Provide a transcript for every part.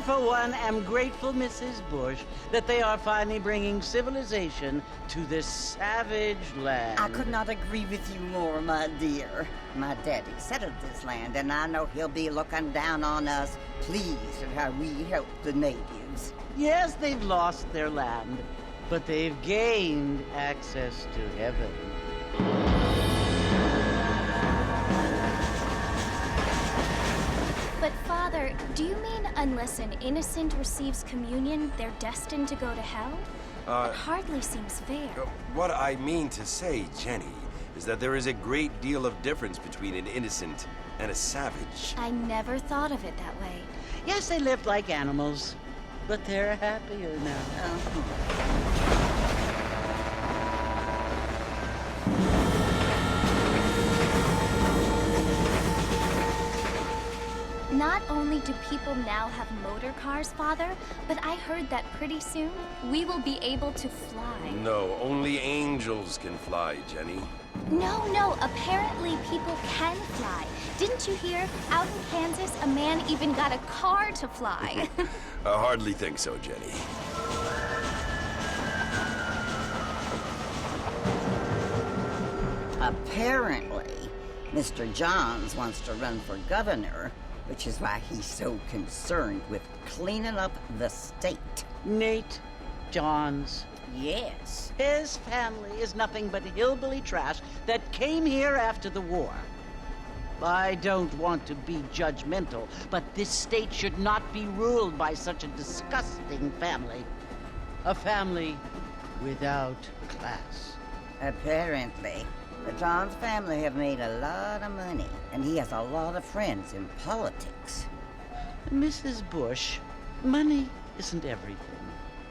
for one, am grateful, Mrs. Bush, that they are finally bringing civilization to this savage land. I could not agree with you more, my dear. My daddy settled this land, and I know he'll be looking down on us, pleased at how we help the natives. Yes, they've lost their land, but they've gained access to heaven. But Father, do you mean unless an innocent receives communion, they're destined to go to hell? That hardly seems fair. What I mean to say, Jenny, is that there is a great deal of difference between an innocent and a savage. I never thought of it that way. Yes, they lived like animals, but they're happier now. Not only do people now have motor cars, Father, but I heard that pretty soon we will be able to fly. No, only angels can fly, Jenny. No, apparently people can fly. Didn't you hear? Out in Kansas, a man even got a car to fly. I hardly think so, Jenny. Apparently, Mr. Johns wants to run for governor, which is why he's so concerned with cleaning up the state. Nate Johns. Yes. His family is nothing but hillbilly trash that came here after the war. I don't want to be judgmental, but this state should not be ruled by such a disgusting family. A family without class. Apparently, the Johns family have made a lot of money, and he has a lot of friends in politics. Mrs. Bush, money isn't everything.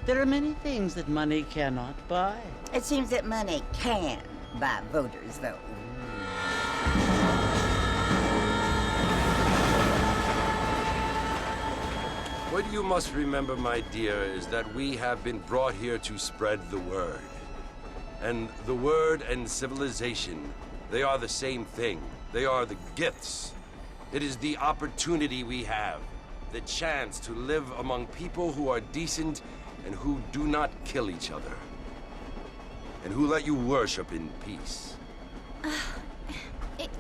There are many things that money cannot buy. It seems that money can buy voters, though. What you must remember, my dear, is that we have been brought here to spread the word. And the word and civilization, they are the same thing. They are the gifts. It is the opportunity we have, the chance to live among people who are decent and who do not kill each other, and who let you worship in peace.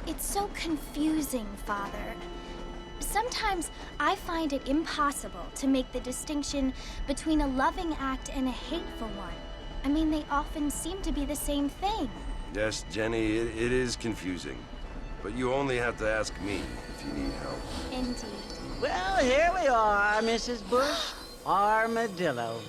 It's so confusing, Father. Sometimes I find it impossible to make the distinction between a loving act and a hateful one. I mean, they often seem to be the same thing. Yes, Jenny, it is confusing. But you only have to ask me if you need help. Indeed. Well, here we are, Mrs. Bush. Armadillo.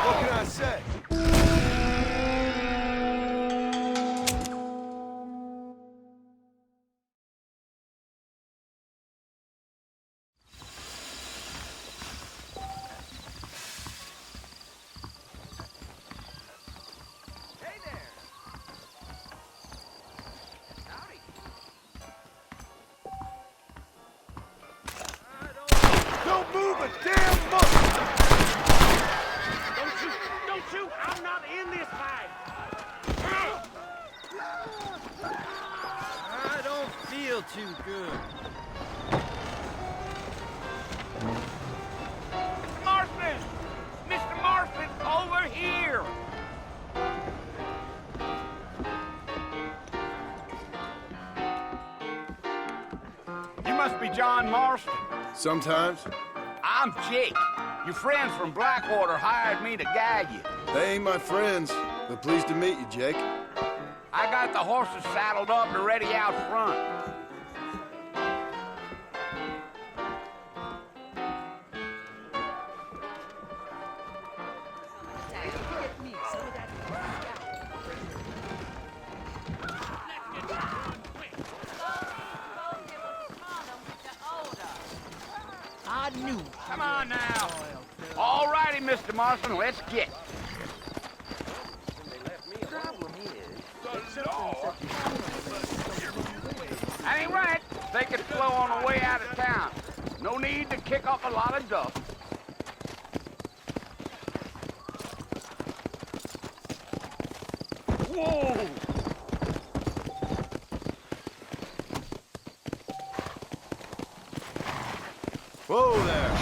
What can I say? Don't move a damn muscle! Don't shoot! I'm not in this fight! I don't feel too good. Marston! Mr. Marston, over here! You must be John Marston. Sometimes. I'm Jake. Your friends from Blackwater hired me to guide you. They ain't my friends, but pleased to meet you, Jake. I got the horses saddled up and ready out front. I knew. Come on now. All righty, Mr. Marston, let's get. The problem is, That ain't right. Take it slow on the way out of town. No need to kick up a lot of dust. Whoa! Whoa there.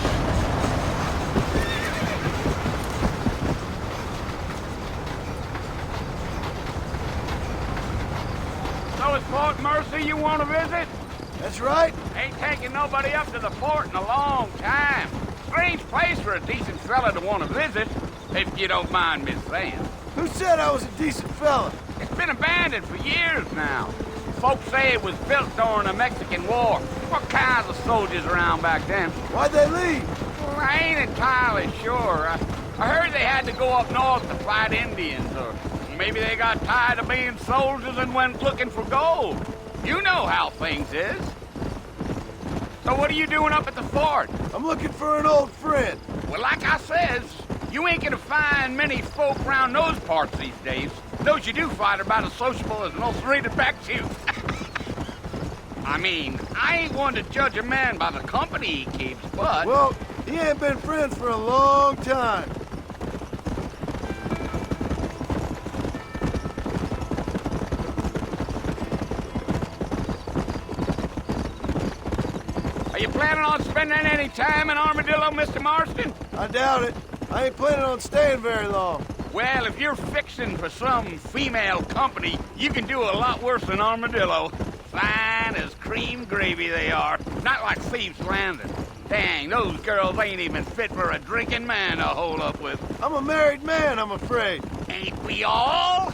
So it's Fort Mercy you want to visit? That's right. Ain't taking nobody up to the fort in a long time. Strange place for a decent fella to want to visit, if you don't mind me saying. Who said I was a decent fella? It's been abandoned for years now. Folks say it was built during the Mexican War. What kinds of soldiers around back then? Why'd they leave? Well, I ain't entirely sure. I heard they had to go up north to fight Indians, or maybe they got tired of being soldiers and went looking for gold. You know how things is. So what are you doing up at the fort? I'm looking for an old friend. Well, like I says, you ain't gonna find many folk around those parts these days. Those you do find are about as sociable as an ulcerated back tooth. I mean, I ain't one to judge a man by the company he keeps, but... Well, he ain't been friends for a long time. Are you planning on spending any time in Armadillo, Mr. Marston? I doubt it. I ain't planning on staying very long. Well, if you're fixing for some female company, you can do a lot worse than Armadillo. Fine as cream gravy they are. Not like Thieves' Landing. Dang, those girls ain't even fit for a drinking man to hold up with. I'm a married man, I'm afraid. Ain't we all?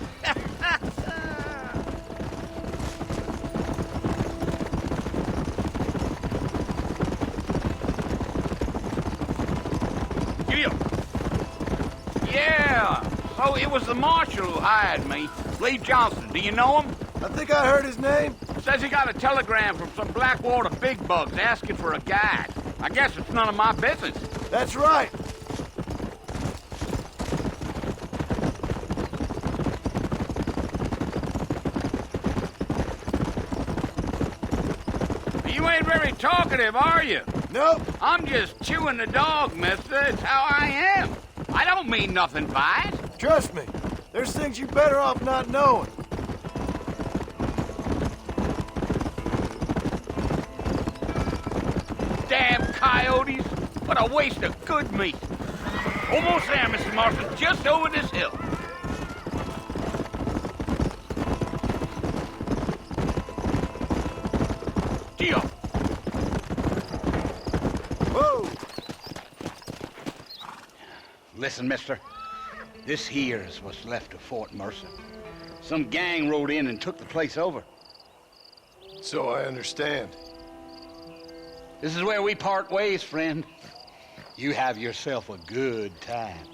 Yeah, so it was the marshal who hired me. Lee Johnson, do you know him? I think I heard his name. Says he got a telegram from some Blackwater big bugs asking for a guide. I guess it's none of my business. That's right. You ain't very talkative, are you? Nope. I'm just chewing the dog, mister. It's how I am. I don't mean nothing by it. Trust me. There's things you're better off not knowing. Damn coyotes. What a waste of good meat. Almost there, Mr. Marston. Just over this hill. Geo. Whoa! Listen, mister. This here is what's left of Fort Mercer. Some gang rode in and took the place over. So I understand. This is where we part ways, friend. You have yourself a good time.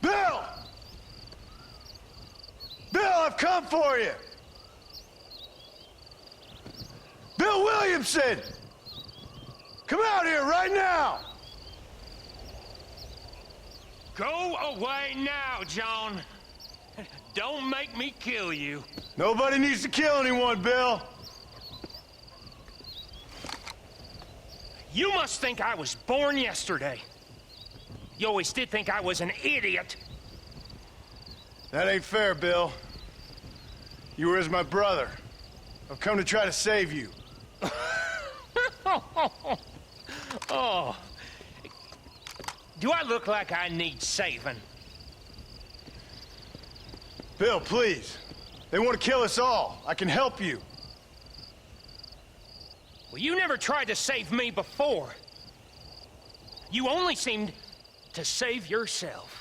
Bill! Bill, I've come for you! Bill Williamson! Come out here right now! Go away now, John. Don't make me kill you. Nobody needs to kill anyone, Bill. You must think I was born yesterday. You always did think I was an idiot. That ain't fair, Bill. You were as my brother. I've come to try to save you. Oh. Do I look like I need saving? Bill, please. They want to kill us all. I can help you. Well, you never tried to save me before. You only seemed to save yourself.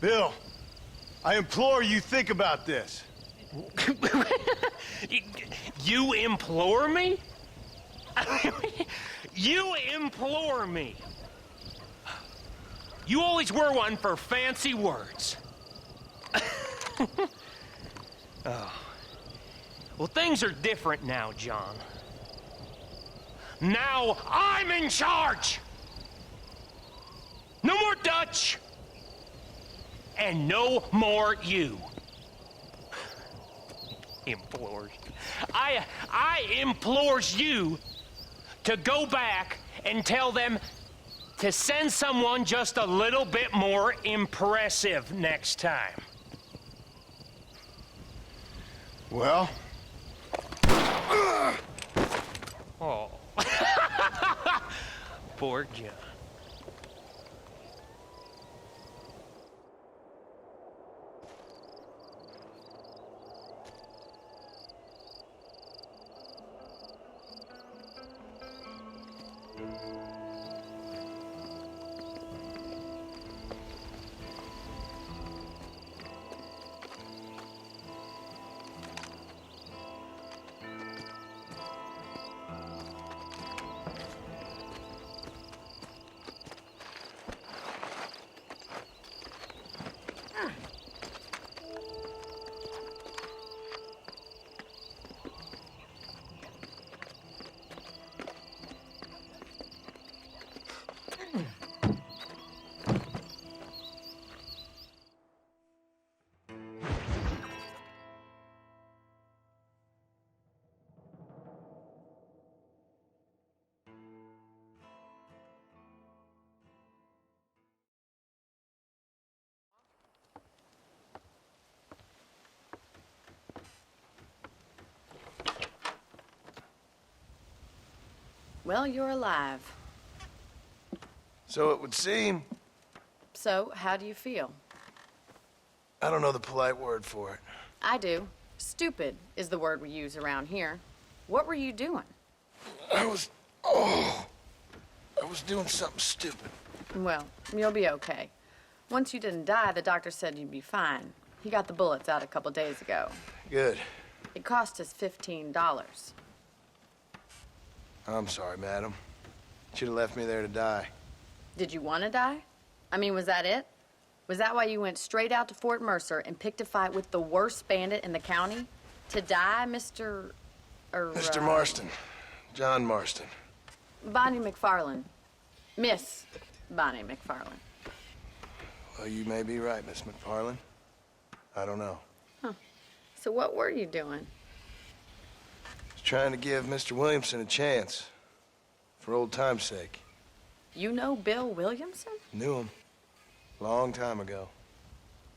Bill, I implore you think about this. You implore me? You implore me. You always were one for fancy words. Oh. Well, things are different now, John. Now I'm in charge! No more Dutch! And no more you. Implores. I implores you to go back and tell them to send someone just a little bit more impressive next time. Well? Oh. Poor John. Well, you're alive. So it would seem. So, how do you feel? I don't know the polite word for it. I do. Stupid is the word we use around here. What were you doing? I was doing something stupid. Well, you'll be okay. Once you didn't die, the doctor said you'd be fine. He got the bullets out a couple days ago. Good. It cost us $15. I'm sorry, madam. Should have left me there to die. Did you want to die? I mean, was that it? Was that why you went straight out to Fort Mercer and picked a fight with the worst bandit in the county? To die, Mr. Mr. Marston. John Marston. Bonnie McFarland. Miss Bonnie McFarland. Well, you may be right, Miss McFarland. I don't know. So what were you doing? Was trying to give Mr. Williamson a chance. For old time's sake. You know Bill Williamson? Knew him. Long time ago.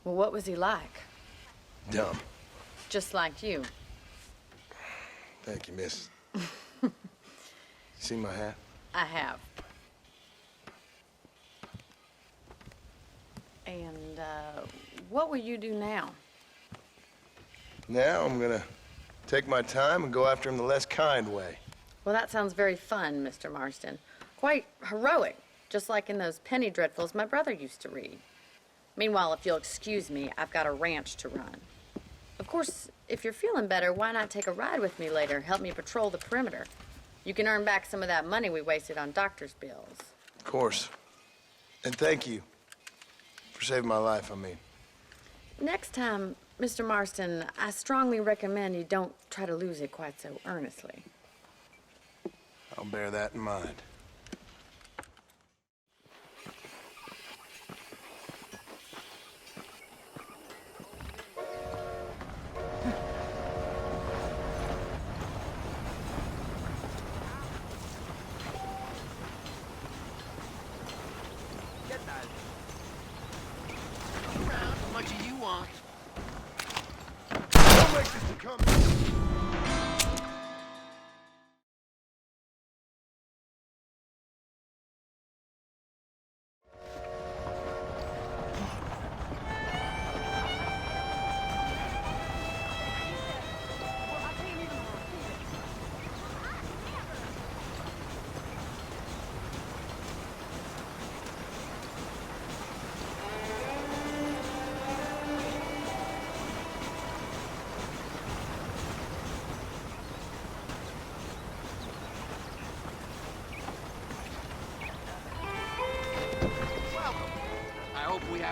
Well, what was he like? Dumb. Just like you. Thank you, miss. See my hat? I have. And, what will you do now? Now I'm gonna take my time and go after him the less kind way. Well, that sounds very fun, Mr. Marston. Quite heroic, just like in those penny dreadfuls my brother used to read. Meanwhile, if you'll excuse me, I've got a ranch to run. Of course, if you're feeling better, why not take a ride with me later? Help me patrol the perimeter. You can earn back some of that money we wasted on doctor's bills. Of course. And thank you for saving my life, I mean. Next time, Mr. Marston, I strongly recommend you don't try to lose it quite so earnestly. I'll bear that in mind.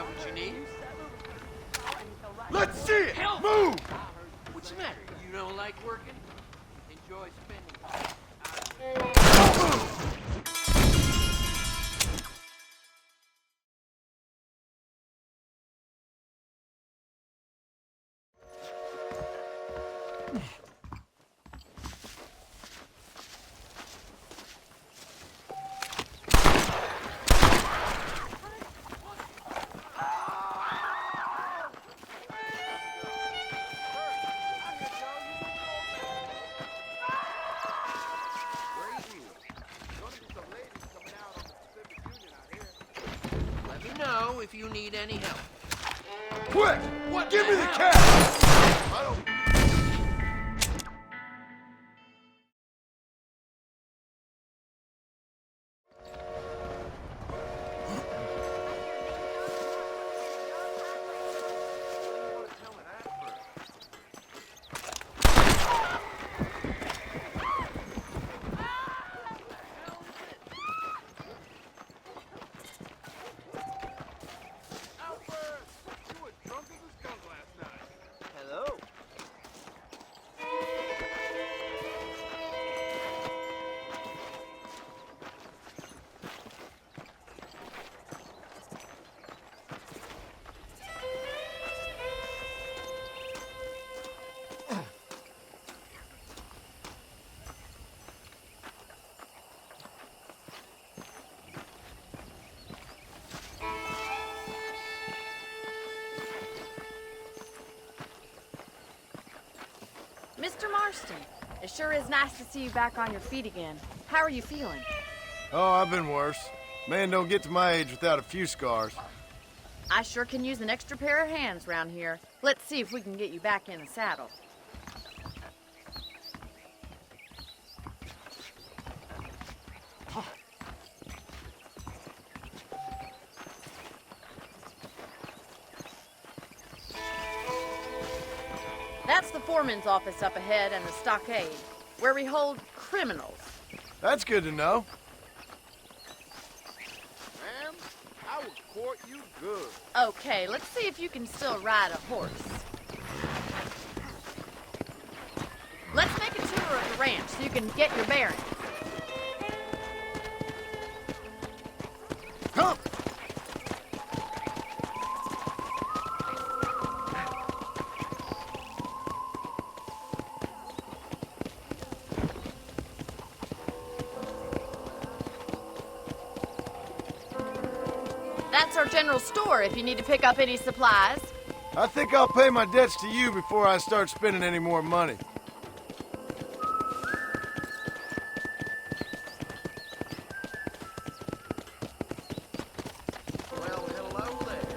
have what you need? Let's see it! Help! Move! What's the matter? You don't like working? Enjoy spending time. Let me know if you need any help. Quick! What Give the me the hell? cash! I don't... Hello. Mr. Marston, it sure is nice to see you back on your feet again. How are you feeling? Oh, I've been worse. Man don't get to my age without a few scars. I sure can use an extra pair of hands round here. Let's see if we can get you back in the saddle. That's the foreman's office up ahead and the stockade, where we hold criminals. That's good to know. Ma'am, I will court you good. Okay, let's see if you can still ride a horse. Let's make a tour of the ranch so you can get your bearings. Come! That's our general store if you need to pick up any supplies. I think I'll pay my debts to you before I start spending any more money. Well, hello there.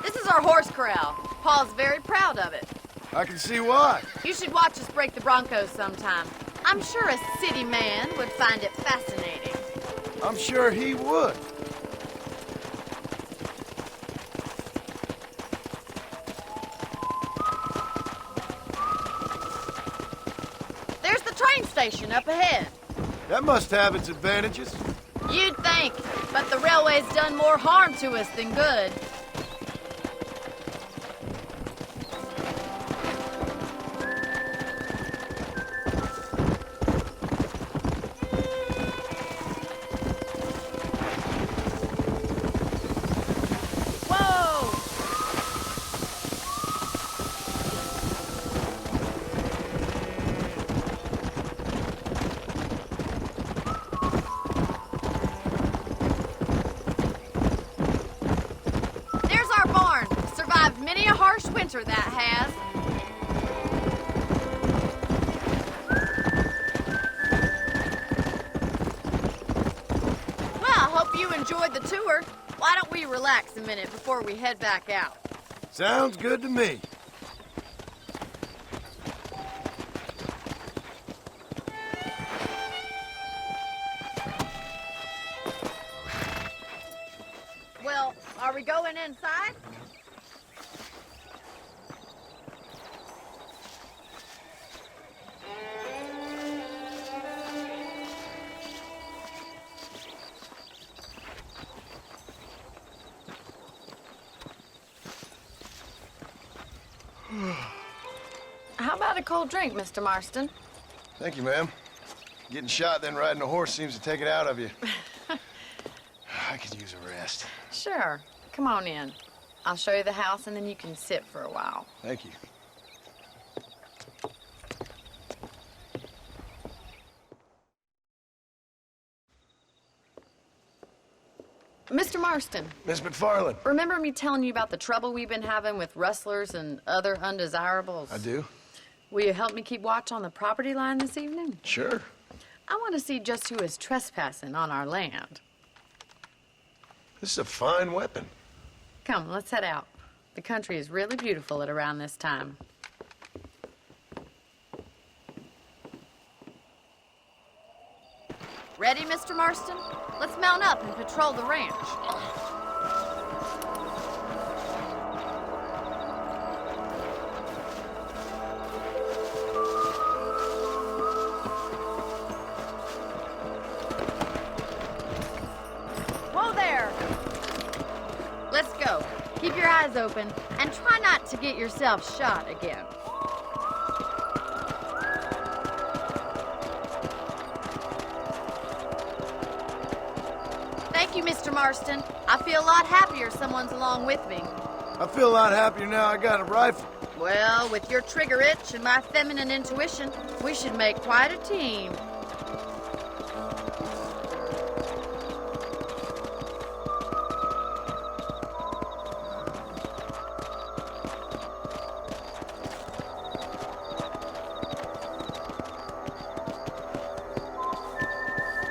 This is our horse corral. Paul's very proud of it. I can see why. You should watch us break the Broncos sometime. I'm sure a city man would find it fascinating. I'm sure he would. There's the train station up ahead. That must have its advantages. You'd think, but the railway's done more harm to us than good. Whoa! There's our barn. Survived many a harsh winter, that has. Well, I hope you enjoyed the tour. Why don't we relax a minute before we head back out? Sounds good to me. Well, are we going inside? How about a cold drink, Mr. Marston? Thank you, ma'am. Getting shot, then riding a horse seems to take it out of you. I could use a rest. Sure. Come on in. I'll show you the house, and then you can sit for a while. Thank you. Mr. Marston, Miss McFarland. remember me telling you about the trouble we've been having with rustlers and other undesirables? I do? Will you help me keep watch on the property line this evening? Sure. I want to see just who is trespassing on our land. This is a fine weapon. Come, let's head out. The country is really beautiful at around this time. Ready, Mr. Marston? Let's mount up and patrol the ranch. Whoa there! Let's go. Keep your eyes open and try not to get yourself shot again. Thank you, Mr. Marston. I feel a lot happier someone's along with me. I feel a lot happier now I got a rifle. Well, with your trigger itch and my feminine intuition, we should make quite a team.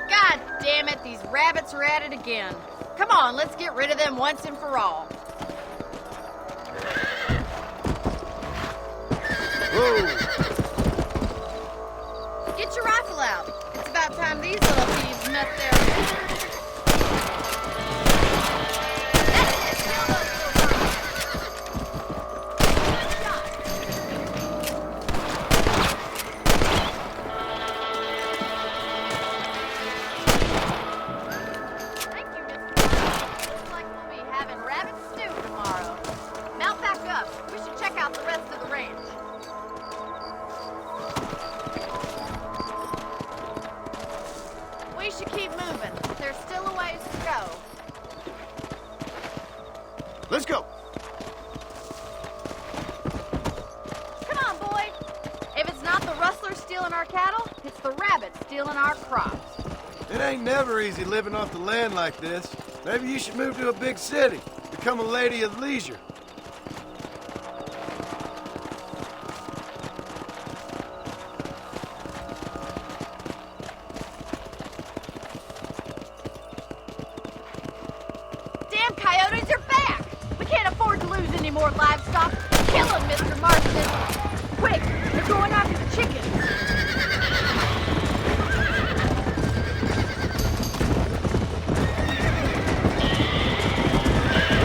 God damn it, these rabbits are at it again. Come on, let's get rid of them once and for all. Whoa! Get your rifle out. It's about time these little thieves met their... Thank you, Mr. Martin. Looks like we'll be having rabbit stew tomorrow. Mount back up. We should check out the rest of the ranch. We should keep moving. There's still a ways to go. Let's go! Come on, boy. If it's not the rustlers stealing our cattle, it's the rabbits stealing our crops. It ain't never easy living off the land like this. Maybe you should move to a big city. Become a lady of leisure. Damn coyotes are back! We can't afford to lose any more livestock. Kill them, Mr. Marston! Quick, they're going after the chickens.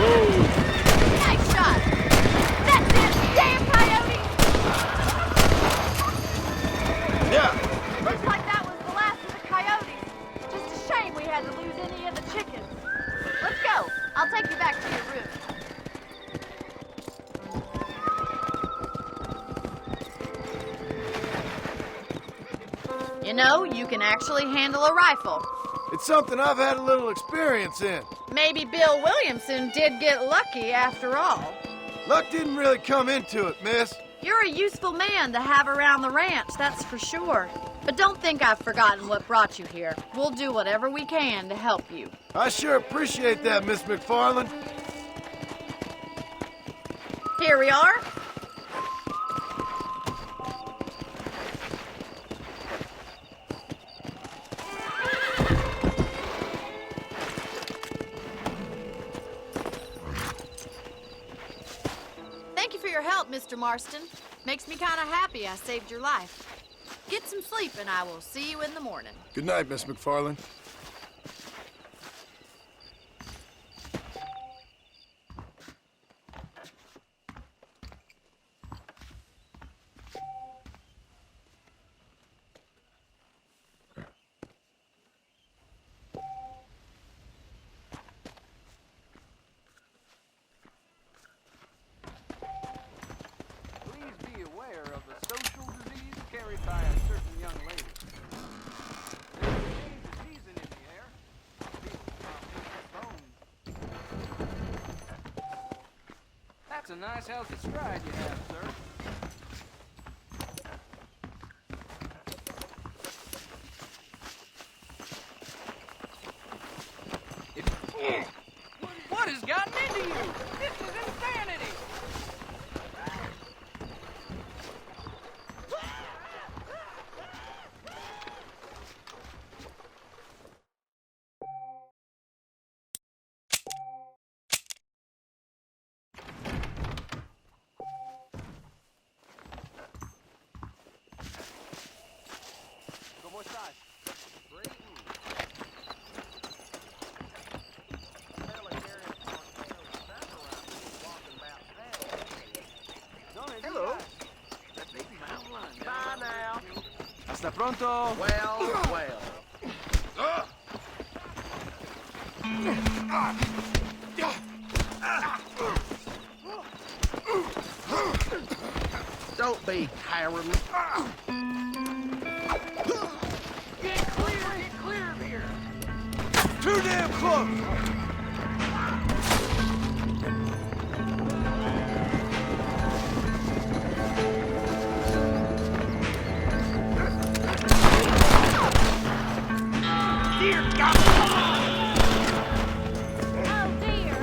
Nice shot! That's it! Damn coyotes! Yeah! Looks like that was the last of the coyotes. Just a shame we had to lose any of the chickens. Let's go. I'll take you back to your room. You know, you can actually handle a rifle. It's something I've had a little experience in. Maybe Bill Williamson did get lucky after all. Luck didn't really come into it, miss. You're a useful man to have around the ranch, that's for sure. But don't think I've forgotten what brought you here. We'll do whatever we can to help you. I sure appreciate that, Miss McFarland. Here we are. Thank you for your help, Mr. Marston. Makes me kind of happy I saved your life. Get some sleep and I will see you in the morning. Good night, Miss McFarland. Please be aware of the social That's a nice healthy stride you have, sir. What has gotten into you? This is insanity! Hello. Bye now. Hasta pronto. Well. Don't be cowardly. Get clear of here. Too damn close! Dear God! Oh dear.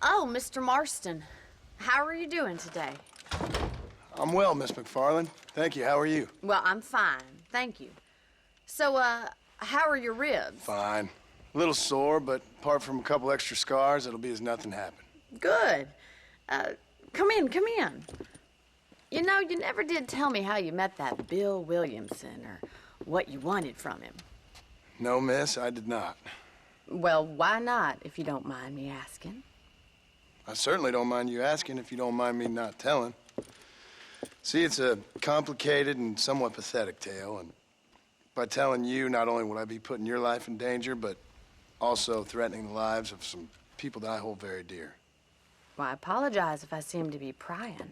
Oh, Mr. Marston. How are you doing today? I'm well, Miss McFarland. Thank you. How are you? Well, I'm fine. Thank you. So, how are your ribs? Fine. A little sore, but apart from a couple extra scars, it'll be as nothing happened. Good. Come in. You know, you never did tell me how you met that Bill Williamson or what you wanted from him. No, miss, I did not. Well, why not, if you don't mind me asking? I certainly don't mind you asking if you don't mind me not telling. See, it's a complicated and somewhat pathetic tale, and by telling you, not only would I be putting your life in danger, but also threatening the lives of some people that I hold very dear. Well, I apologize if I seem to be prying.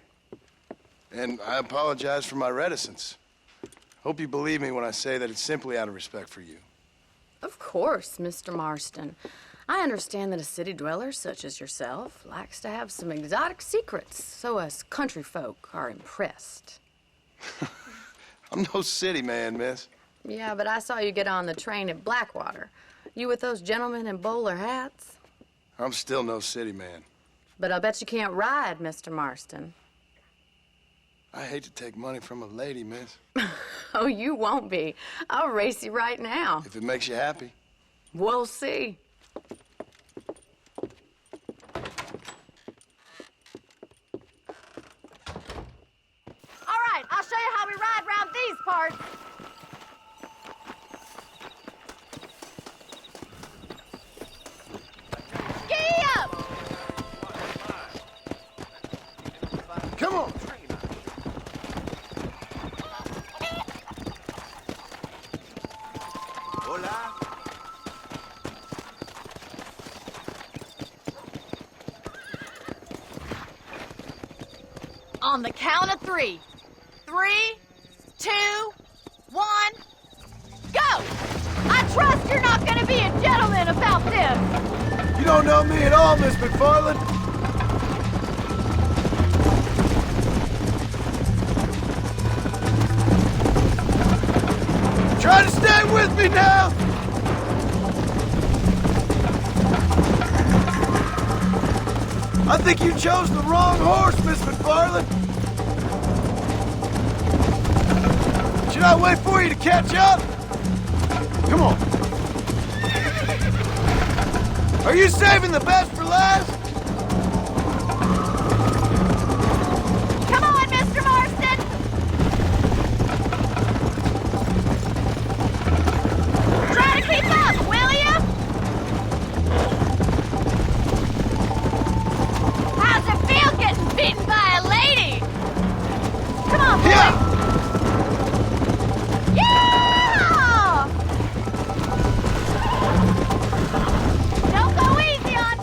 And I apologize for my reticence. Hope you believe me when I say that it's simply out of respect for you. Of course, Mr. Marston. I understand that a city dweller such as yourself likes to have some exotic secrets, so us country folk are impressed. I'm no city man, miss. Yeah, but I saw you get on the train at Blackwater. You with those gentlemen in bowler hats? I'm still no city man. But I'll bet you can't ride, Mr. Marston. I hate to take money from a lady, miss. Oh, you won't be. I'll race you right now. If it makes you happy. We'll see. All right, I'll show you how we ride round these parts. Giddy up! Come on! Hola. On the count of 3. 3, 2, 1, go! I trust you're not gonna be a gentleman about this. You don't know me at all, Miss McFarland. Try to stay with me now! I think you chose the wrong horse, Miss McFarland. Should I wait for you to catch up? Come on. Are you saving the best for last? Come on, Mr. Marston! Try to keep up, will you? How's it feel getting beaten by a lady? Come on, boy! Yeah! Yeah! Don't go easy on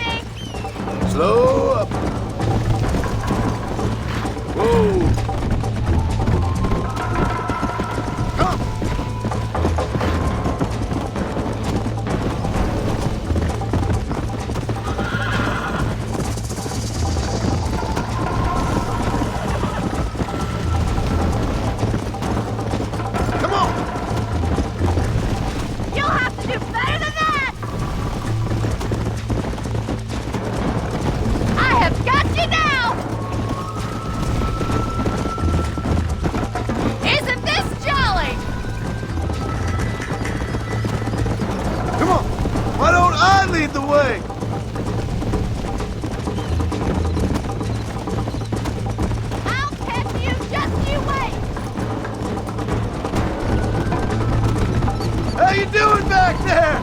back there!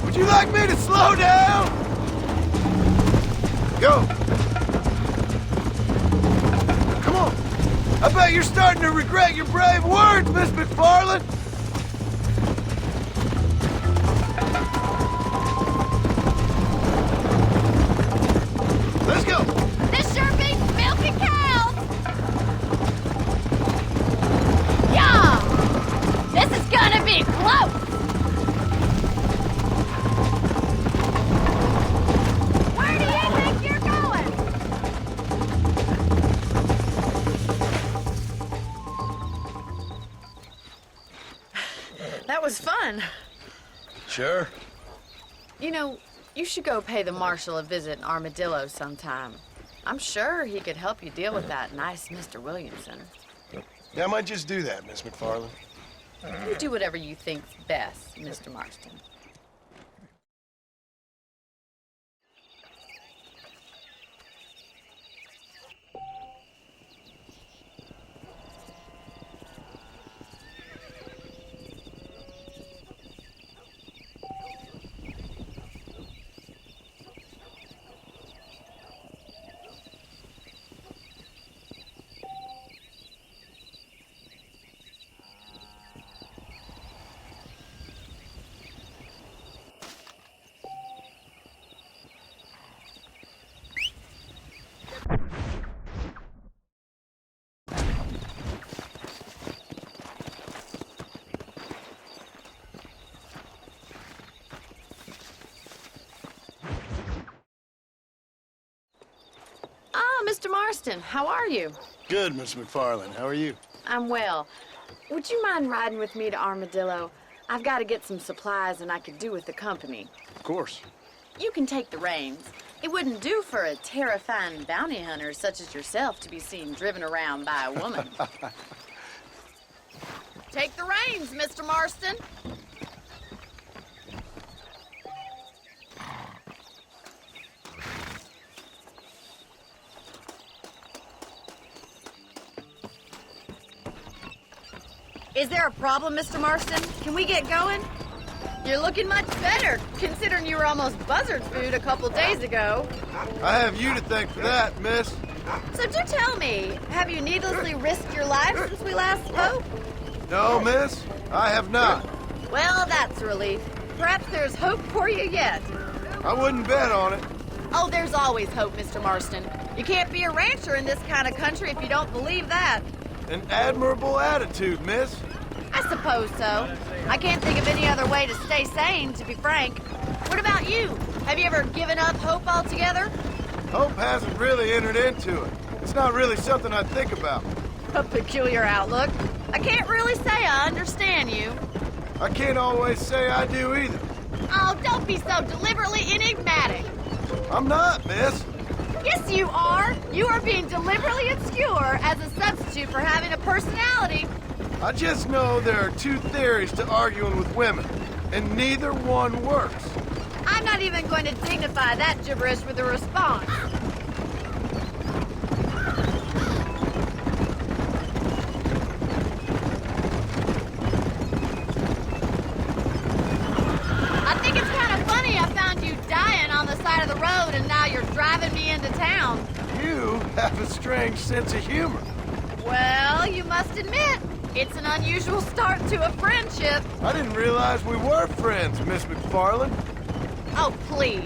Would you like me to slow down? Go. Come on. I bet you're starting to regret your brave words, Miss McFarland. Let's go. This sure beats milking cows! Yeah! This is gonna be close! Where do you think you're going? That was fun. Sure. You know, you should go pay the marshal a visit in Armadillo sometime. I'm sure he could help you deal with that nice Mr. Williamson. Yeah, I might just do that, Miss McFarland. You do whatever you think's best, Mr. Marston. Mr. Marston, how are you? Good, Miss McFarland. How are you? I'm well. Would you mind riding with me to Armadillo? I've got to get some supplies and I could do with the company. Of course. You can take the reins. It wouldn't do for a terrifying bounty hunter such as yourself to be seen driven around by a woman. Take the reins, Mr. Marston. Is there a problem, Mr. Marston? Can we get going? You're looking much better, considering you were almost buzzard food a couple days ago. I have you to thank for that, miss. So do tell me, have you needlessly risked your life since we last spoke? No, miss, I have not. Well, that's a relief. Perhaps there's hope for you yet. I wouldn't bet on it. Oh, there's always hope, Mr. Marston. You can't be a rancher in this kind of country if you don't believe that. An admirable attitude, miss. I suppose so. I can't think of any other way to stay sane, to be frank. What about you? Have you ever given up hope altogether? Hope hasn't really entered into it. It's not really something I think about. A peculiar outlook. I can't really say I understand you. I can't always say I do either. Oh, don't be so deliberately enigmatic. I'm not, miss. Yes, you are. You are being deliberately obscure as a substitute for having a personality. I just know there are two theories to arguing with women, and neither one works. I'm not even going to dignify that gibberish with a response. I think it's kind of funny I found you dying on the side of the road and now you're driving me into town. You have a strange sense of humor. Well, you must admit, it's an unusual start to a friendship. I didn't realize we were friends, Miss McFarland. Oh, please.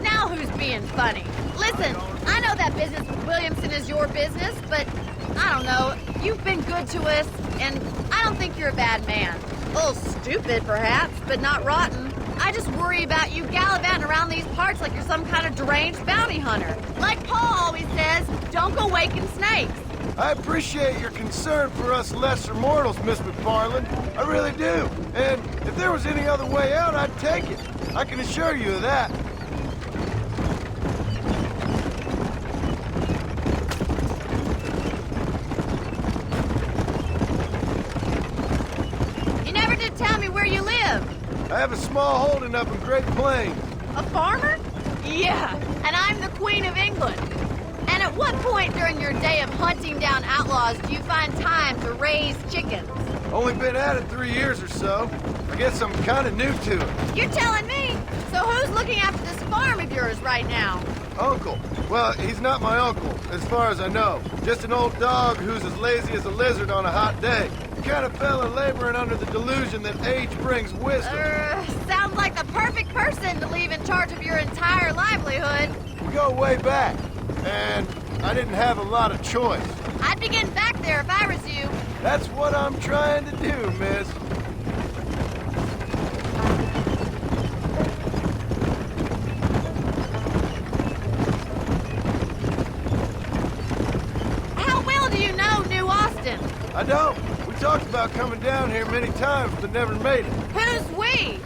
Now who's being funny? Listen, I know that business with Williamson is your business, but I don't know. You've been good to us, and I don't think you're a bad man. A little stupid, perhaps, but not rotten. I just worry about you gallivanting around these parts like you're some kind of deranged bounty hunter. Like Paul always says, don't go waking snakes. I appreciate your concern for us lesser mortals, Miss McFarland. I really do. And if there was any other way out, I'd take it. I can assure you of that. You never did tell me where you live. I have a small holding up in Great Plains. A farmer? Yeah, and I'm the Queen of England. And at what point during your day of hunting down outlaws do you find time to raise chickens? Only been at it 3 years or so. I guess I'm kind of new to it. You're telling me? So who's looking after this farm of yours right now? Uncle. Well, he's not my uncle, as far as I know. Just an old dog who's as lazy as a lizard on a hot day. The kind of fella laboring under the delusion that age brings wisdom. Sounds like the perfect person to leave in charge of your entire livelihood. We go way back, and I didn't have a lot of choice. I'd be getting back there if I was you. That's what I'm trying to do, miss. How well do you know New Austin? I don't. We talked about coming down here many times, but never made it. Who's we?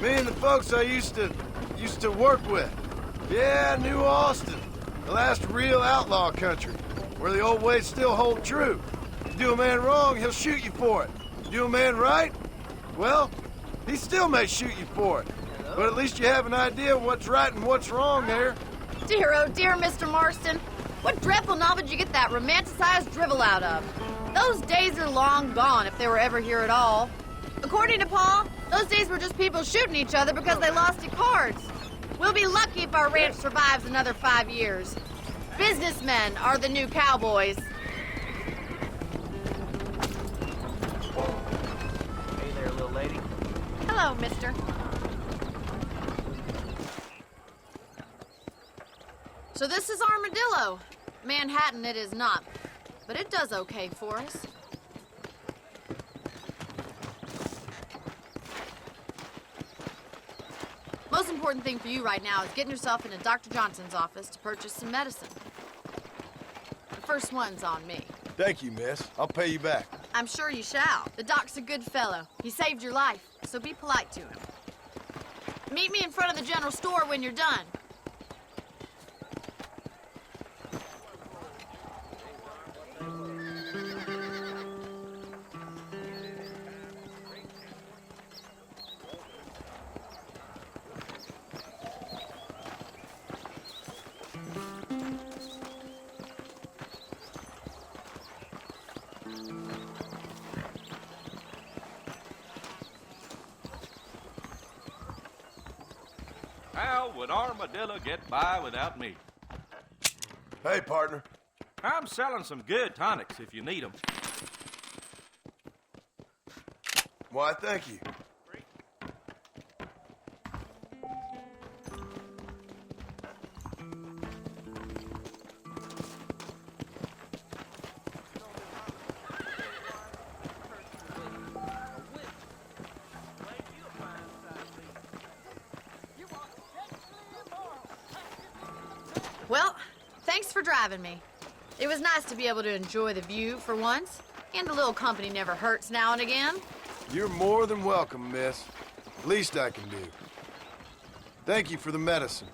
Me and the folks I used to work with. Yeah, New Austin. The last real outlaw country, where the old ways still hold true. You do a man wrong, he'll shoot you for it. You do a man right, well, he still may shoot you for it. But at least you have an idea of what's right and what's wrong there. Dear, oh dear, Mr. Marston. What dreadful novel did you get that romanticized drivel out of? Those days are long gone, if they were ever here at all. According to Paul, those days were just people shooting each other because they lost at cards. We'll be lucky if our ranch survives another 5 years. Businessmen are the new cowboys. Hey there, little lady. Hello, mister. So this is Armadillo. Manhattan it is not, but it does okay for us. Most important thing for you right now is getting yourself into Dr. Johnson's office to purchase some medicine. The first one's on me. Thank you, miss. I'll pay you back. I'm sure you shall. The doc's a good fellow. He saved your life, so be polite to him. Meet me in front of the general store when you're done. How would Armadillo get by without me? Hey, partner. I'm selling some good tonics if you need them. Why, thank you. Well, thanks for driving me. It was nice to be able to enjoy the view for once, and a little company never hurts now and again. You're more than welcome, miss. Least I can do. Thank you for the medicine.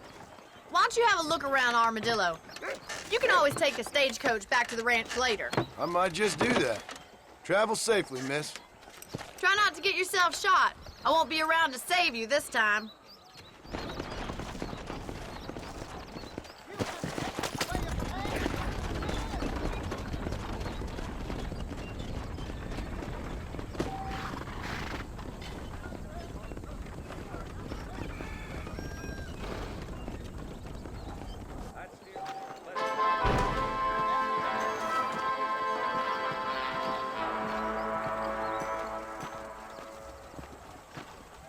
Why don't you have a look around Armadillo? You can always take a stagecoach back to the ranch later. I might just do that. Travel safely, miss. Try not to get yourself shot. I won't be around to save you this time.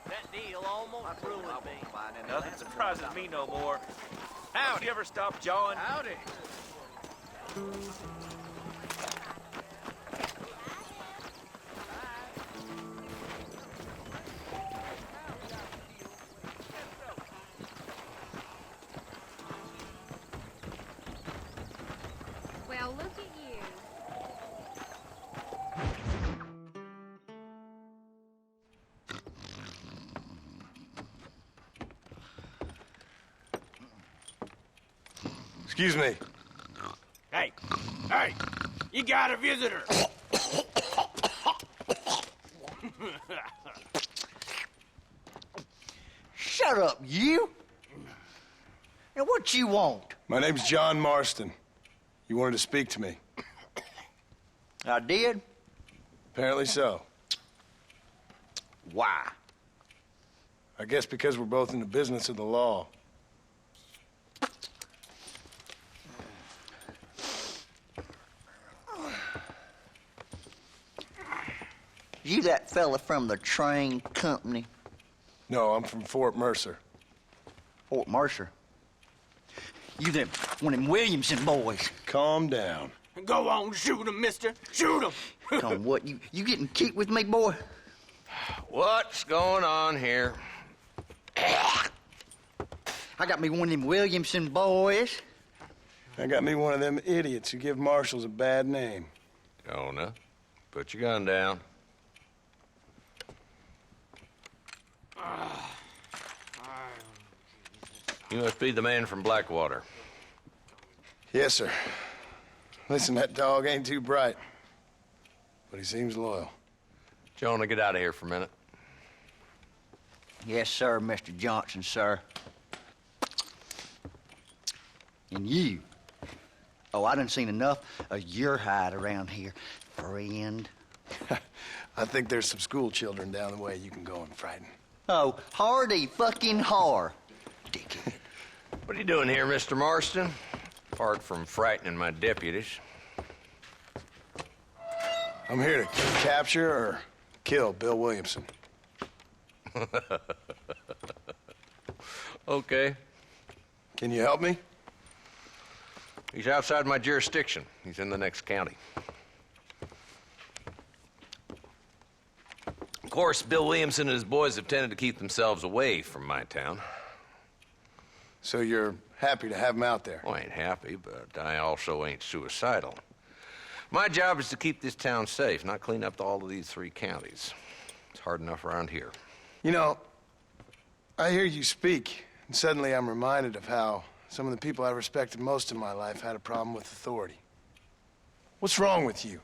That deal almost ruined me. Nothing surprises me no more. Howdy. You ever stop jawing? Howdy. Well, look at you. Excuse me. Hey, hey, you got a visitor. Shut up, you! And what you want? My name's John Marston. You wanted to speak to me. I did? Apparently so. Why? I guess because we're both in the business of the law. You that fella from the train company? No, I'm from Fort Mercer. Fort Mercer? You them one of them Williamson boys. Calm down. Go on, shoot him, mister. Shoot him. Come, what, you getting cute with me, boy? What's going on here? I got me one of them Williamson boys. I got me one of them idiots who give marshals a bad name. Jonah, put your gun down. You must be the man from Blackwater. Yes, sir. Listen, that dog ain't too bright, but he seems loyal. Jonah, get out of here for a minute. Yes, sir, Mr. Johnson, sir. And you. Oh, I done seen enough of your hide around here, friend. I think there's some school children down the way you can go and frighten. Oh, hardy fucking har. Dickhead. What are you doing here, Mr. Marston? Apart from frightening my deputies. I'm here to capture or kill Bill Williamson. Okay. Can you help me? He's outside my jurisdiction. He's in the next county. Of course, Bill Williamson and his boys have tended to keep themselves away from my town. So you're happy to have him out there? Well, I ain't happy, but I also ain't suicidal. My job is to keep this town safe, not clean up all of these 3 counties. It's hard enough around here. You know, I hear you speak, and suddenly I'm reminded of how some of the people I respected most in my life had a problem with authority. What's wrong with you?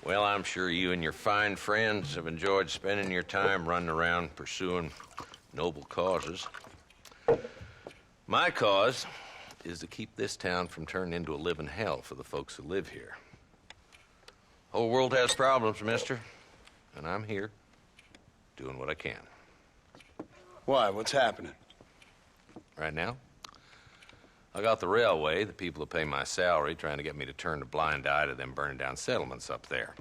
Well, I'm sure you and your fine friends have enjoyed spending your time running around pursuing noble causes. My cause is to keep this town from turning into a living hell for the folks who live here. Whole world has problems, mister, and I'm here doing what I can. Why? What's happening? Right now, I got the railway, the people who pay my salary, trying to get me to turn a blind eye to them burning down settlements up there.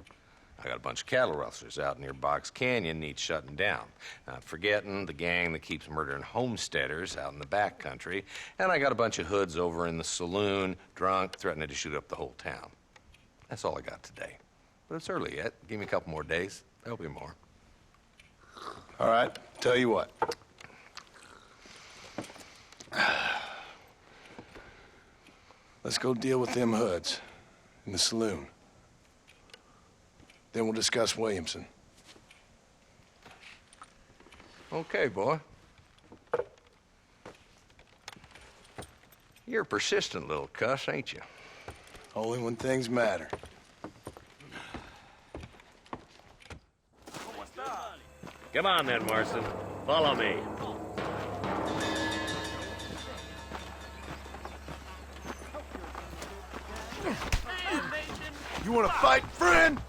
I got a bunch of cattle rustlers out near Box Canyon needs shutting down. Not forgetting the gang that keeps murdering homesteaders out in the back country. And I got a bunch of hoods over in the saloon, drunk, threatening to shoot up the whole town. That's all I got today. But it's early yet. Give me a couple more days. There'll be more. All right, tell you what. Let's go deal with them hoods in the saloon. Then we'll discuss Williamson. Okay, boy. You're a persistent little cuss, ain't you? Only when things matter. Come on then, Marston. Follow me. You want to fight, friend?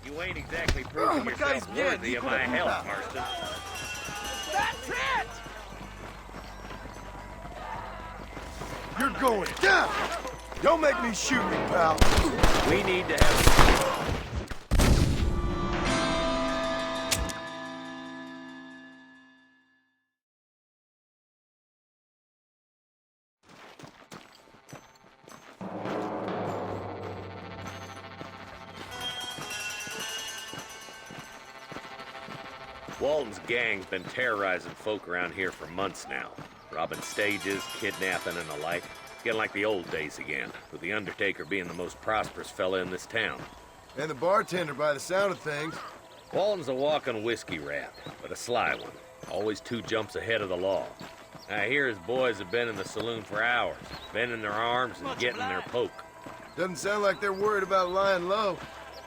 You ain't exactly proving yourself worthy of my help, Marston. That's it! You're going down! Don't make me shoot you, pal. We need to have... Walton's gang's been terrorizing folk around here for months now. Robbing stages, kidnapping, and the like. It's getting like the old days again, with the Undertaker being the most prosperous fella in this town. And the bartender, by the sound of things. Walton's a walking whiskey rat, but a sly one. Always 2 jumps ahead of the law. I hear his boys have been in the saloon for hours, bending their arms and getting their poke. Doesn't sound like they're worried about lying low.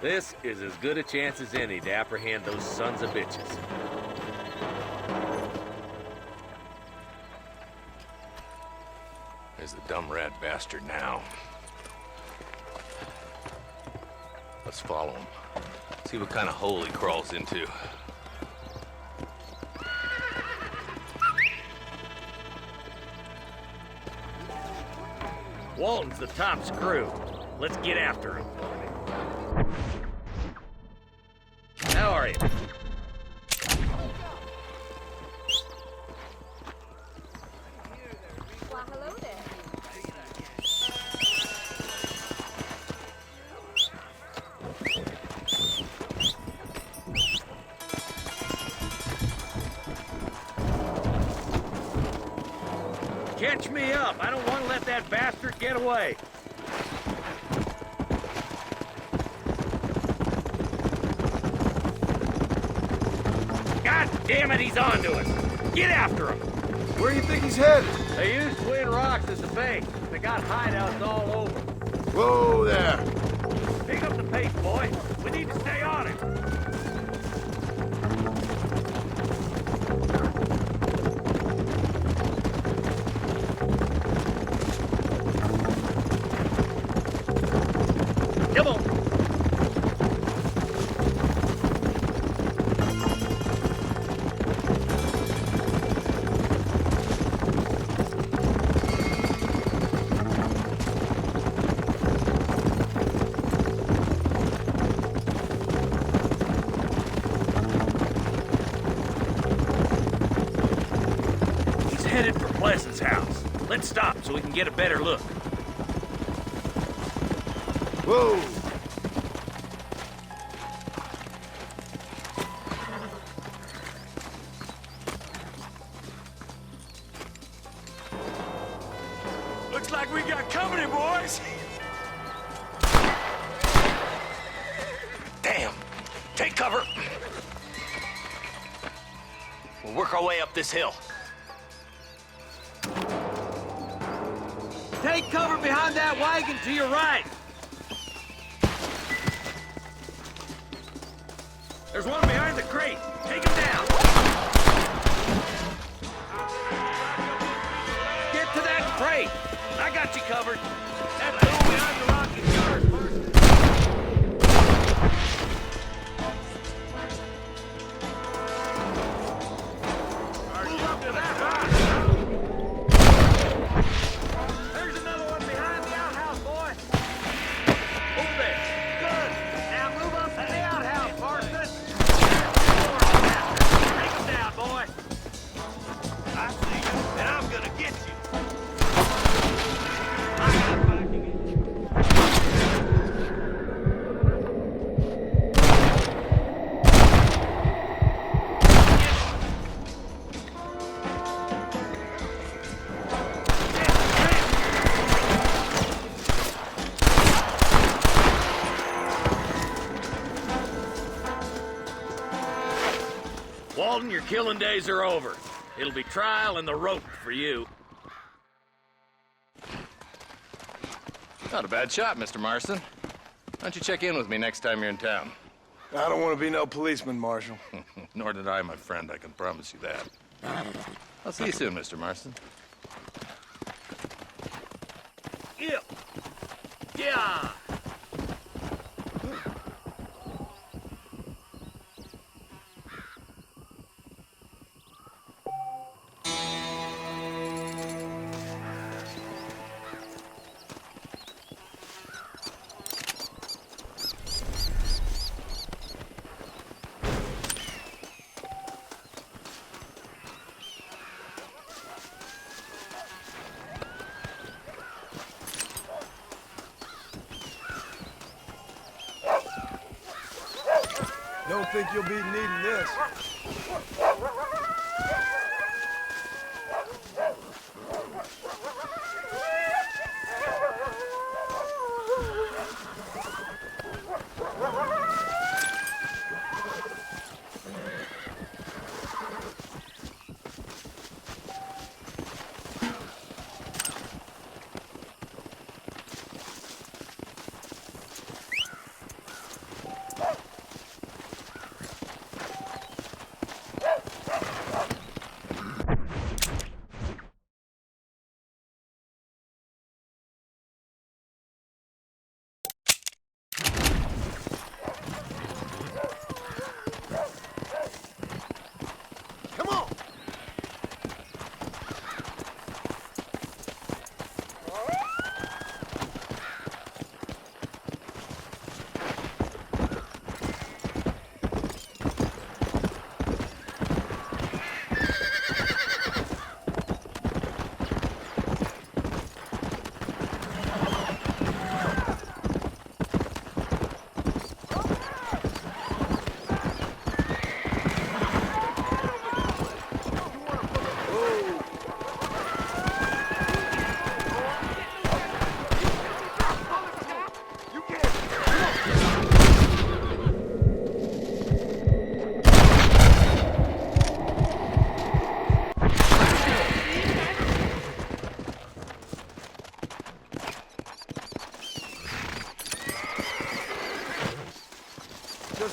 This is as good a chance as any to apprehend those sons of bitches. There's the dumb rat bastard now. Let's follow him. See what kind of hole he crawls into. Walton's the top screw. Let's get after him. How are you? Well, hello there. Catch me up. I don't want to let that bastard get away. God damn it, he's on to us. Get after him. Where do you think he's headed? They use Twin Rocks as a base. They got hideouts all over. Whoa there. Pick up the pace, boy. We need to stay on it. Come on. He's headed for Pleasant's house. Let's stop so we can get a better look. Whoa. Looks like we got company, boys. Damn! Take cover! We'll work our way up this hill. Take cover behind that wagon to your right. There's one behind the crate. Take him down. Get to that crate. I got you covered. That's the one behind the rocky cars, Marston. Move up to that rock. There's another one behind the outhouse, boy. Over there. Good. Now move up to the outhouse, Marston. Take him down, boy. I see you, and I'm gonna get you. Walton, your killing days are over. It'll be trial and the rope for you. Not a bad shot, Mr. Marston. Why don't you check in with me next time you're in town? I don't want to be no policeman, Marshal. Nor did I, my friend. I can promise you that. I'll see you soon, Mr. Marston. Yeah. Yeah. Don't think you'll be needing this.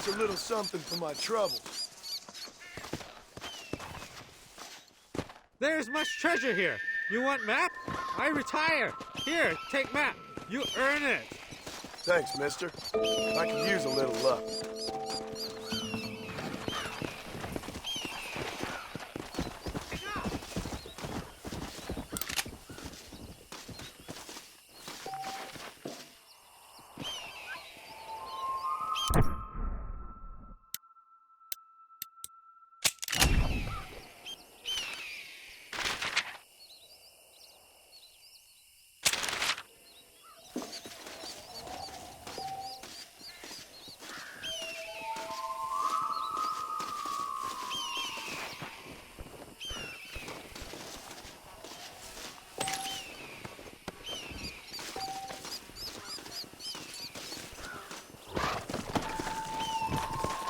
Just a little something for my trouble. There's much treasure here. You want map? I retire. Here, take map. You earn it. Thanks, mister. I could use a little luck.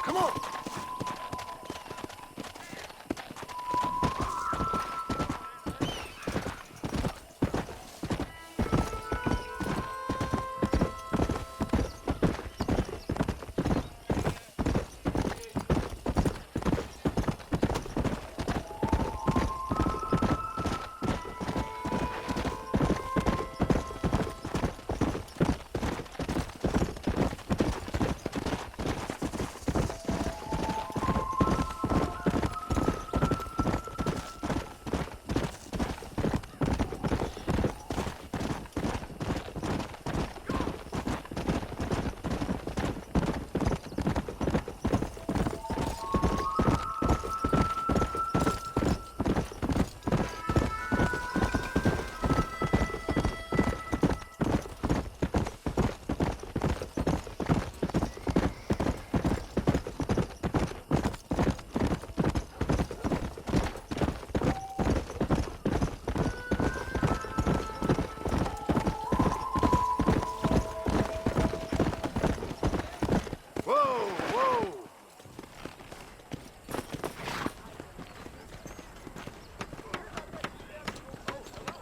Come on!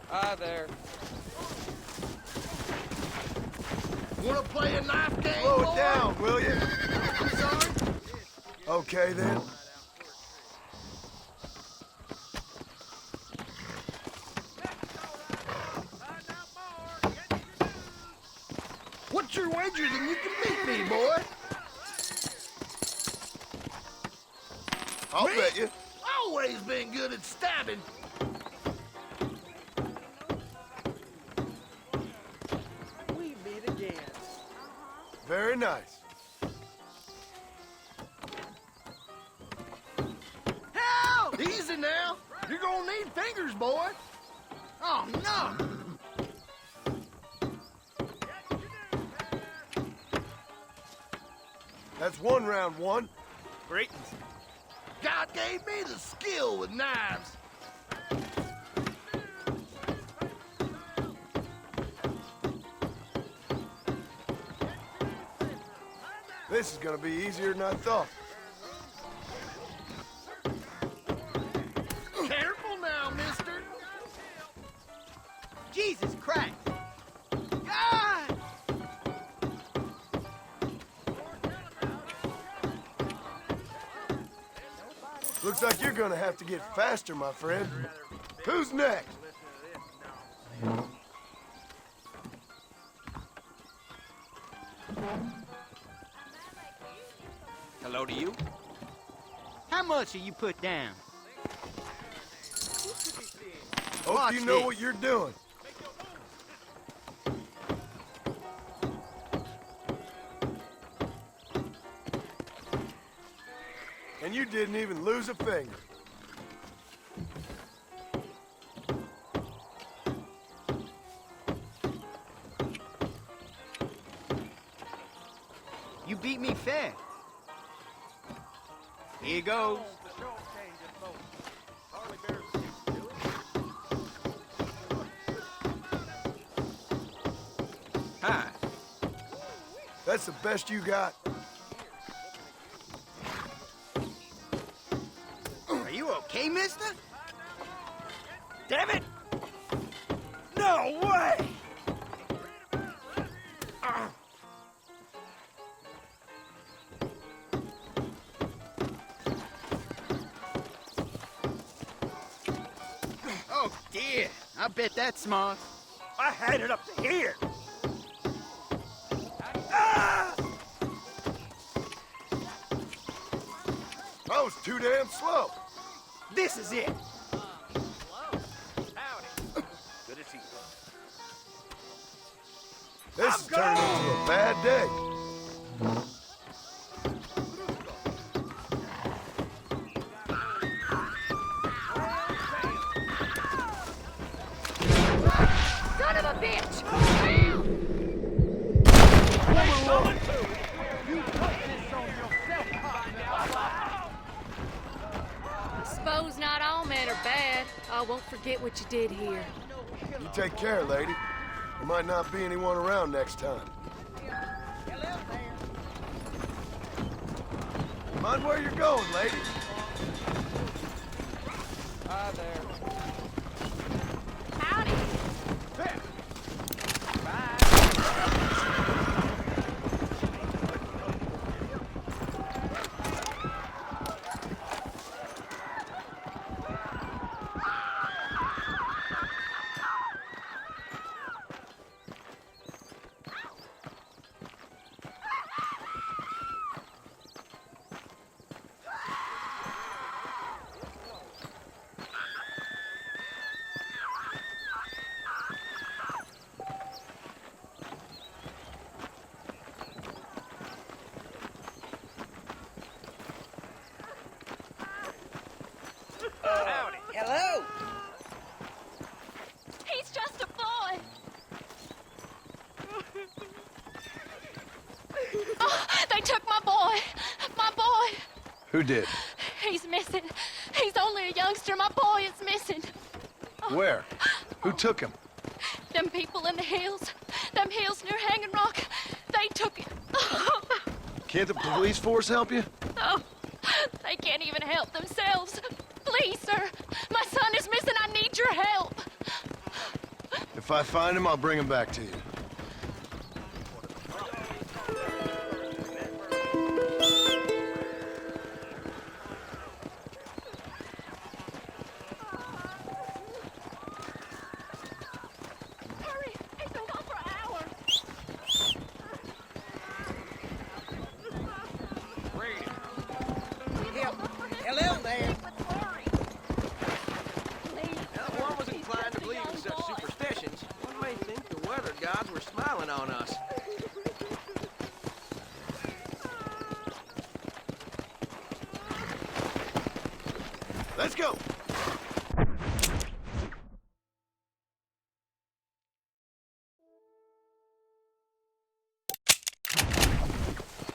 Hi there. Wanna play a knife game? Slow it down, will you? I'm sorry? Okay, then. What's your wager, then you can beat me, boy? I'll bet you. Always been good at stabbing. We meet again. Very nice. Help! Easy now. You're gonna need fingers, boy. Oh, no. That's one round one. Greetings. God gave me the skill with knives. This is gonna be easier than I thought. Careful now, mister. Jesus Christ! God! Looks like you're gonna have to get faster, my friend. Who's next? Hello to you. How much are you put down? Hope Watch you know this. what you're doing. And you didn't even lose a finger. You beat me fair. Here goes. Hi. That's the best you got. Are you okay, mister? Damn it! No way! Yeah, I bet that's smart. I had it up to here. I was too damn slow. This is it. Howdy. Good to see you. This is turning into a bad day. Son of a bitch! Suppose not all men are bad. I won't forget what you did here. You take care, lady. There might not be anyone around next time. Mind where you're going, lady. Hi there. Howdy. Howdy. Hello? He's just a boy. Oh, they took my boy. My boy. Who did? He's missing. He's only a youngster. My boy is missing. Where? Who took him? Them people in the hills. Them hills near Hanging Rock. They took him. Can't the police force help you? Oh, they can't even help themselves. Please, sir. My son is missing. I need your help. If I find him, I'll bring him back to you. Hurry. He's been gone for an hour. Hello there. Now, one was inclined to believe in such superstitions. One may think the weather gods were smiling on us. Let's go!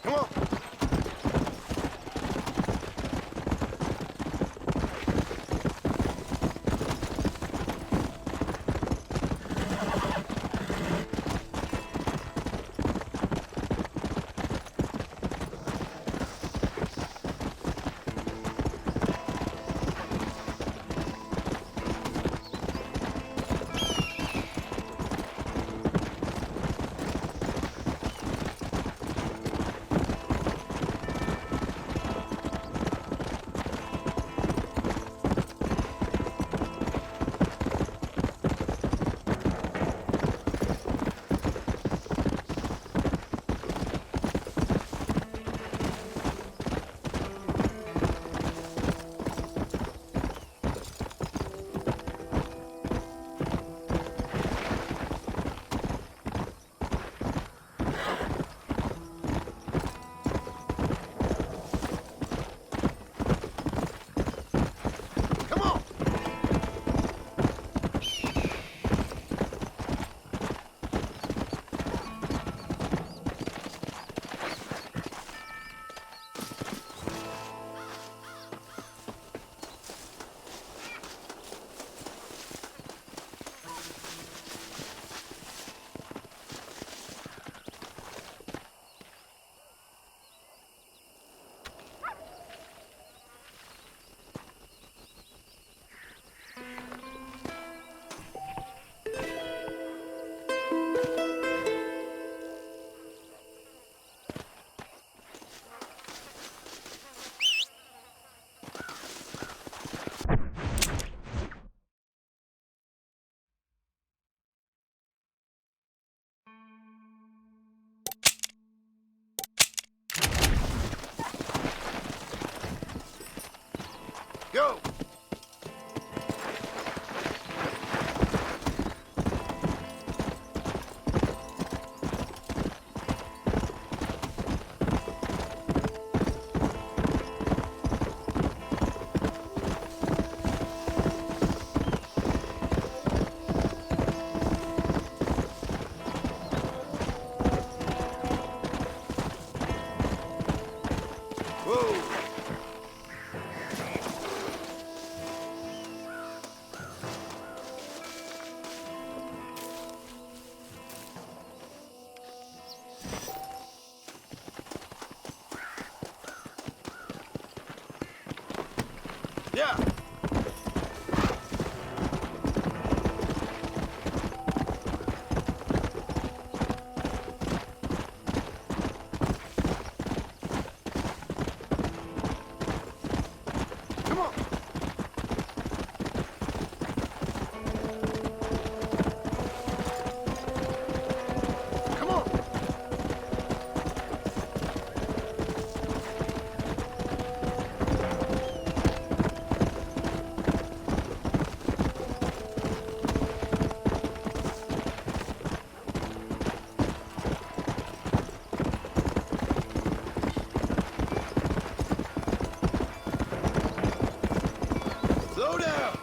Come on! Go! Yeah. Come on. Come on. Slow down.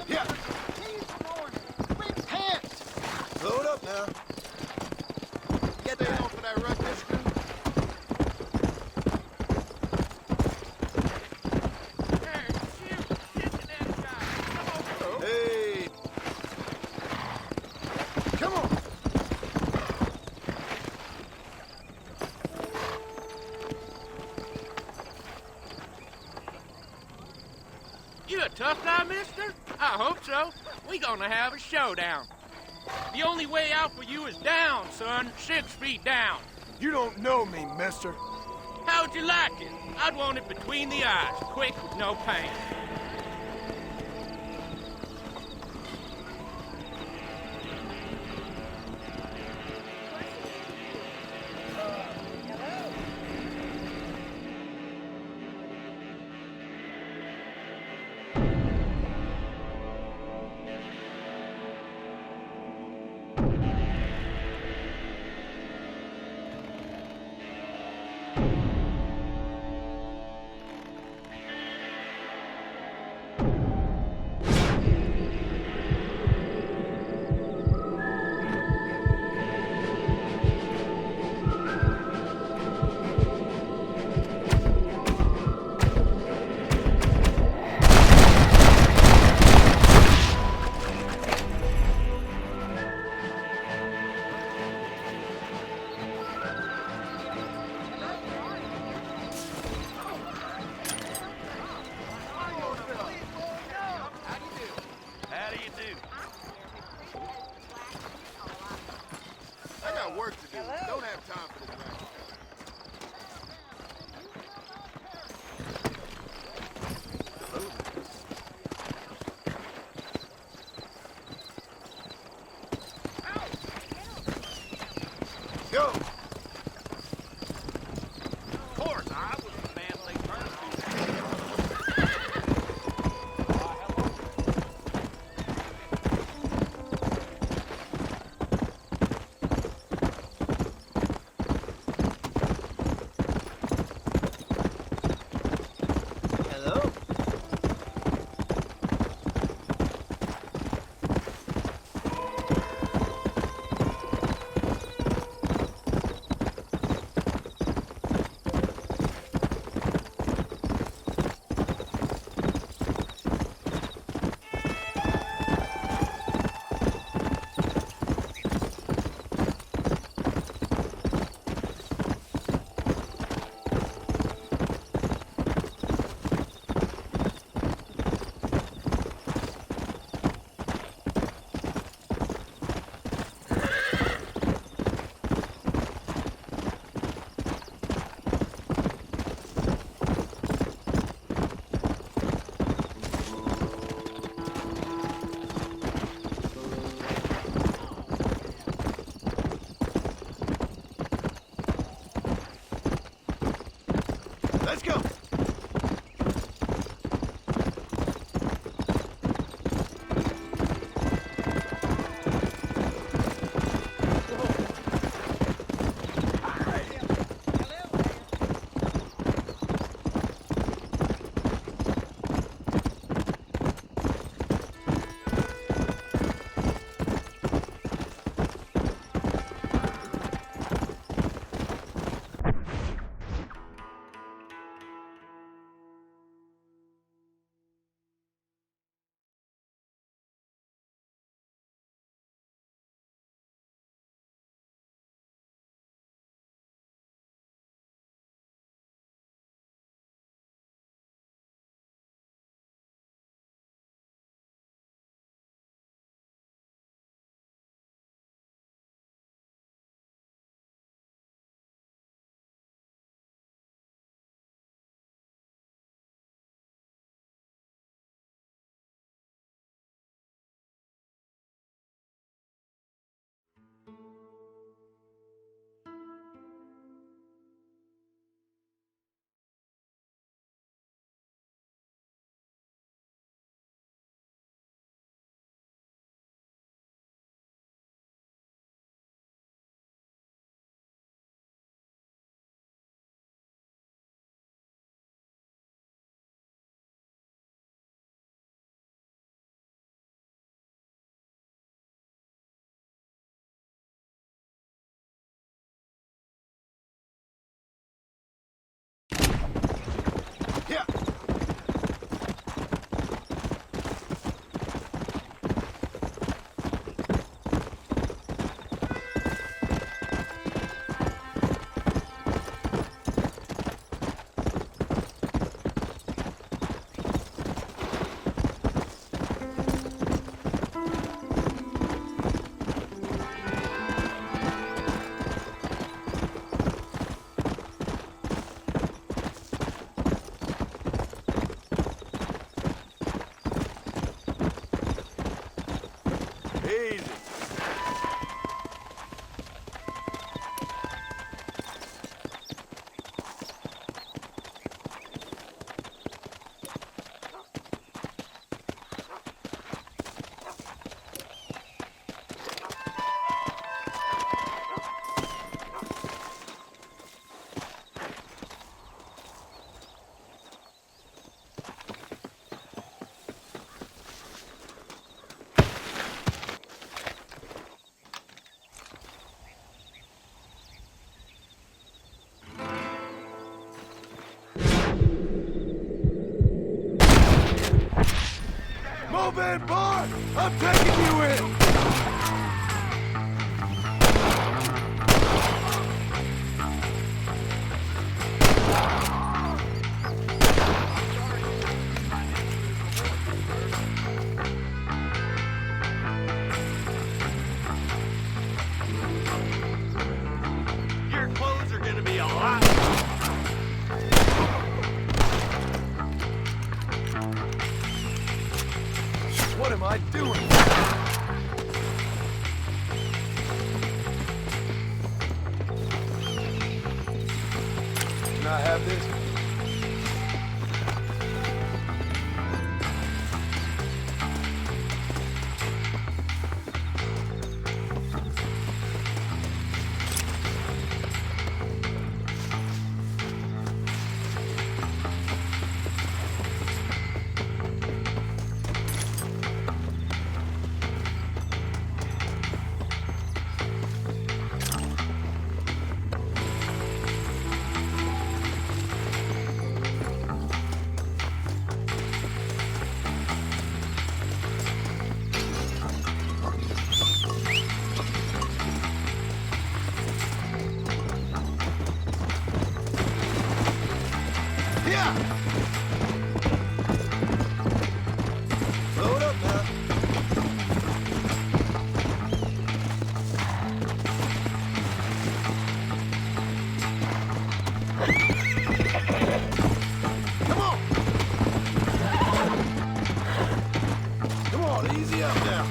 Yeah. Slow it up now. Get down for that ruckus. Hey. Come on. You a tough guy, mister? I hope so. We gonna have a showdown. The only way out for you is down, son. 6 feet down. You don't know me, mister. How'd you like it? I'd want it between the eyes, quick with no pain. Let's go. Yeah. Easy. Move in, boy! I'm taking you in! Your clothes are gonna be a lot. What am I doing? Can I have this? Load up now. Come on. Come on, easy up now.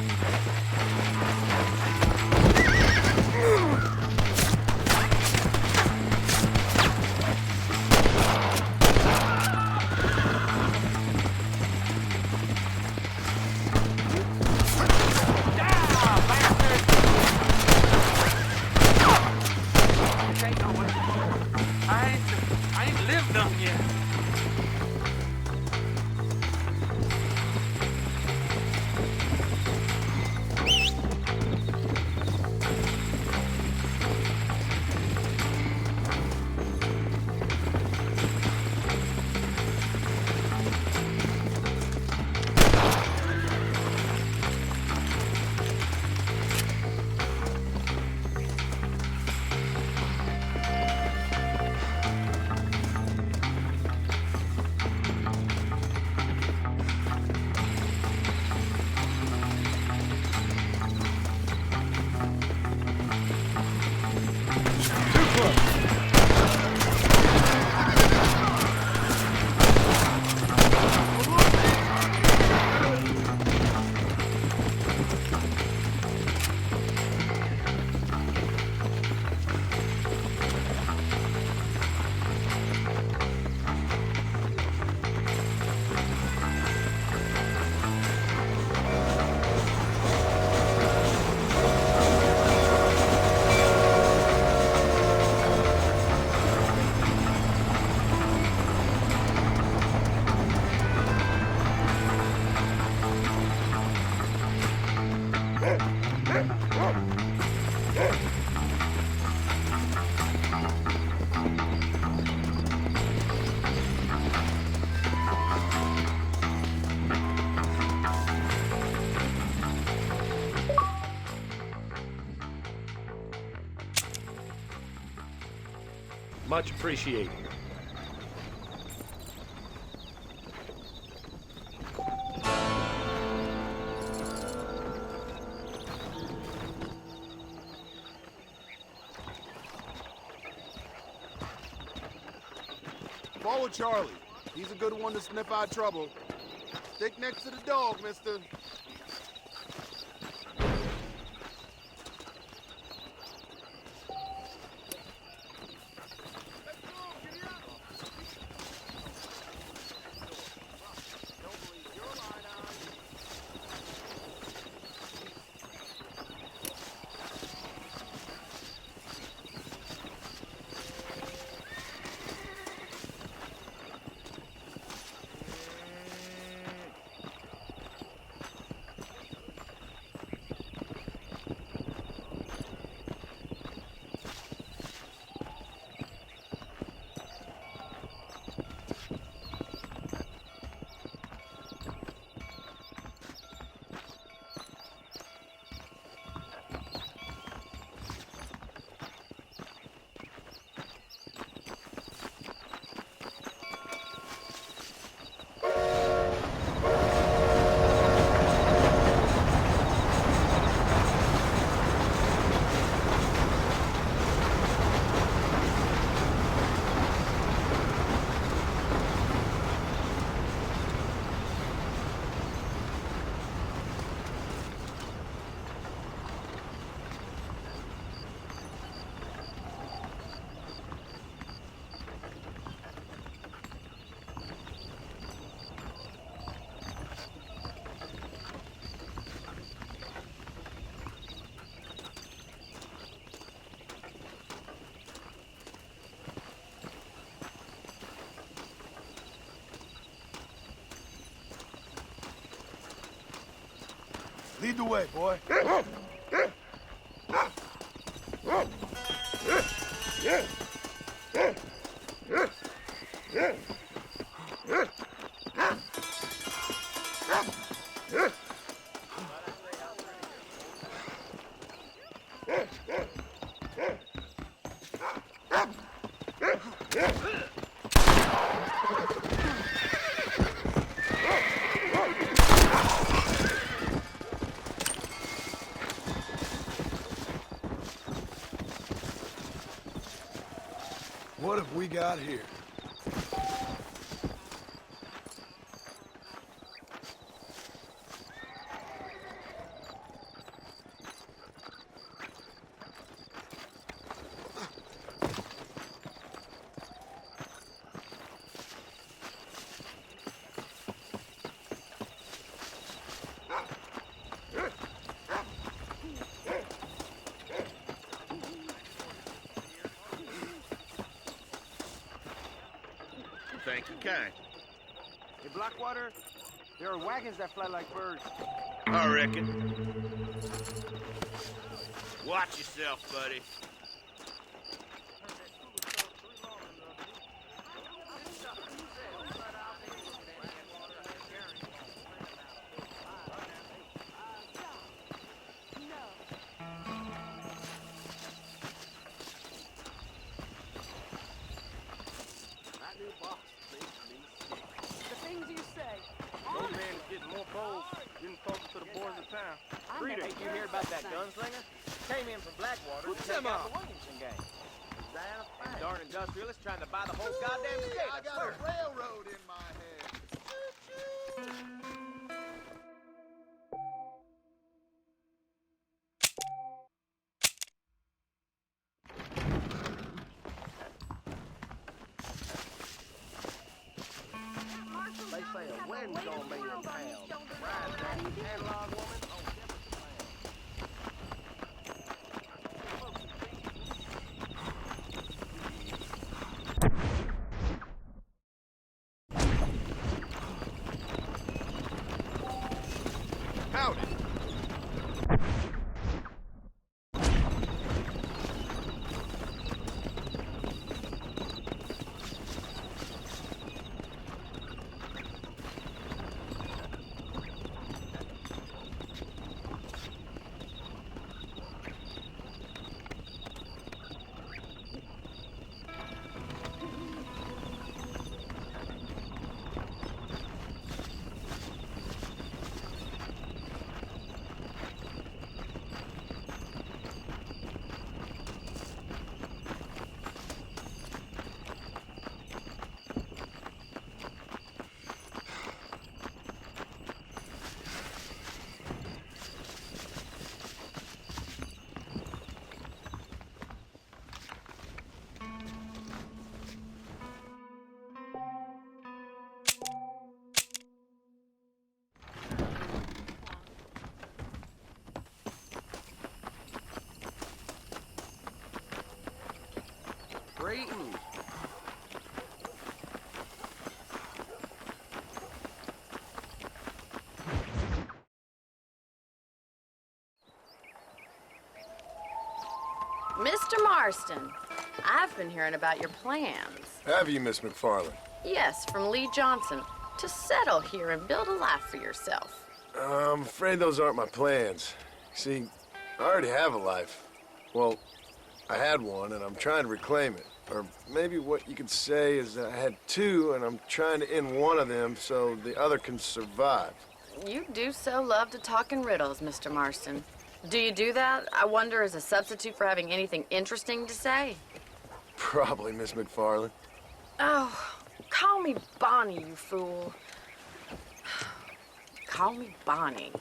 Much appreciated. Follow Charlie. He's a good one to sniff out trouble. Stick next to the dog, mister. Lead the way, boy. What have we got here? Thank you, kind. In Blackwater, there are wagons that fly like birds. I reckon. Watch yourself, buddy. Rita, you hear about that gunslinger? Came in from Blackwater to take out the Williamson gang. Them darn industrialists trying to buy the whole goddamn state. I got a railroad in my head. They say a wind's gonna be in town. Right, that analog woman. Howdy. Mr. Marston, I've been hearing about your plans. Have you, Miss McFarland? Yes, from Lee Johnson. To settle here and build a life for yourself. I'm afraid those aren't my plans. See, I already have a life. Well, I had one, and I'm trying to reclaim it. Or maybe what you could say is that I had two, and I'm trying to end one of them so the other can survive. You do so love to talk in riddles, Mr. Marston. Do you do that, I wonder, as a substitute for having anything interesting to say? Probably, Miss McFarland. Oh, call me Bonnie, you fool. Call me Bonnie.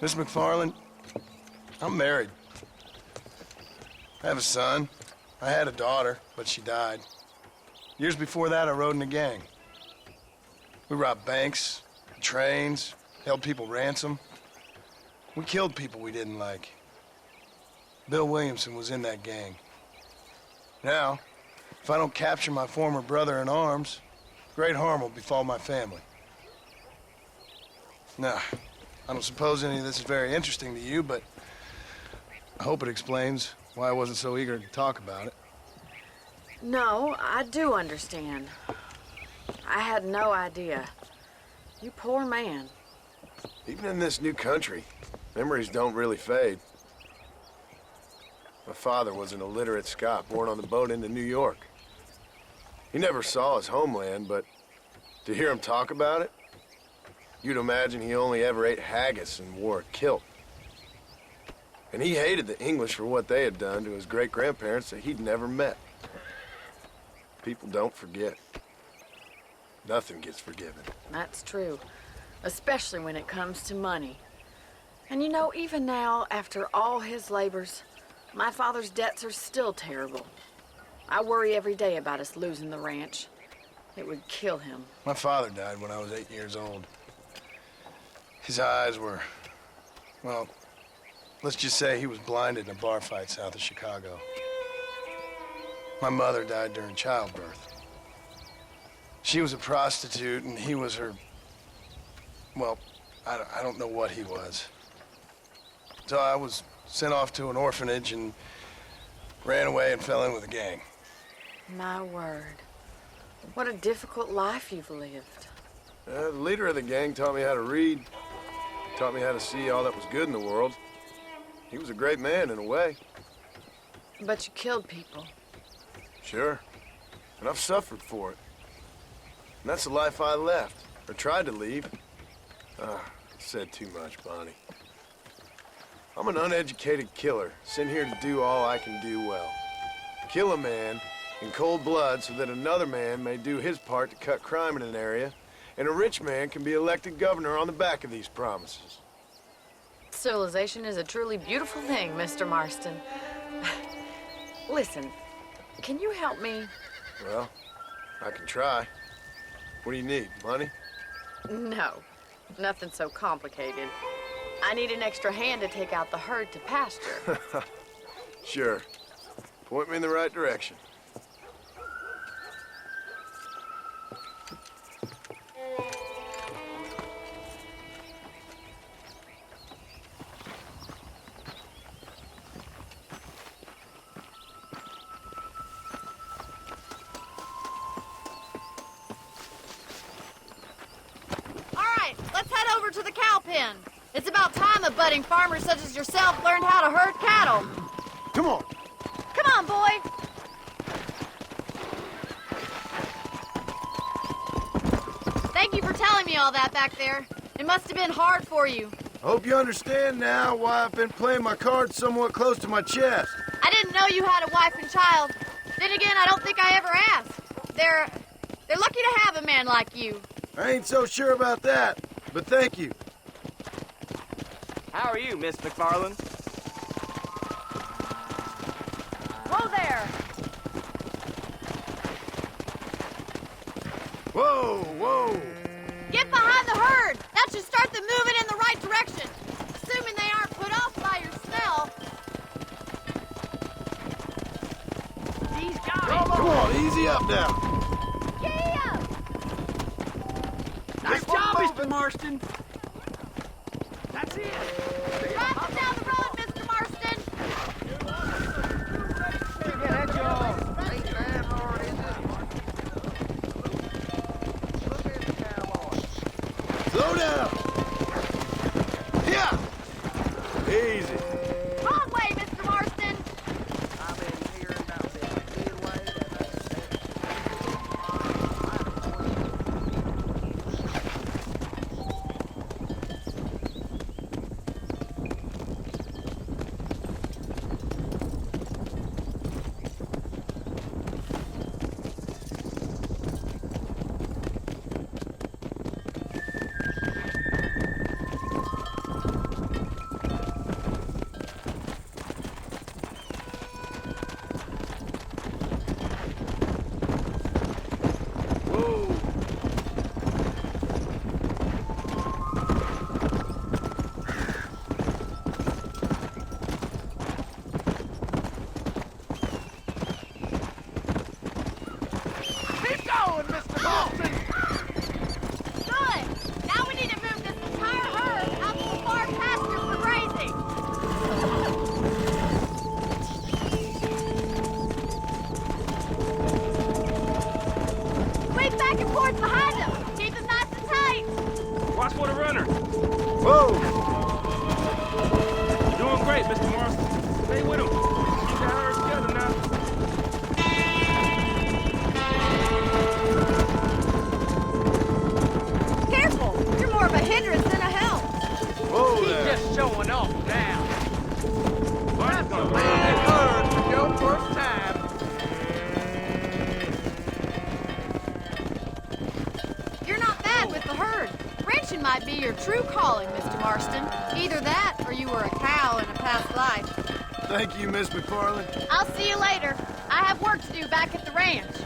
Miss McFarland, I'm married. I have a son. I had a daughter, but she died. Years before that, I rode in a gang. We robbed banks, trains, held people ransom. We killed people we didn't like. Bill Williamson was in that gang. Now, if I don't capture my former brother in arms, great harm will befall my family. Now, I don't suppose any of this is very interesting to you, but I hope it explains why I wasn't so eager to talk about it. No, I do understand. I had no idea. You poor man. Even in this new country, memories don't really fade. My father was an illiterate Scot born on the boat into New York. He never saw his homeland, but to hear him talk about it, you'd imagine he only ever ate haggis and wore a kilt. And he hated the English for what they had done to his great-grandparents that he'd never met. People don't forget. Nothing gets forgiven. That's true, especially when it comes to money. And you know, even now, after all his labors, my father's debts are still terrible. I worry every day about us losing the ranch. It would kill him. My father died when I was 8 years old. His eyes were, well, let's just say he was blinded in a bar fight south of Chicago. My mother died during childbirth. She was a prostitute, and he was her, well, I don't know what he was. So I was sent off to an orphanage and ran away and fell in with a gang. My word. What a difficult life you've lived. The leader of the gang taught me how to read, taught me how to see all that was good in the world. He was a great man in a way. But you killed people. Sure. And I've suffered for it. And that's the life I left, or tried to leave. Said too much, Bonnie. I'm an uneducated killer, sent here to do all I can do well. Kill a man in cold blood so that another man may do his part to cut crime in an area, and a rich man can be elected governor on the back of these promises. Civilization is a truly beautiful thing, Mr. Marston. Listen, can you help me? Well, I can try. What do you need, money? No, nothing so complicated. I need an extra hand to take out the herd to pasture. Sure. Point me in the right direction. Let's head over to the cow pen. It's about time a budding farmer such as yourself learned how to herd cattle. Come on. Come on, boy. Thank you for telling me all that back there. It must have been hard for you. I hope you understand now why I've been playing my cards somewhat close to my chest. I didn't know you had a wife and child. Then again, I don't think I ever asked. They're lucky to have a man like you. I ain't so sure about that, but thank you. How are you, Miss McFarland? Whoa there! Whoa, whoa! Get behind the herd! That should start them moving in the right direction. Assuming they aren't put off by your smell. He's got it! Come on, easy up now. Nice job, Mr. Marston. That's it. Drive us down the road, Mr. Marston. Yeah, that's yours. Slow down. Yeah. Easy. Wrong way, Mr. Marston. I've been hearing about this midway might be your true calling, Mr. Marston. Either that, or you were a cow in a past life. Thank you, Miss McFarland. I'll see you later. I have work to do back at the ranch.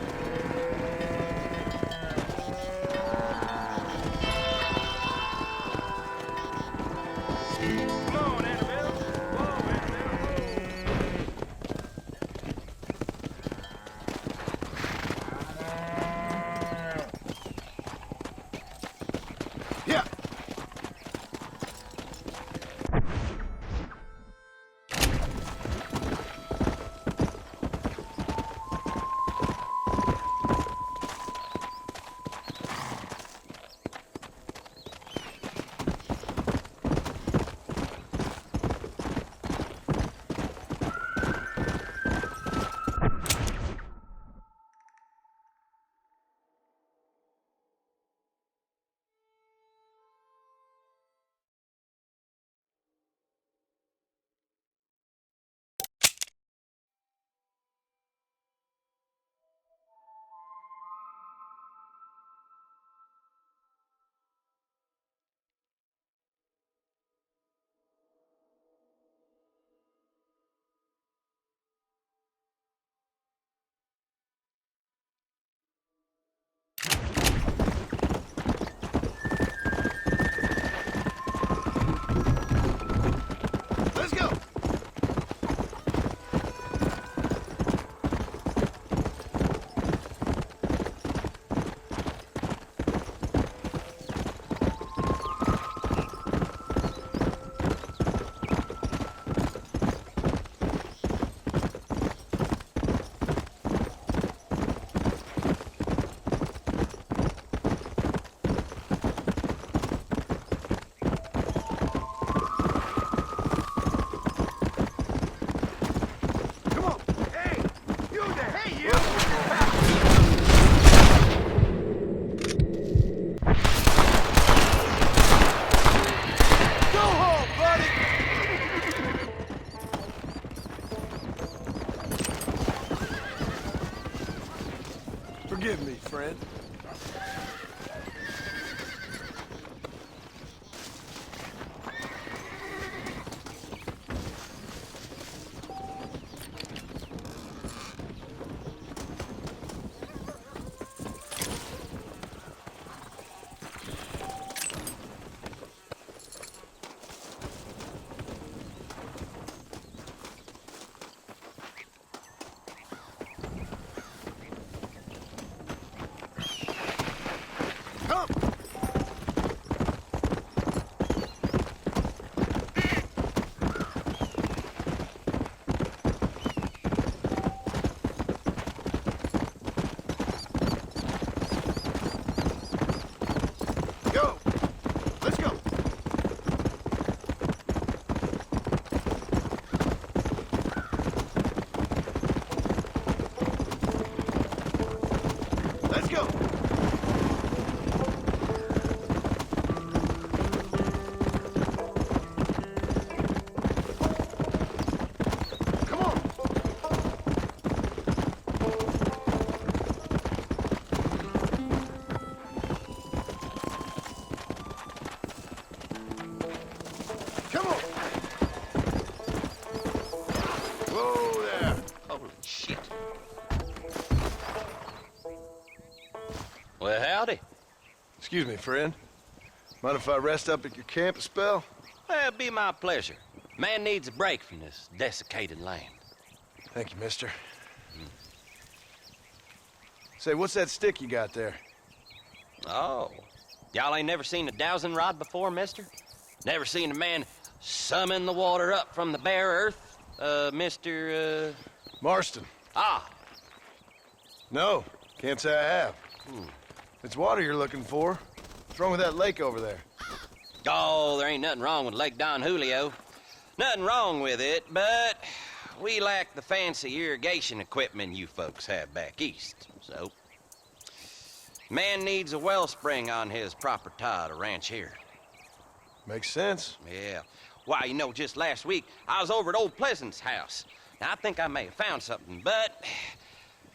Forgive me, friend. Let's go. Come on. Come on. Whoa there. Holy shit. Well, howdy. Excuse me, friend. Mind if I rest up at your camp a spell? Well, it'd be my pleasure. Man needs a break from this desiccated land. Thank you, mister. Say, what's that stick you got there? Oh. Y'all ain't never seen a dowsing rod before, mister? Never seen a man summon the water up from the bare earth? Mr. Marston. Ah. No, can't say I have. It's water you're looking for. What's wrong with that lake over there? Oh, there ain't nothing wrong with Lake Don Julio. Nothing wrong with it, but we lack the fancy irrigation equipment you folks have back east, so... Man needs a wellspring on his property to ranch here. Makes sense. Yeah. Why, you know, just last week, I was over at Old Pleasant's house. Now, I think I may have found something, but...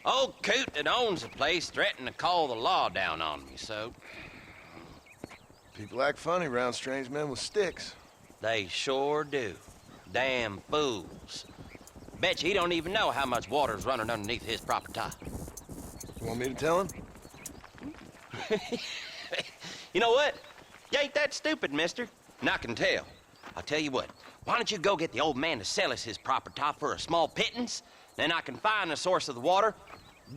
Old Coot that owns the place threatened to call the law down on me, so... People act funny around strange men with sticks. They sure do. Damn fools. Bet you he don't even know how much water's running underneath his property. You want me to tell him? You know what? You ain't that stupid, mister. And I can tell. I'll tell you what. Why don't you go get the old man to sell us his property for a small pittance? Then I can find the source of the water,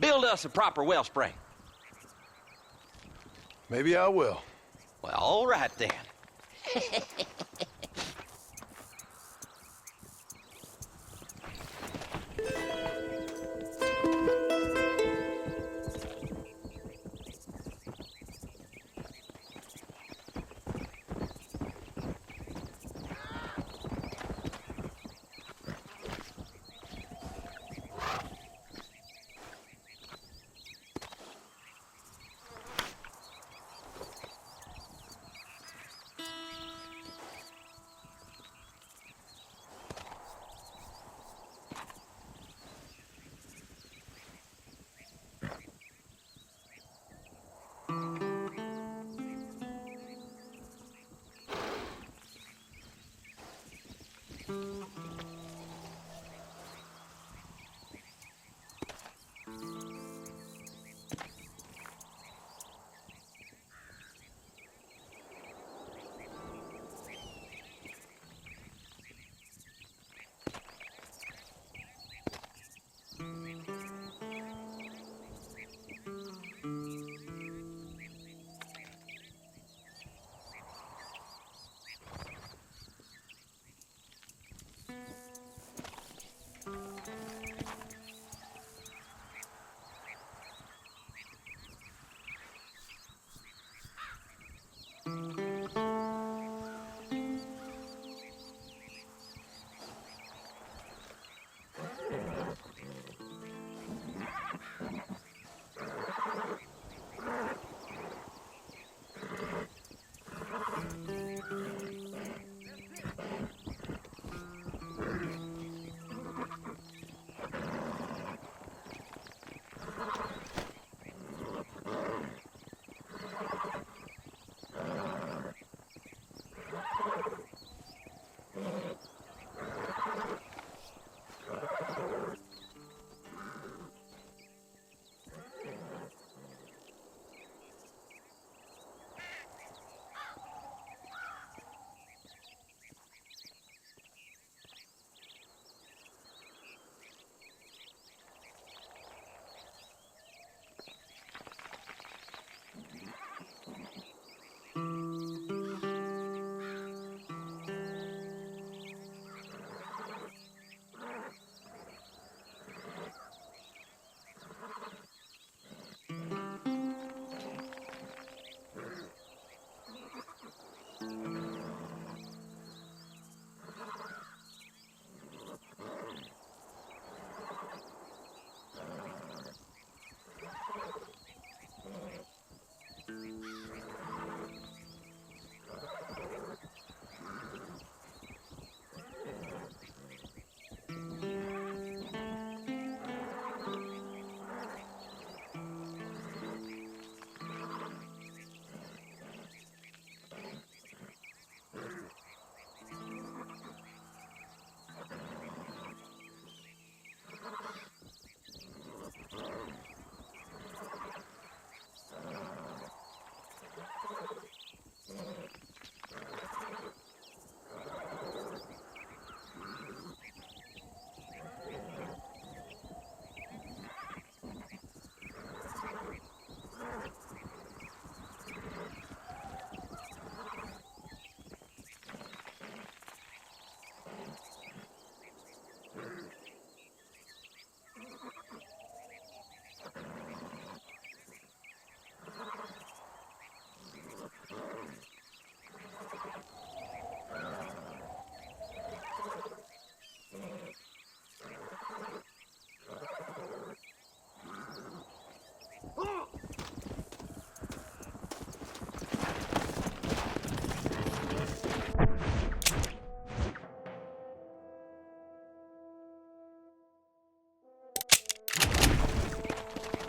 build us a proper wellspring. Maybe I will. Well, all right then.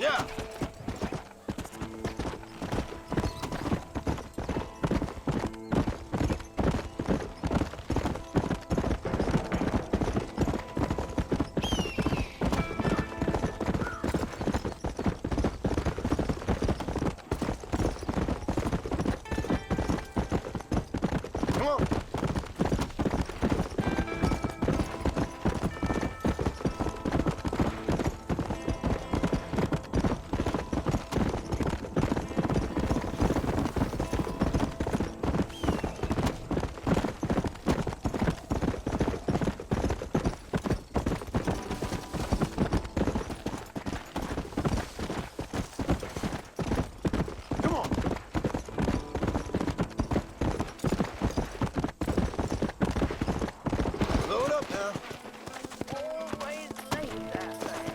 Yeah. Come on. Come on. Load up now. Always late, that thing.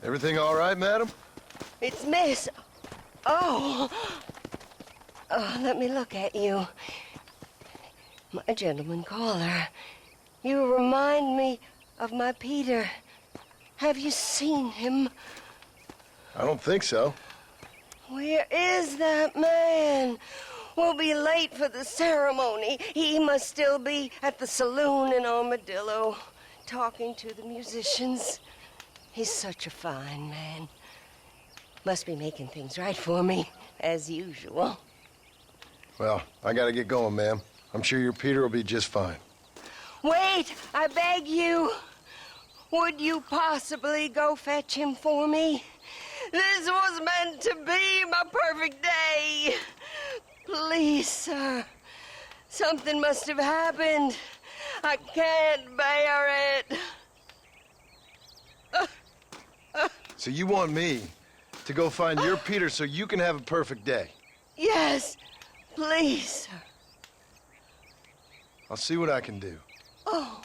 Everything all right, madam? It's Miss. Oh. Oh, let me look at you. My gentleman caller. You remind me of my Peter. Have you seen him? I don't think so. Where is that man? We'll be late for the ceremony. He must still be at the saloon in Armadillo, talking to the musicians. He's such a fine man. Must be making things right for me, as usual. Well, I gotta get going, ma'am. I'm sure your Peter will be just fine. Wait, I beg you. Would you possibly go fetch him for me? This was meant to be my perfect day. Please, sir. Something must have happened. I can't bear it. So you want me to go find your Peter so you can have a perfect day? Yes, please, sir. I'll see what I can do. Oh.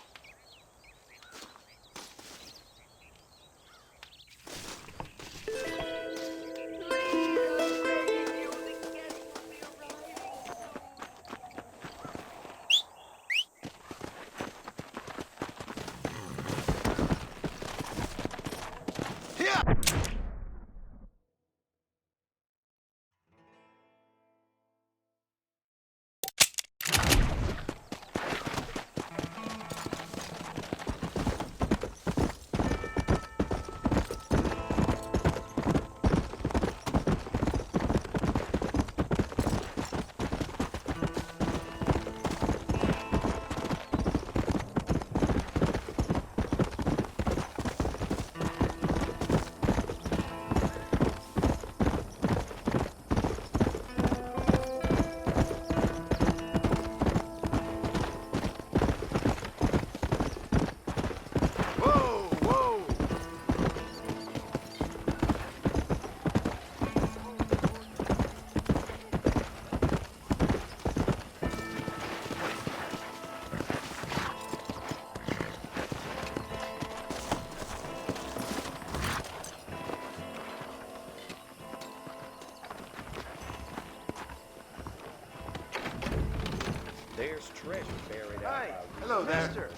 There's treasure buried out. Hey, hello there. Mister,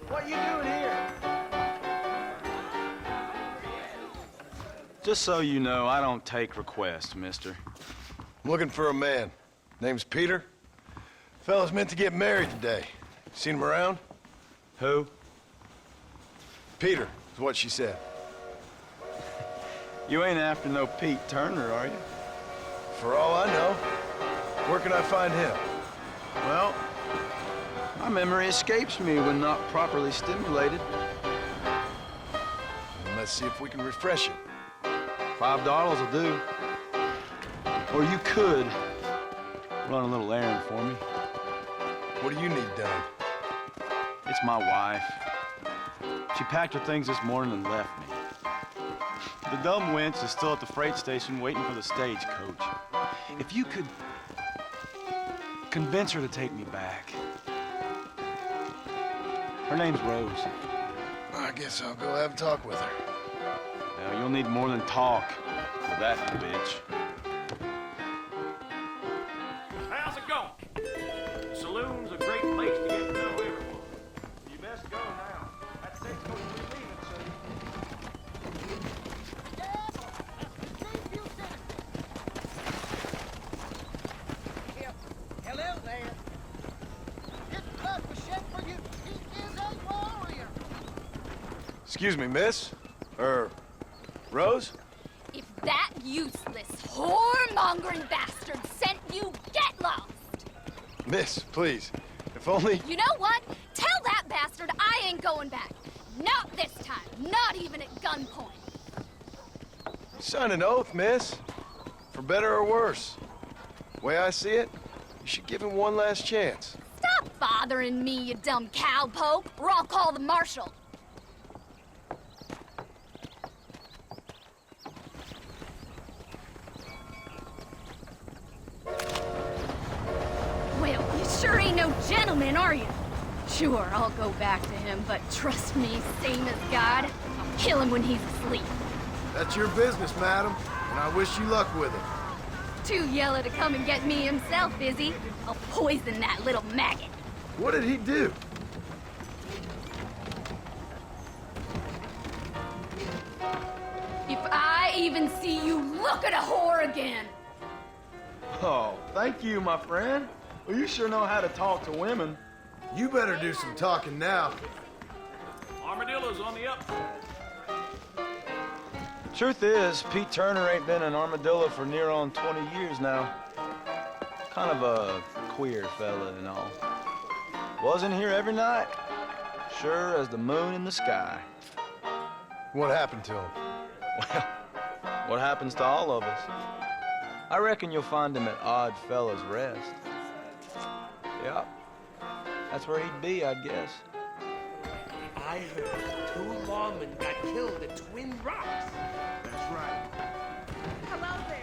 what you doing here? Just so you know, I don't take requests, mister. I'm looking for a man. Name's Peter. Fella's meant to get married today. Seen him around? Who? Peter, is what she said. You ain't after no Pete Turner, are you? For all I know. Where can I find him? Well, my memory escapes me when not properly stimulated. And let's see if we can refresh it. $5 will do. Or you could run a little errand for me. What do you need done? It's my wife. She packed her things this morning and left me. The dumb wench is still at the freight station waiting for the stagecoach. If you could convince her to take me back. Her name's Rose. I guess I'll go have a talk with her. Well, you'll need more than talk with that bitch. How's it going? The saloon's a great place to get to know everyone. You best go now. That stagecoach will be leaving. Excuse me, miss? Rose? If that useless, whoremongering bastard sent you, get lost! Miss, please. If only... You know what? Tell that bastard I ain't going back. Not this time. Not even at gunpoint. Sign an oath, miss. For better or worse. The way I see it, you should give him one last chance. Stop bothering me, you dumb cowpoke, or I'll call the marshal. Well, you sure ain't no gentleman, are you? Sure, I'll go back to him, but trust me, same as God, I'll kill him when he's asleep. That's your business, madam, and I wish you luck with it. Too yellow to come and get me himself, is he? I'll poison that little maggot. What did he do? If I even see you look at a whore again. Oh, thank you, my friend. Well, you sure know how to talk to women. You better do some talking now. Armadillo's on the up. Truth is, Pete Turner ain't been an armadillo for near on 20 years now. Kind of a queer fella and all. Wasn't here every night. Sure as the moon in the sky. What happened to him? Well, what happens to all of us? I reckon you'll find him at Odd Fella's Rest. Yep. That's where he'd be, I'd guess. I heard 2 lawmen got killed at Twin Rocks. That's right. Hello there.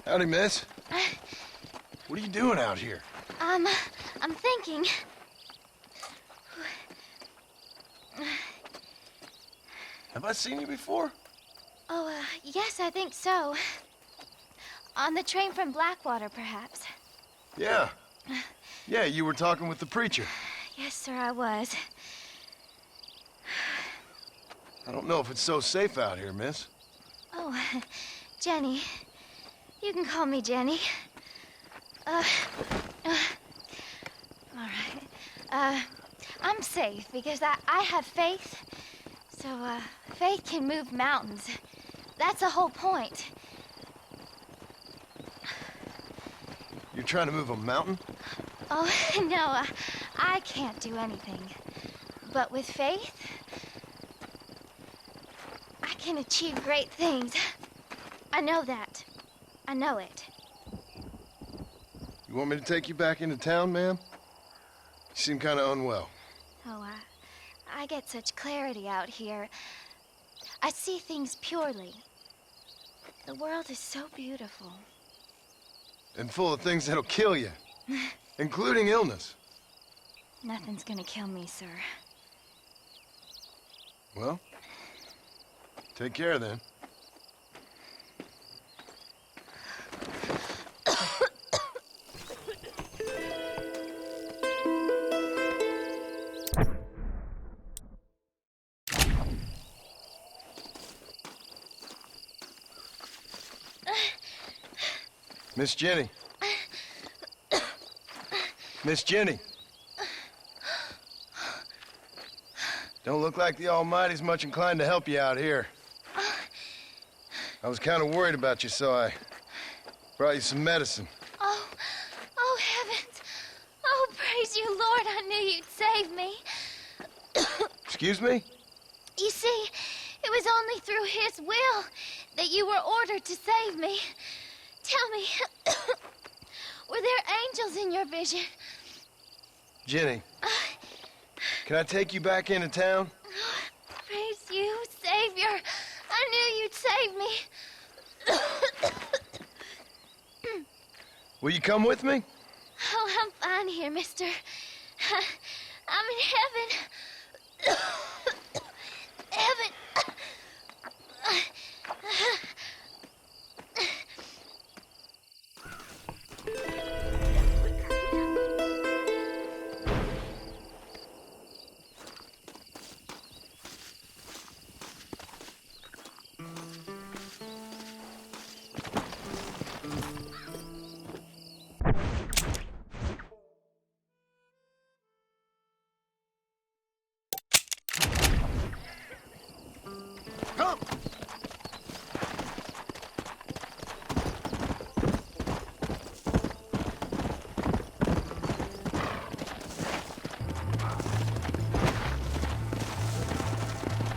Howdy, miss. What are you doing out here? I'm thinking. Have I seen you before? Oh, yes, I think so. On the train from Blackwater, perhaps. Yeah. Yeah, you were talking with the preacher. Yes, sir, I was. I don't know if it's so safe out here, miss. Oh, Jenny. You can call me Jenny. All right. I'm safe because I have faith. So, faith can move mountains. That's the whole point. You're trying to move a mountain? Oh, no, I can't do anything. But with faith, I can achieve great things. I know that. I know it. You want me to take you back into town, ma'am? You seem kind of unwell. Oh, I get such clarity out here. I see things purely. The world is so beautiful. And full of things that'll kill you, including illness. Nothing's gonna kill me, sir. Well, take care then. Miss Jenny. Miss Jenny. Don't look like the Almighty's much inclined to help you out here. I was kind of worried about you, so I brought you some medicine. Oh, heavens. Oh, praise you, Lord. I knew you'd save me. Excuse me? You see, it was only through his will that you were ordered to save me. Tell me, were there angels in your vision? Jenny, can I take you back into town? Praise you, Savior. I knew you'd save me. Will you come with me? Oh, I'm fine here, mister. I'm in heaven. Heaven.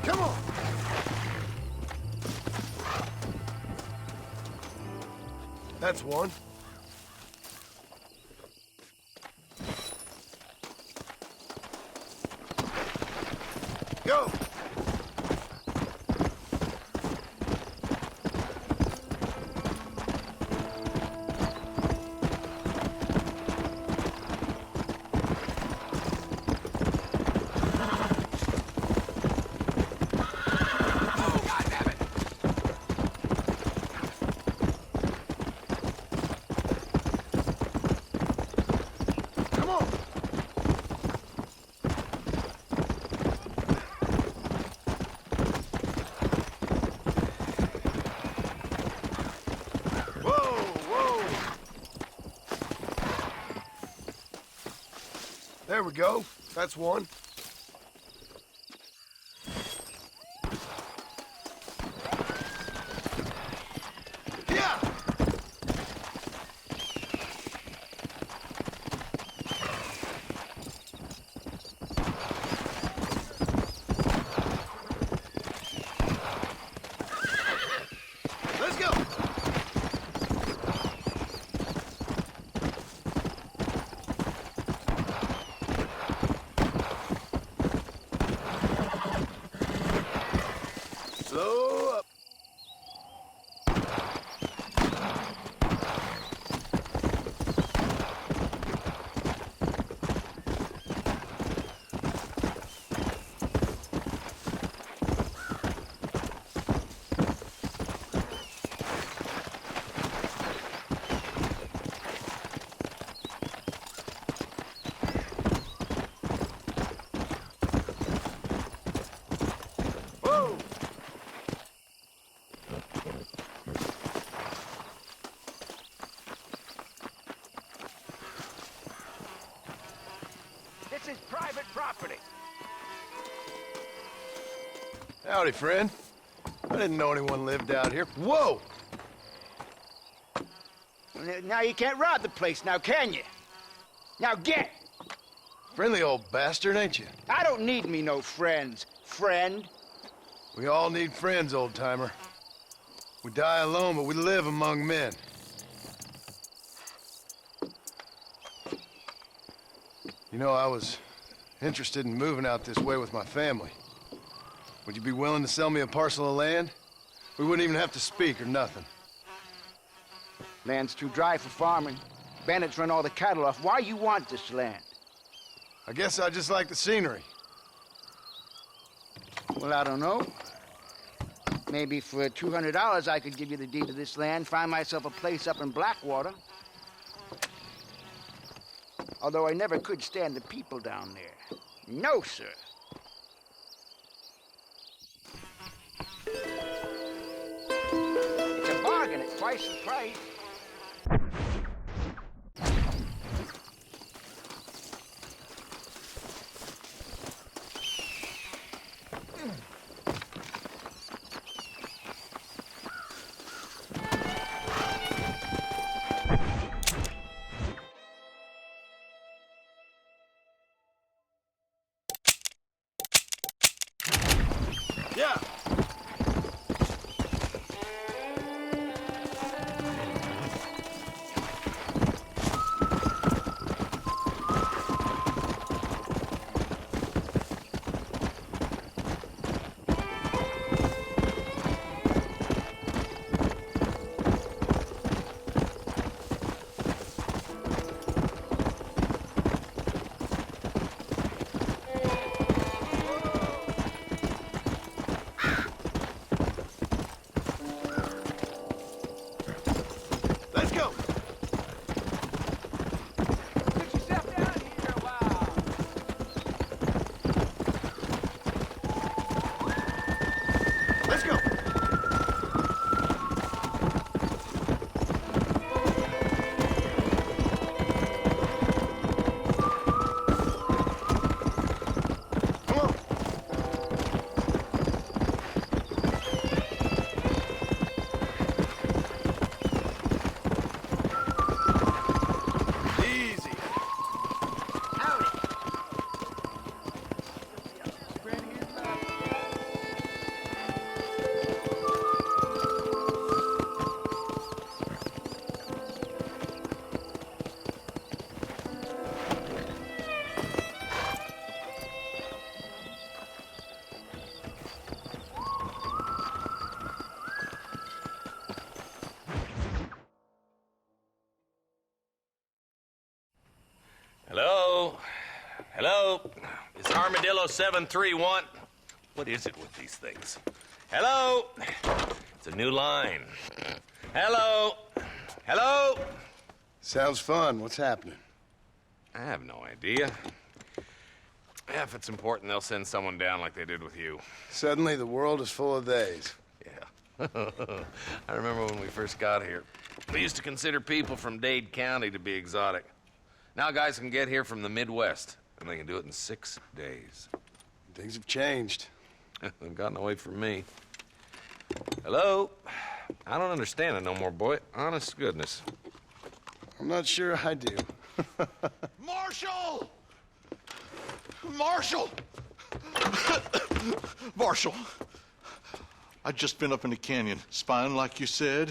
Come on! That's one. Go! There we go. That's one. Yeah! Let's go! his private property. Howdy, friend. I didn't know anyone lived out here. Whoa! Now you can't rob the place now, can you? Now get! Friendly old bastard, ain't you? I don't need me no friends, friend. We all need friends, old-timer. We die alone, but we live among men. You know, I was interested in moving out this way with my family. Would you be willing to sell me a parcel of land? We wouldn't even have to speak or nothing. Land's too dry for farming. Bandits run all the cattle off. Why you want this land? I guess I just like the scenery. Well, I don't know. Maybe for $200 I could give you the deed to this land, find myself a place up in Blackwater. Although I never could stand the people down there. No, sir. It's a bargain at twice the price. Yeah. Hello? Hello? Is Armadillo 731? What is it with these things? Hello? It's a new line. Hello? Hello? Sounds fun. What's happening? I have no idea. Yeah, if it's important, they'll send someone down like they did with you. Suddenly, the world is full of days. Yeah. I remember when we first got here. We used to consider people from Dade County to be exotic. Now guys can get here from the Midwest, and they can do it in 6 days. Things have changed. They've gotten away from me. Hello? I don't understand it no more, boy. Honest to goodness. I'm not sure I do. Marshal! Marshal! Marshal! I just been up in the canyon, spying like you said.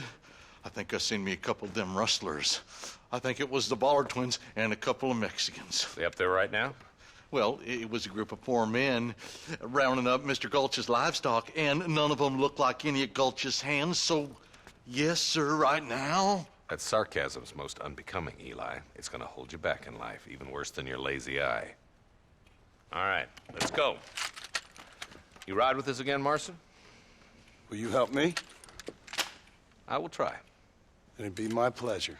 I think I seen me a couple of them rustlers. I think it was the Ballard twins and a couple of Mexicans. They up there right now? Well, it was a group of 4 men rounding up Mr. Gulch's livestock, and none of them looked like any of Gulch's hands, so yes, sir, right now. That sarcasm's most unbecoming, Eli. It's gonna hold you back in life, even worse than your lazy eye. All right, let's go. You ride with us again, Marston? Will you help me? I will try. It'd be my pleasure.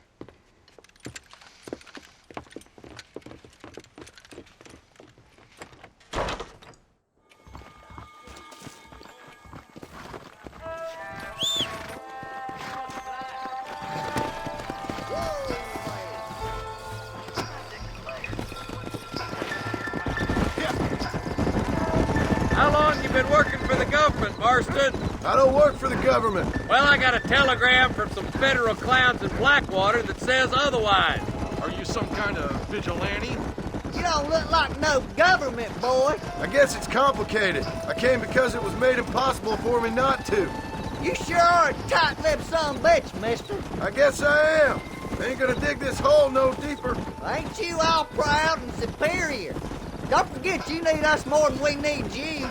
been working for the government, Marston. I don't work for the government. Well, I got a telegram from some federal clowns in Blackwater that says otherwise. Are you some kind of vigilante? You don't look like no government, boy. I guess it's complicated. I came because it was made impossible for me not to. You sure are a tight-lipped son of a bitch, mister. I guess I am. Ain't gonna dig this hole no deeper. Ain't you all proud and superior? Don't forget you need us more than we need you.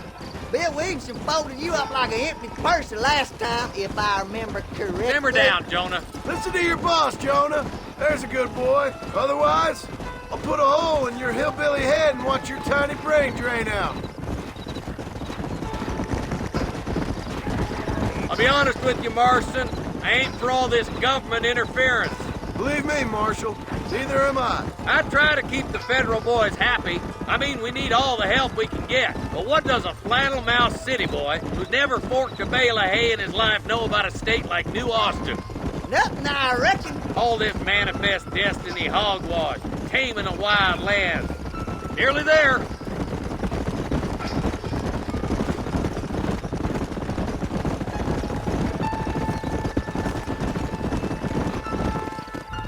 Bill Williamson folded you up like an empty purse the last time, if I remember correctly. Simmer down, Jonah. Listen to your boss, Jonah. There's a good boy. Otherwise, I'll put a hole in your hillbilly head and watch your tiny brain drain out. I'll be honest with you, Marston. I ain't for all this government interference. Believe me, Marshal, neither am I. I try to keep the federal boys happy. I mean, we need all the help we can get. But what does a flannel-mouthed city boy who's never forked a bale of hay in his life know about a state like New Austin? Nothing, I reckon. All this manifest destiny hogwash, taming a wild land. Nearly there.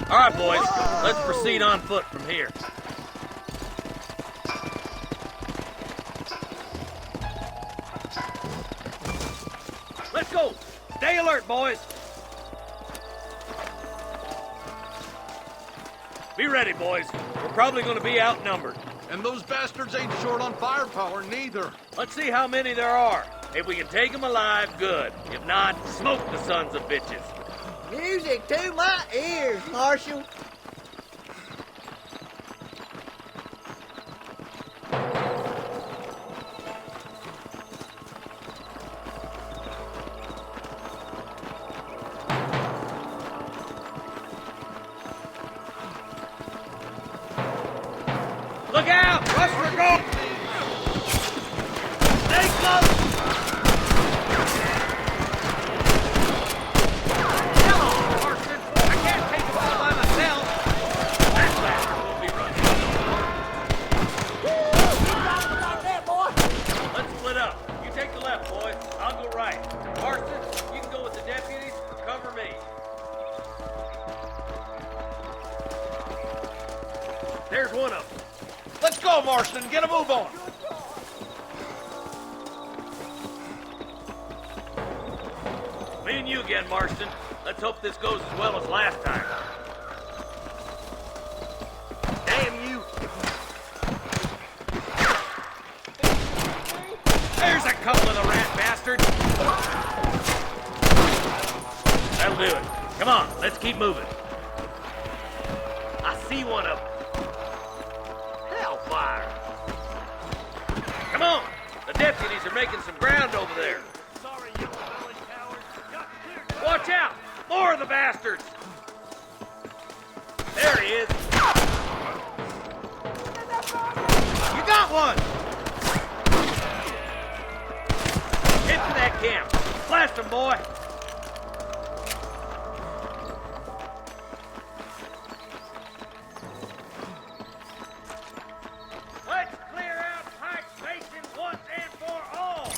All right, boys, let's proceed on foot from here. Let's go. Stay alert, boys. Be ready, boys. We're probably going to be outnumbered. And those bastards ain't short on firepower, neither. Let's see how many there are. If we can take them alive, good. If not, smoke the sons of bitches. Music to my ears, Marshal. Look out! Rush for gold! Stay close! Come on, Marston! I can't take it all by myself! That bastard will be running. Let's split up. You take the left, boys. I'll go right. Marston, you can go with the deputies or cover me. There's one of them. Let's go, Marston. Get a move on. Me and you again, Marston. Let's hope this goes as well as last time. Damn you! There's a couple of the rat bastards! That'll do it. Come on, let's keep moving. I see one of them. Hellfire! Come on! The deputies are making some ground over there. Sorry, you belly coward. Watch out! More of the bastards! There he is. You got one! Get to that camp. Blast him, boy! Let's clear out Pike's Basin once and for all!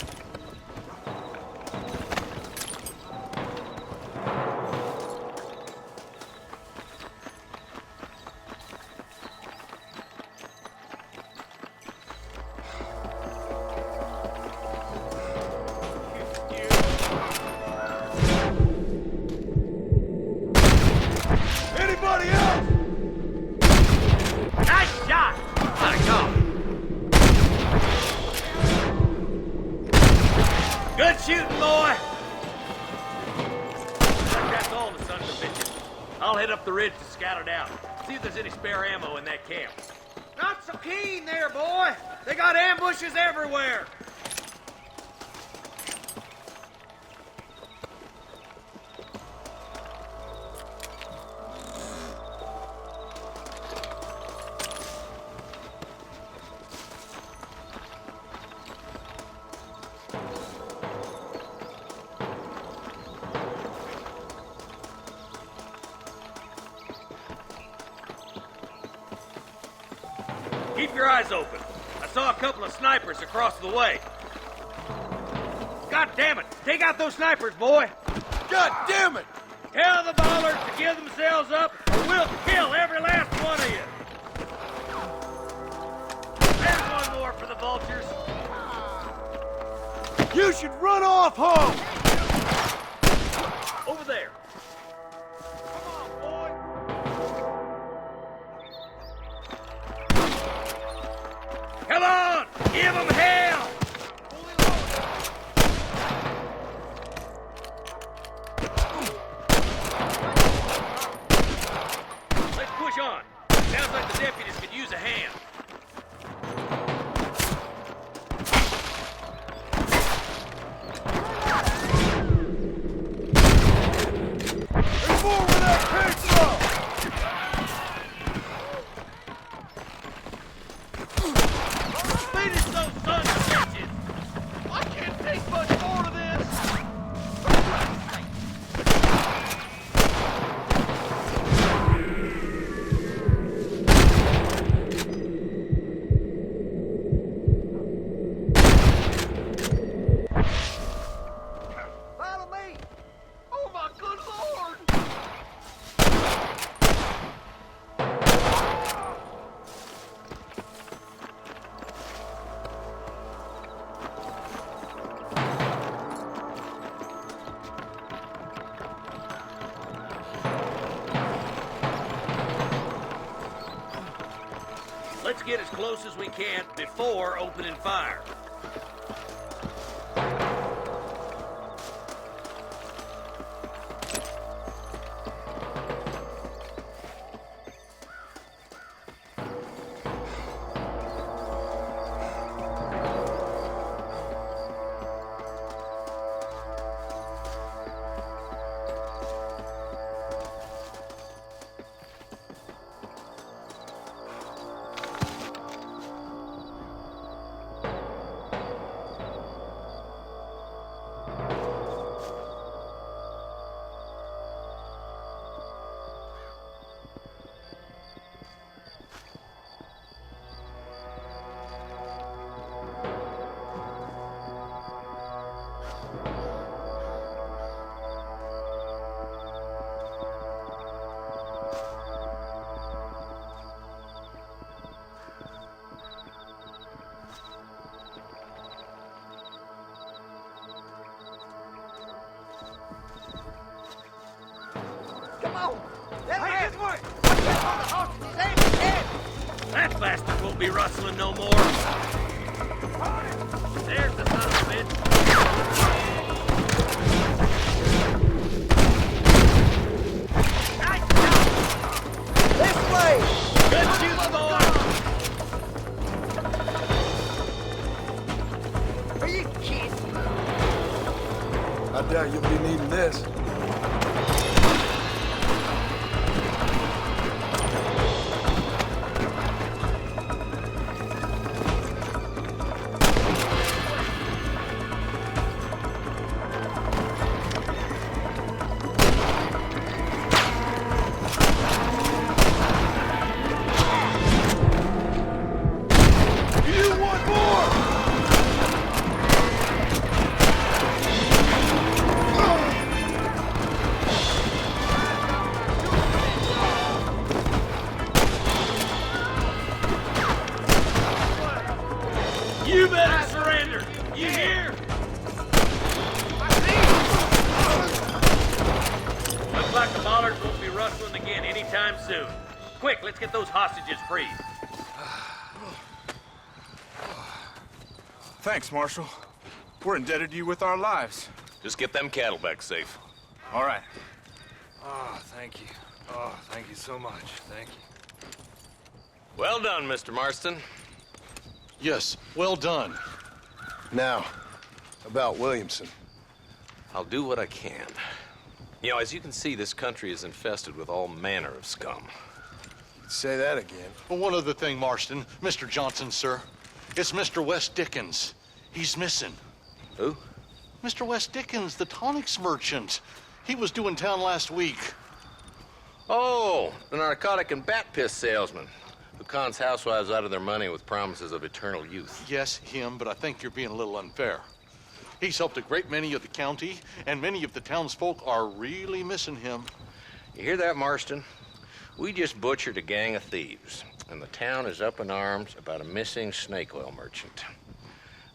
Anybody else? Nice shot! My God! Good shooting, boy! That's all the sons of bitches. I'll head up the ridge to scout it out. See if there's any spare ammo in that camp. Not so keen there, boy! They got ambushes everywhere! Keep your eyes open. I saw a couple of snipers across the way. God damn it! Take out those snipers, boy! God damn it! Tell the ballers to give themselves up, or we'll kill every last one of you! There's one more for the vultures. You should run off home! Over there. Come on! Give them hell! Let's push on. Sounds like the deputies could use a hand. There's more where that came from! Finish those sons of bitches! I can't take much more of this! Follow me! Oh my good lord! Let's get as close as we can before opening fire. Come on! Let me Hey, this way! That bastard won't be rustling no more. There's the son of a bitch. Nice shot! This way! Good shooting, boy! Are you kidding? I doubt you'll be needing this. You want more? You better surrender! You hear? Looks like the bollards won't be rustling again anytime soon. Quick, let's get those hostages freed. Thanks, Marshal. We're indebted to you with our lives. Just get them cattle back safe. All right. Oh, thank you. Oh, thank you so much. Thank you. Well done, Mr. Marston. Yes, well done. Now, about Williamson. I'll do what I can. You know, as you can see, this country is infested with all manner of scum. Say that again. Well, one other thing, Marston. Mr. Johnson, sir. It's Mr. West Dickens. He's missing. Who? Mr. West Dickens, the tonics merchant. He was due in town last week. Oh, the narcotic and bat piss salesman who cons housewives out of their money with promises of eternal youth. Yes, him, but I think you're being a little unfair. He's helped a great many of the county, and many of the townsfolk are really missing him. You hear that, Marston? We just butchered a gang of thieves, and the town is up in arms about a missing snake oil merchant.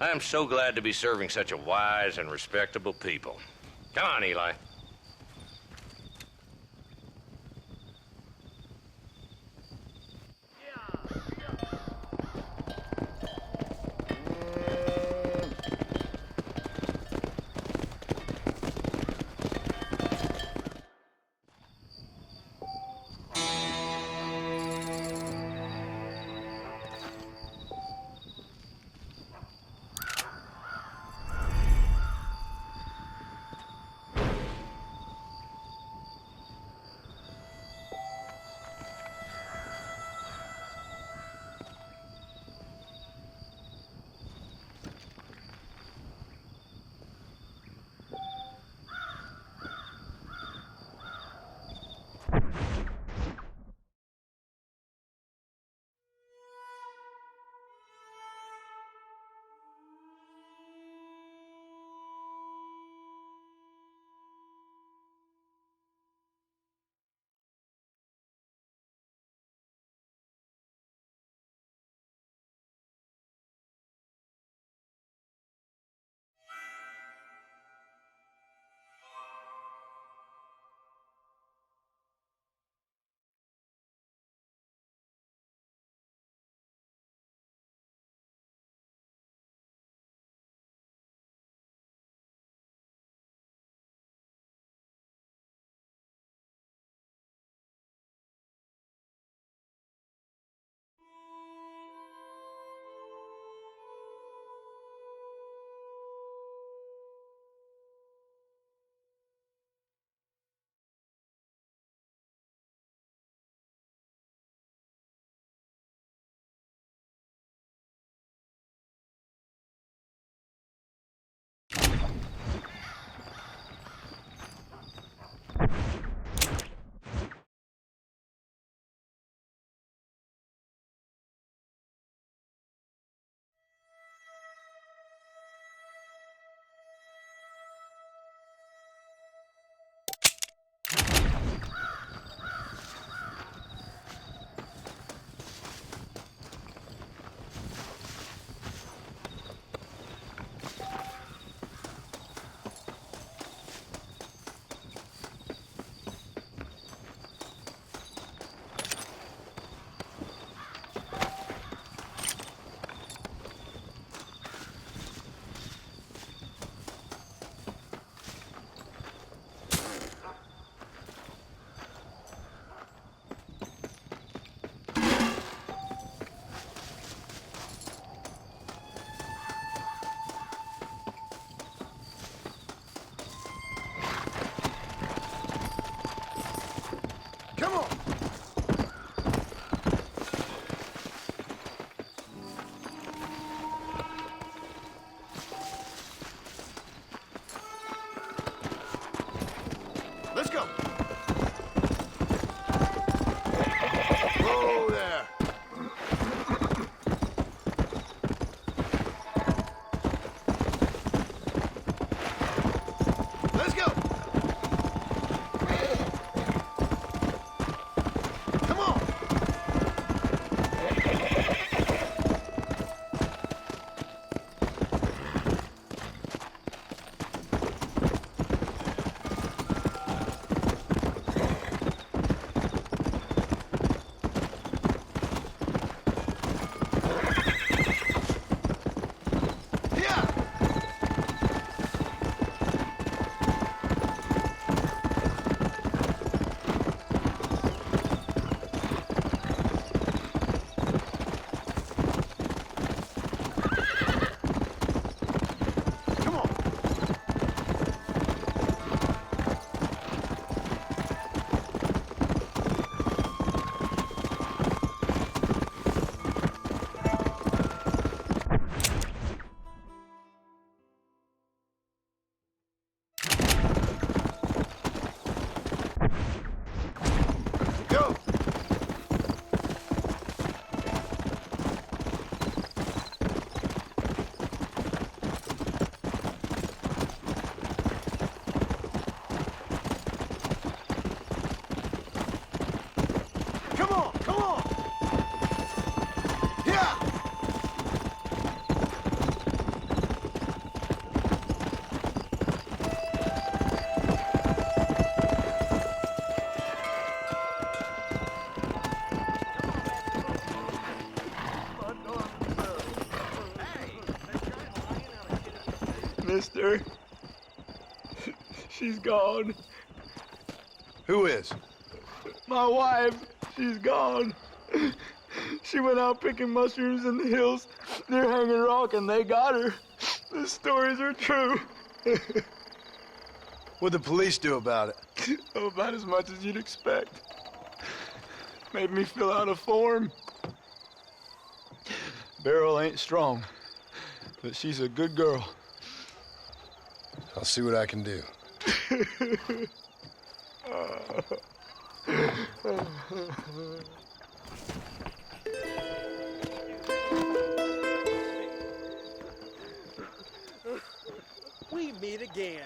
I am so glad to be serving such a wise and respectable people. Come on, Eli. Let's go. Whoa there. Let's go. Come on. Come on, come on! Yeah! Mister, she's gone. Who is? My wife, she's gone. She went out picking mushrooms in the hills near Hanging Rock, and they got her. The stories are true. What'd the police do about it? Oh, about as much as you'd expect. Made me fill out a form. Beryl ain't strong, but she's a good girl. I'll see what I can do. We meet again.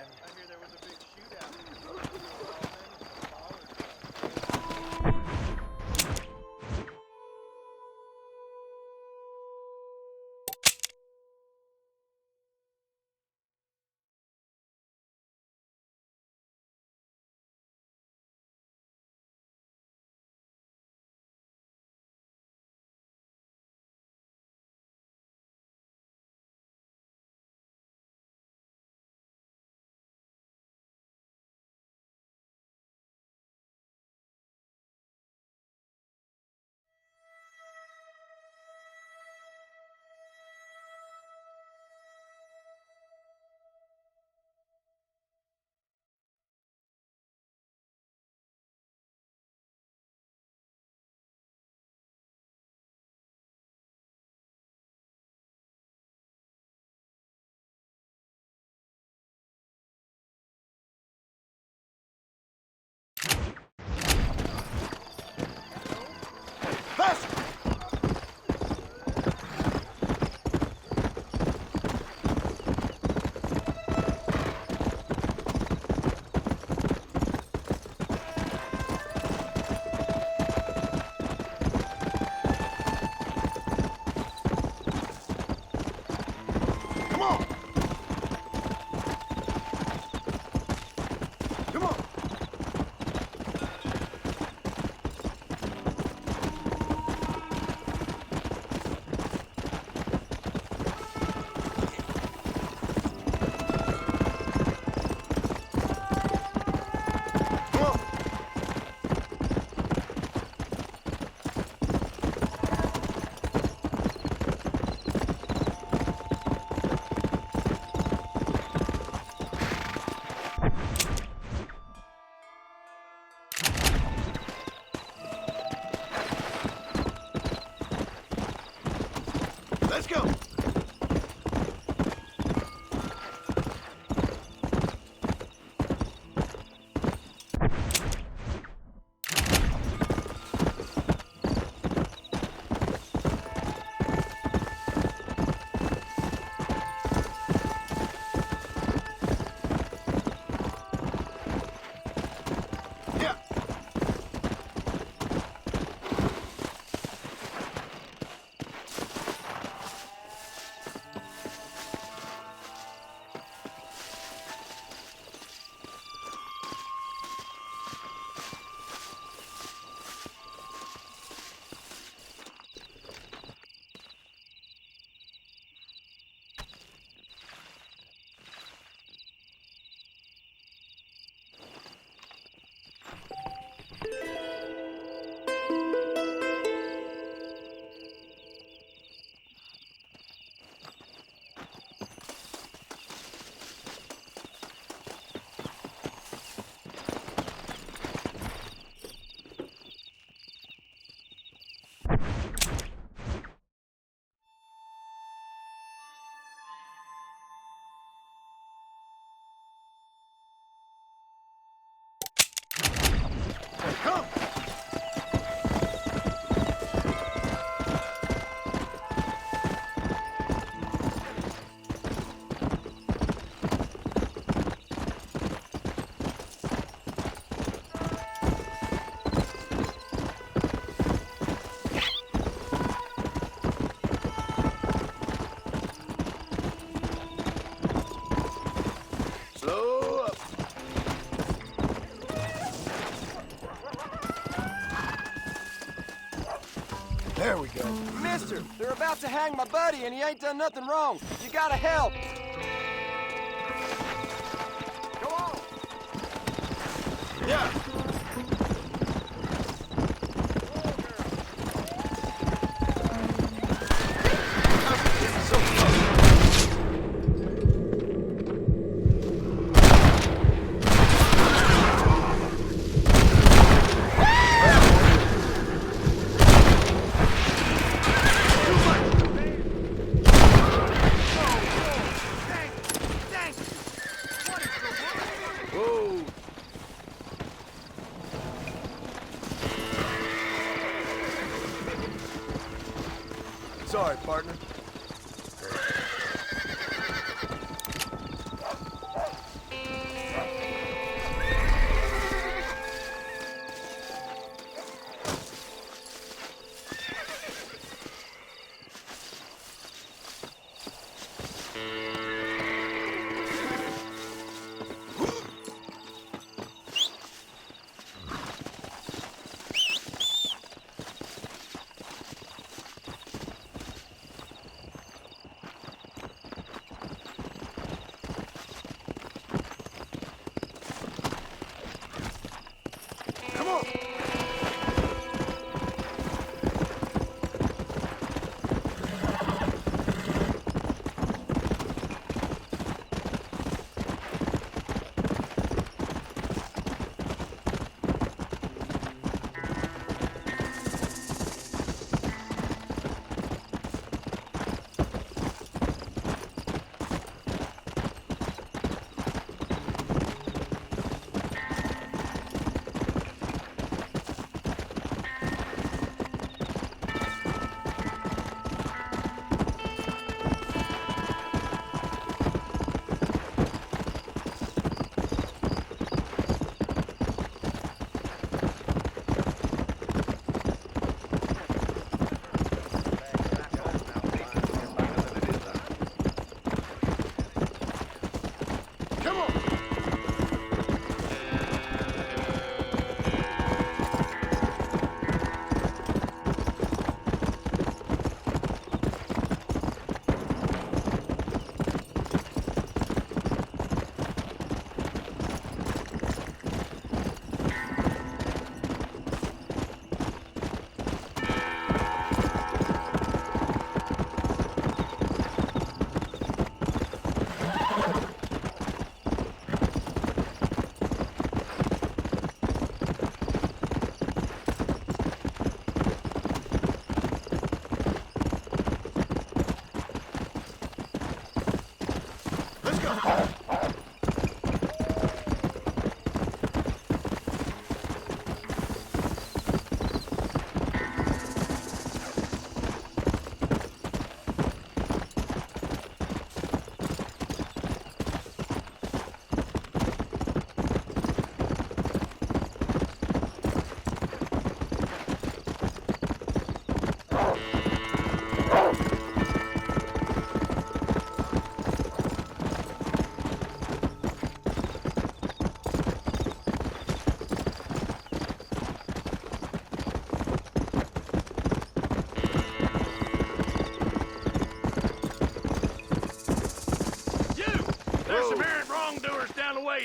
Let's go! There we go. Mister, they're about to hang my buddy and he ain't done nothing wrong. You gotta help. Go on. Yeah. Sorry, partner.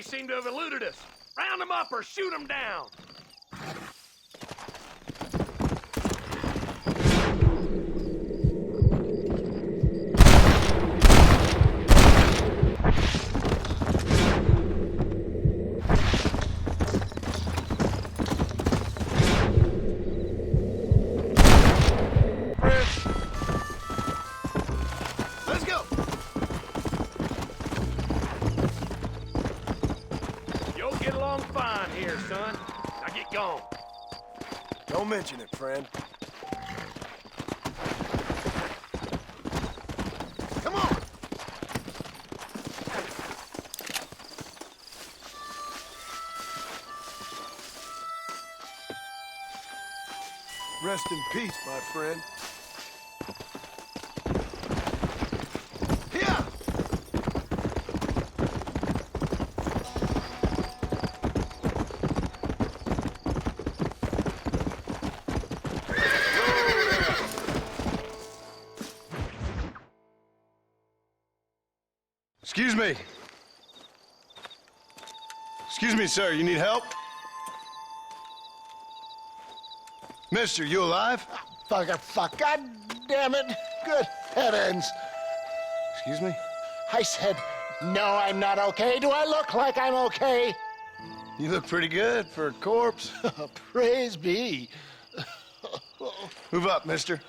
Seem to have eluded us. Round them up or shoot them down. Don't mention it, friend. Come on! Rest in peace, my friend. me. Excuse me, sir. You need help? Mister, you alive? Fuck. God damn it. Good heavens. Excuse me? I said, no, I'm not okay. Do I look like I'm okay? You look pretty good for a corpse. Praise be. Move up, mister.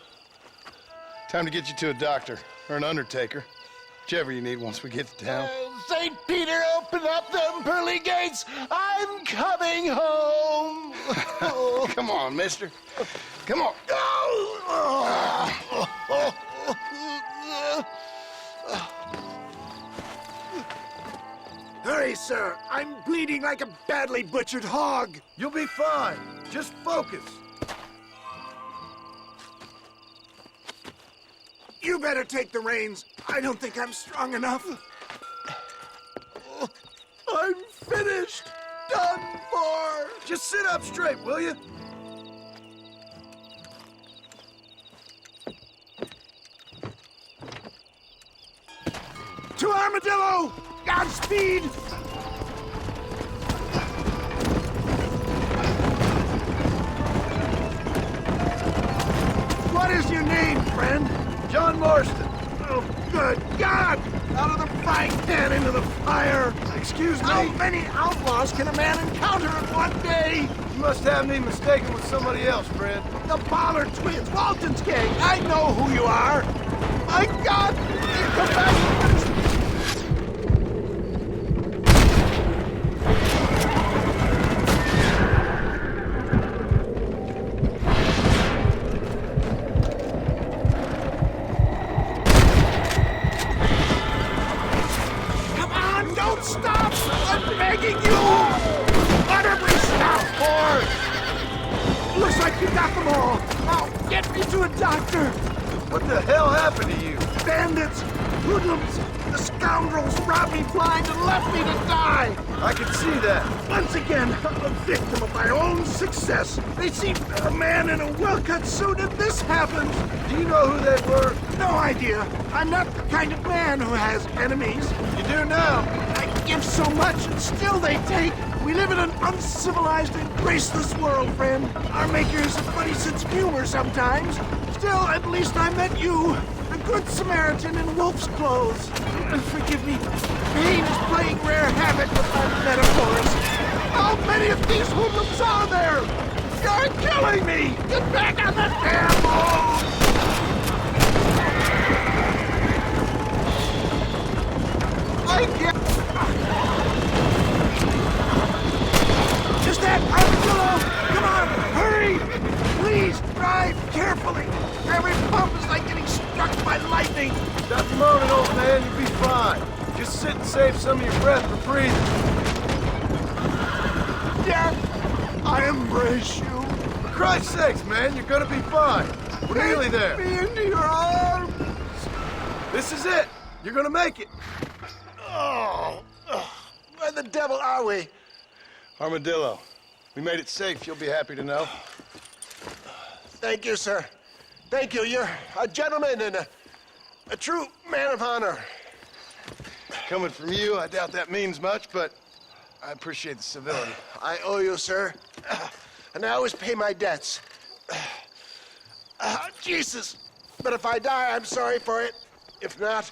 Time to get you to a doctor or an undertaker. Whichever you need once we get to town. St. Peter, open up them pearly gates. I'm coming home. Come on, mister. Come on. Hurry, sir. I'm bleeding like a badly butchered hog. You'll be fine. Just focus. You better take the reins. I don't think I'm strong enough. I'm finished. Done for. Just sit up straight, will you? To Armadillo! Godspeed! What is your name, friend? John Marston. Oh, good God! Out of the frying pan into the fire! Excuse me? How many outlaws can a man encounter in one day? You must have me mistaken with somebody else, Fred. The Pollard twins, Walton's gang. I know who you are. My God! You come back and finish me. Stop! I'm begging you! What have we stopped for? Looks like you got them all. Now, get me to a doctor. What the hell happened to you? Bandits, hoodlums, the scoundrels robbed me blind and left me to die. I can see that. Once again, I'm a victim of my own success. They see a man in a well-cut suit and this happens. Do you know who they were? No idea. I'm not the kind of man who has enemies. You do now. I give so much and still they take. We live in an uncivilized and graceless world, friend. Our makers have a funny sense of humor sometimes. Still, at least I met you, the good Samaritan in wolf's clothes. Forgive me. Pain is playing rare havoc with my metaphors. How many of these hoodlums are there? You're killing me! Get back on the damn road! I can't... Just that, Armadillo! Come on, hurry! Please, drive carefully! Every bump is like getting struck by lightning! Stop moaning, old man. You'll be fine. Just sit and save some of your breath for breathing. Death, I embrace you. For Christ's sakes, man, you're gonna be fine. We're nearly there. Take me into your arms. This is it. You're gonna make it. Oh, where the devil are we? Armadillo. We made it safe, you'll be happy to know. Thank you, sir. Thank you. You're a gentleman and a true man of honor. Coming from you, I doubt that means much, but I appreciate the civility. I owe you, sir. And I always pay my debts. Jesus. But if I die, I'm sorry for it. If not,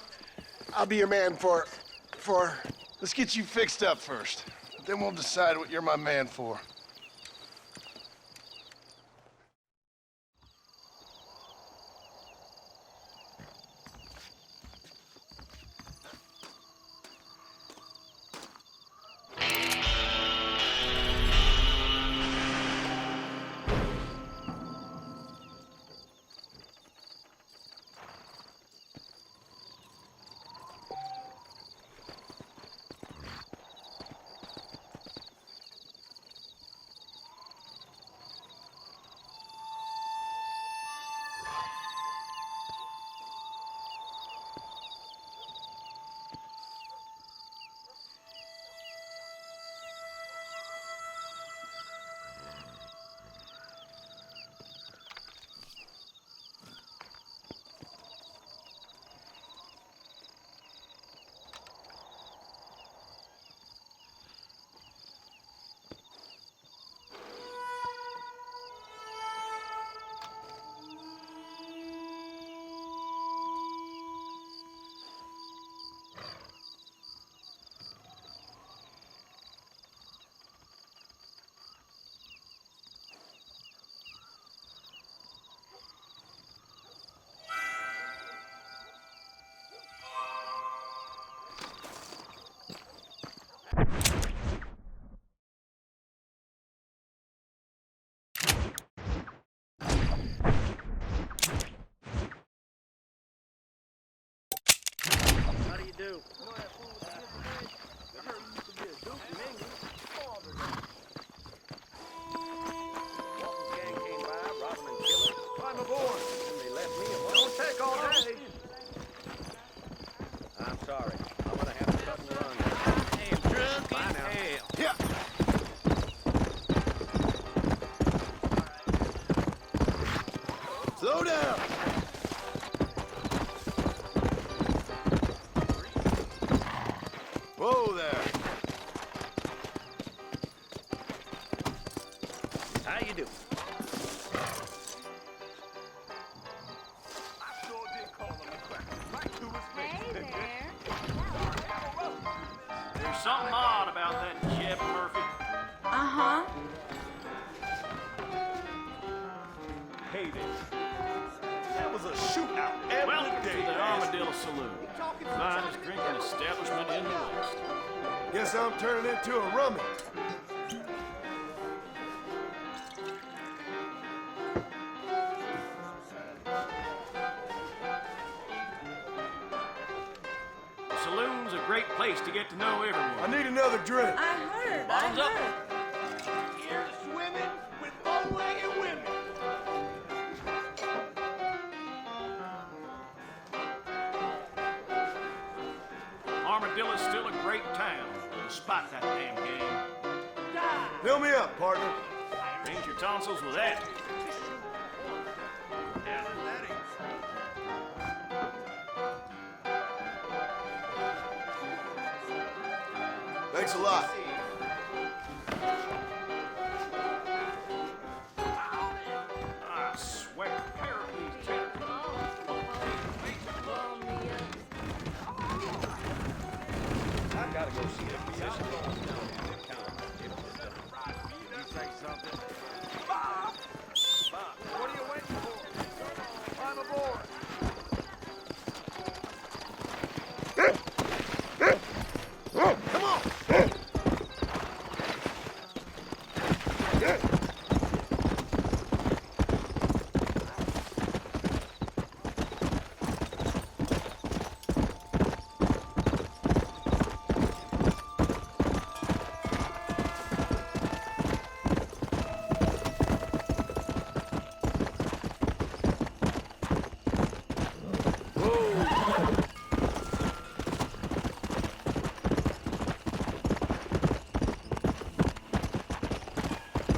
I'll be your man for... Let's get you fixed up first. Then we'll decide what you're my man for. do. You know that fool with the different I heard he used to be a duke in England. Walton's gang came by, robbed him and killed him. Climb aboard. And they left me alone. Don't take all day. I'm sorry. I'm gonna have to cut and run. Hey, drunk. Bye now. Hell. Yeah. Slow down. Whoa there. How you doing? There's something odd about that Jeff Murphy. Uh-huh. Hey there. There was a shootout every Welcome day. to the Armadillo Saloon. Finest drinking establishment in the West. Guess I'm turning into a rummy. The saloon's a great place to get to know everyone. I need another drink. I heard. Bottoms up. Here's swimming with bow-legged women. Armadillo's still a great town, despite that damn gang. Fill me up, partner. Paint your tonsils with that. Thanks a lot. I swear, pair of these I gotta go see a physician. You say something? Bob! Bob, what are you waiting for? Climb aboard.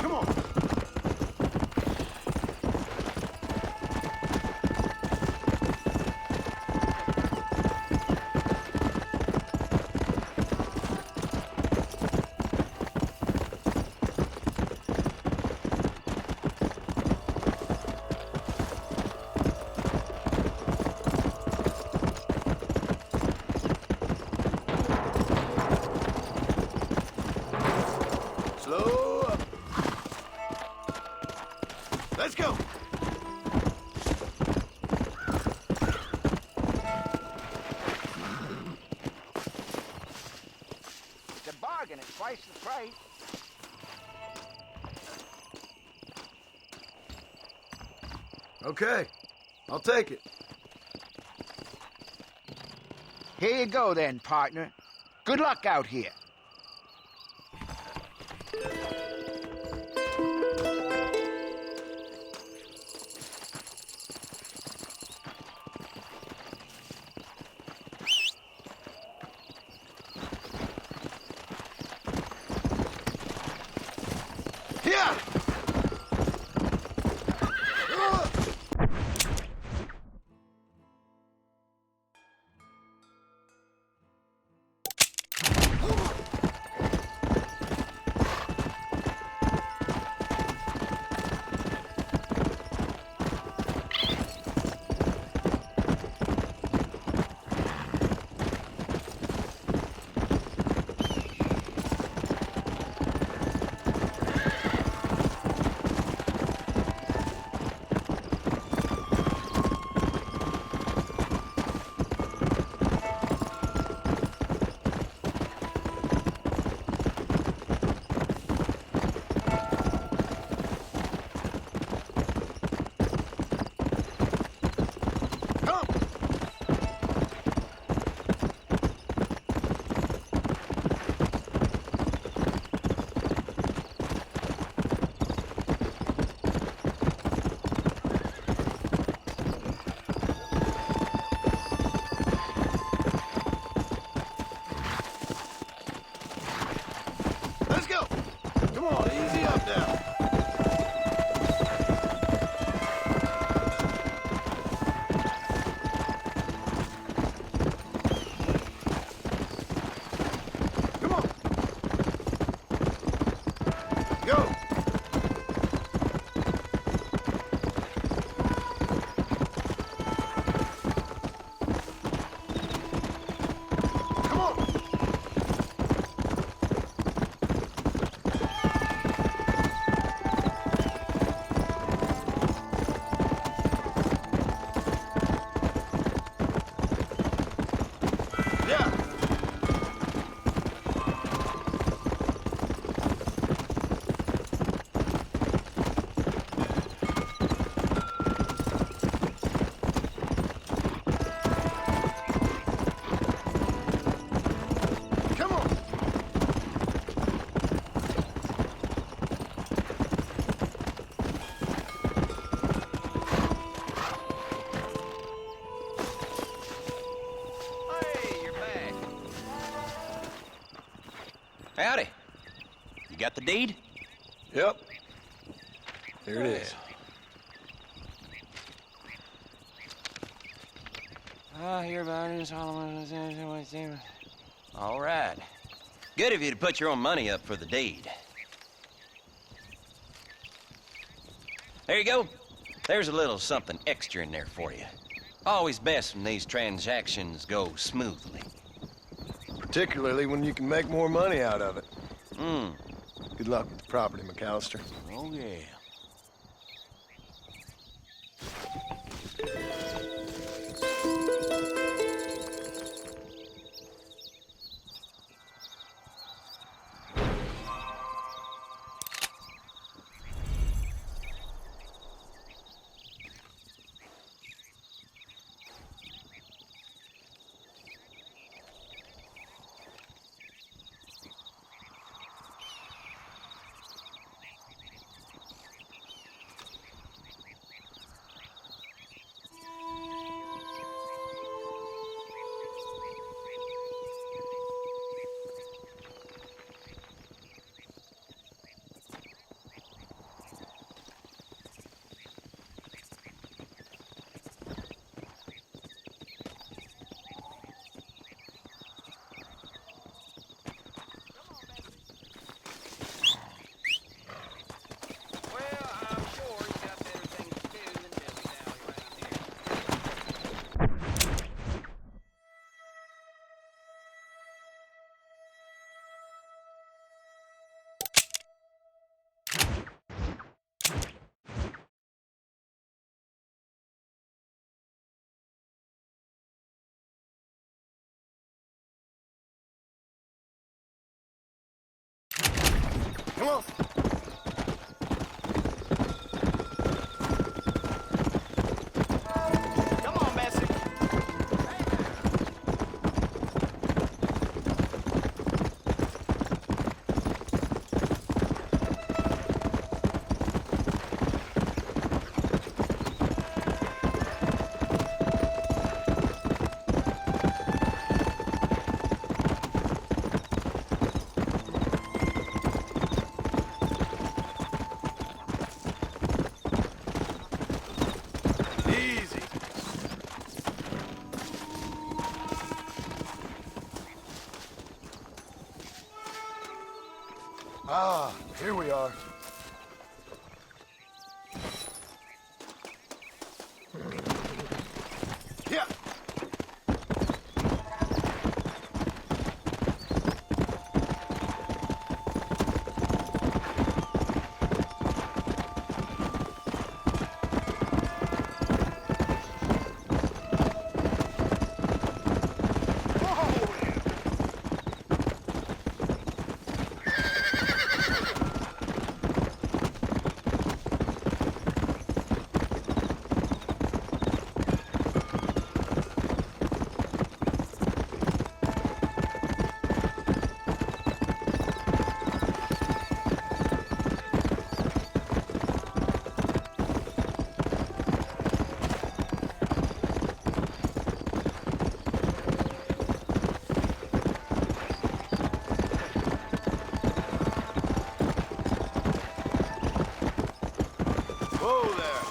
Come on! Slow up. Let's go. It's a bargain at twice the price. Okay, I'll take it. Here you go then, partner. Good luck out here. Here! deed? Yep. Here it is. I hear about it. All right. Good of you to put your own money up for the deed. There you go. There's a little something extra in there for you. Always best when these transactions go smoothly. Particularly when you can make more money out of it. Hmm. Good luck with the property, McAllister. Oh, yeah. Come on. Come on, Bessie. Easy. Ah, here we are. Yeah. Whoa there.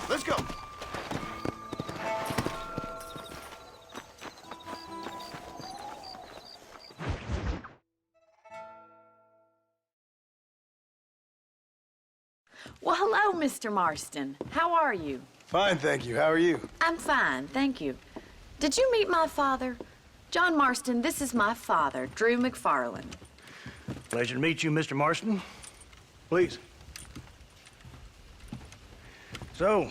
Let's go. Well, hello, Mr. Marston. How are you? Fine, thank you. How are you? I'm fine, thank you. Did you meet my father? John Marston, this is my father, Drew McFarland. Pleasure to meet you, Mr. Marston. Please. So,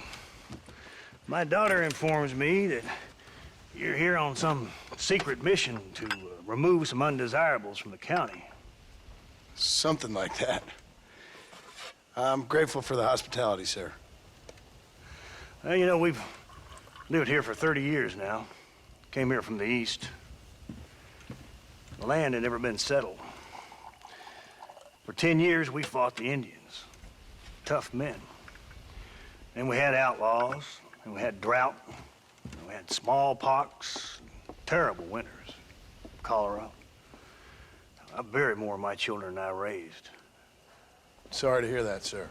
my daughter informs me that you're here on some secret mission to remove some undesirables from the county. Something like that. I'm grateful for the hospitality, sir. Well, you know, we've lived here for 30 years now. Came here from the east. The land had never been settled. For 10 years, we fought the Indians. Tough men. Then we had outlaws, and we had drought, and we had smallpox, terrible winters, cholera. I buried more of my children than I raised. Sorry to hear that, sir.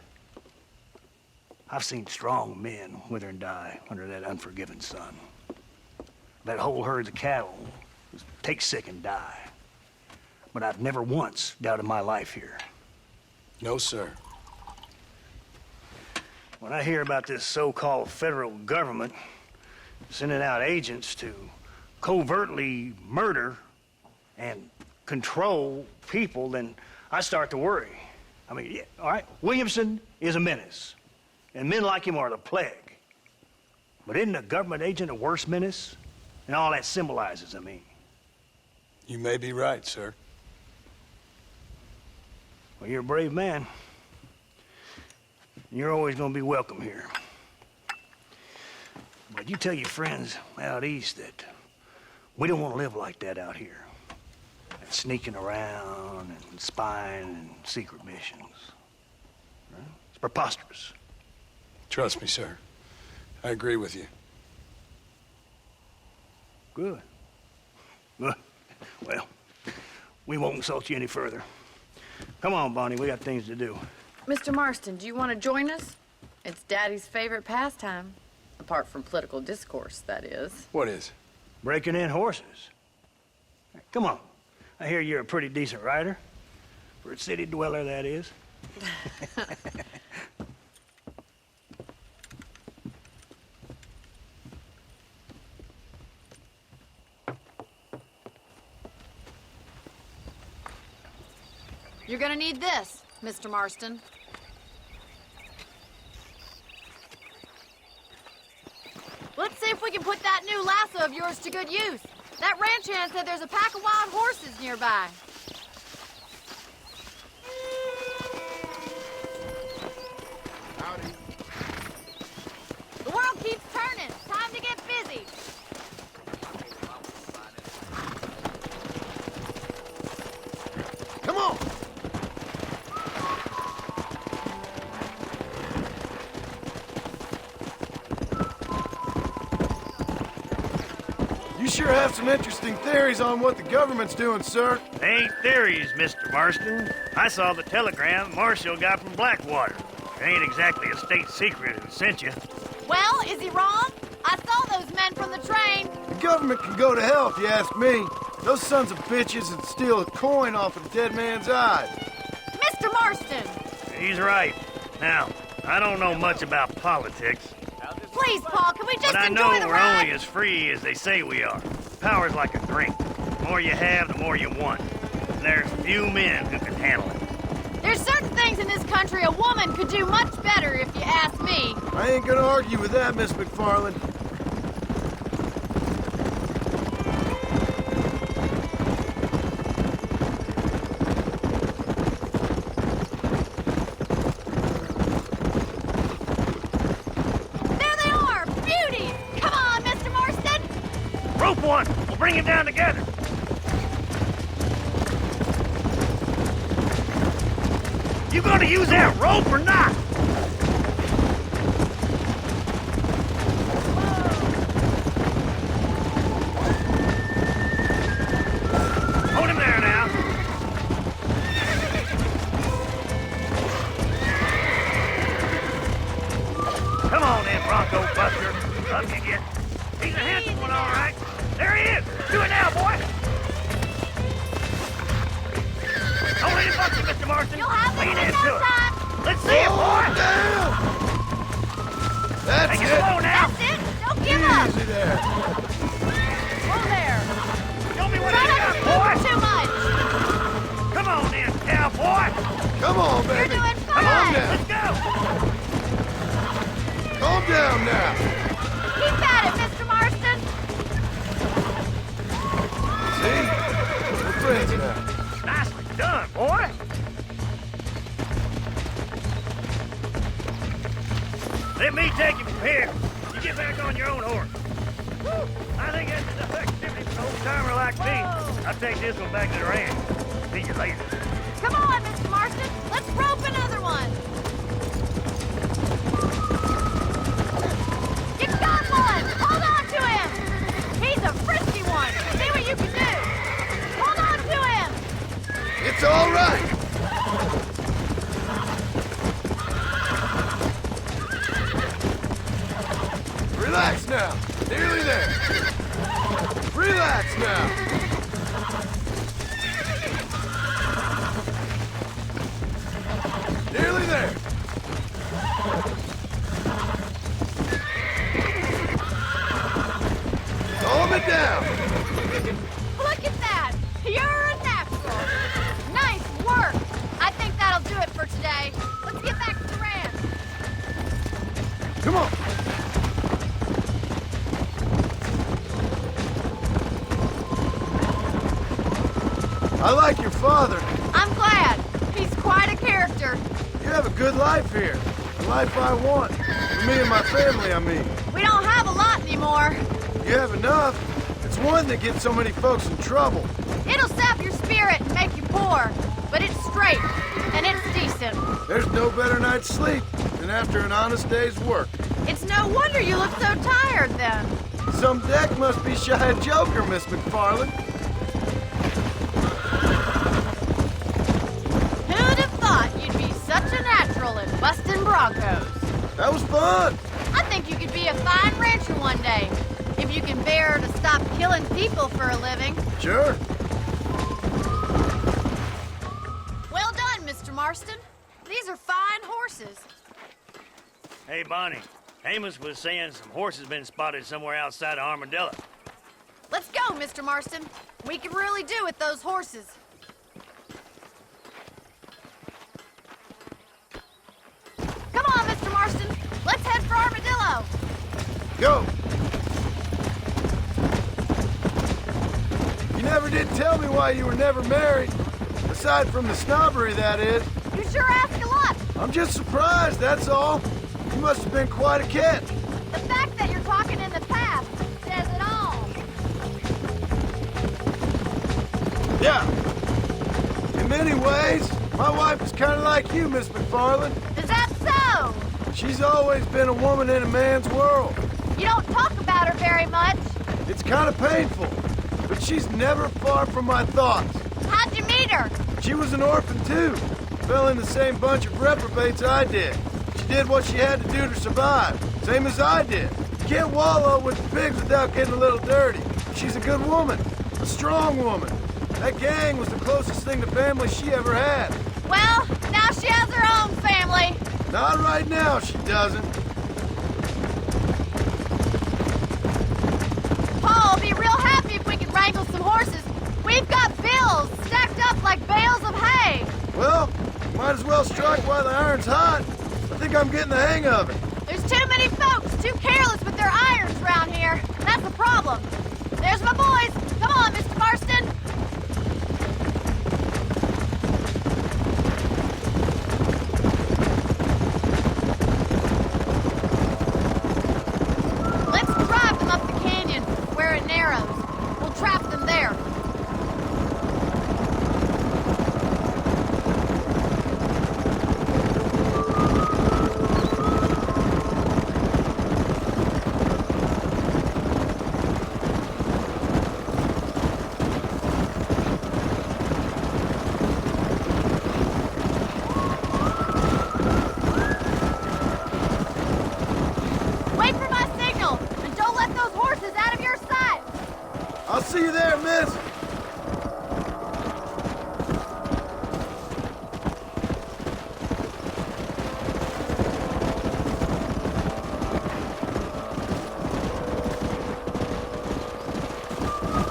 I've seen strong men wither and die under that unforgiving sun. That whole herds of cattle just take sick and die. But I've never once doubted my life here. No, sir. When I hear about this so-called federal government sending out agents to covertly murder and control people, then I start to worry. I mean, yeah, all right, Williamson is a menace, and men like him are the plague. But isn't a government agent a worse menace? And all that symbolizes, I mean. You may be right, sir. Well, you're a brave man. You're always gonna be welcome here. But you tell your friends out east that we don't want to live like that out here. Sneaking around and spying and secret missions. Right? It's preposterous. Trust me, sir. I agree with you. Good. Good. Well, we won't insult you any further. Come on, Bonnie, we got things to do. Mr. Marston, do you want to join us? It's Daddy's favorite pastime. Apart from political discourse, that is. What is? Breaking in horses. Come on. I hear you're a pretty decent rider. For a city dweller, that is. You're gonna need this, Mr. Marston. Let's see if we can put that new lasso of yours to good use. That ranch hand said there's a pack of wild horses nearby. Howdy. The world keeps turning. Time to get busy. Come on! You sure have some interesting theories on what the government's doing, sir. They ain't theories, Mr. Marston. I saw the telegram Marshall got from Blackwater. It ain't exactly a state secret who sent you. Well, is he wrong? I saw those men from the train. The government can go to hell if you ask me. Those sons of bitches would steal a coin off a dead man's eye. Mr. Marston! He's right. Now, I don't know much about politics. Please, Paul, can we just But I enjoy know the we're ride? only as free as they say we are. Power's like a drink. The more you have, the more you want. And there's few men who can handle it. There's certain things in this country a woman could do much better, if you ask me. I ain't gonna argue with that, Miss McFarland. There they are! Beauties! Come on, Mr. Marston! Rope one! We'll bring him down together! You gonna use that rope or not? Hold him there now. Come on in, Bronco Buster. Up you get. He's a handsome one, all right. There he is. Do it now, boy. Don't let him bust you, Mr. Marston. You'll have this Lean in into no it. time. Let's see it, boy. That's Take it. it slow now. That's it! Don't give up! Easy there. Whoa there! Show me what Try you not to got, move boy. too much! Come on in, cowboy. Come on, You're baby. doing Calm fine! down. Let's go. Calm down now. Keep at it, Mr. Marston! See? We're friends now. Nicely done, boy. Let me take you from here. You get back on your own horse. I think that's enough activity for an old-timer like me. I'll take this one back to the ranch. See you later. Come on, Mr. Marston! Let's rope another one! You got one! Hold on to him! He's a frisky one! See what you can do! Hold on to him! now. Nearly there. Relax now. Nearly there. Calm it down. Look at that! You're a natural! Nice work! I think that'll do it for today. Let's get back to the ranch. Come on. I like your father. I'm glad. He's quite a character. You have a good life here. The life I want. For me and my family, I mean. We don't have a lot anymore. You have enough. It's one that gets so many folks in trouble. It'll sap your spirit and make you poor, but it's straight, and it's decent. There's no better night's sleep than after an honest day's work. It's no wonder you look so tired, then. Some deck must be shy of Joker, Miss McFarland. Who'd have thought you'd be such a natural in busting Broncos? That was fun. I think you could be a fine rancher one day, if you can bear to stop killing people for a living. Sure. Well done, Mr. Marston. These are fine horses. Hey, Bonnie. Amos was saying some horses been spotted somewhere outside of Armadillo. Let's go, Mr. Marston. We can really do with those horses. Come on, Mr. Marston. Let's head for Armadillo. Go. You never did tell me why you were never married. Aside from the snobbery, that is. You sure ask a lot. I'm just surprised, that's all. You must have been quite a catch. The fact that you're talking in the past says it all. Yeah. In many ways, my wife is kind of like you, Miss McFarland. Is that so? She's always been a woman in a man's world. You don't talk about her very much. It's kind of painful, but she's never far from my thoughts. How'd you meet her? She was an orphan, too. Fell in the same bunch of reprobates I did. She did what she had to do to survive, same as I did. You can't wallow with the pigs without getting a little dirty. She's a good woman, a strong woman. That gang was the closest thing to family she ever had. Well, now she has her own family. Not right now, she doesn't. Paul will be real happy if we can wrangle some horses. We've got bills stacked up like bales of hay. Well, might as well strike while the iron's hot. I think I'm getting the hang of it. There's too many folks too careless with their irons around here. That's the problem. There's my boys. Come on, Mr. Marston. Let's drive them up the canyon where it narrows. We'll trap them there. Wait for my signal, and don't let those horses out of your sight. I'll see you there, miss.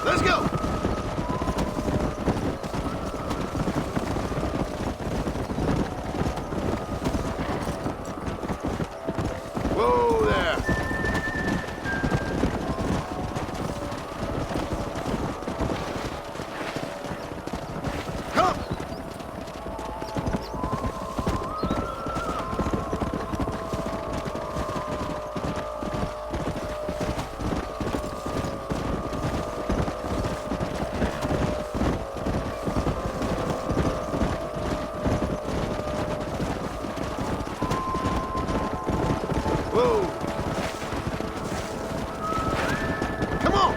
Let's go. Whoa there. Come. Whoa. Come on.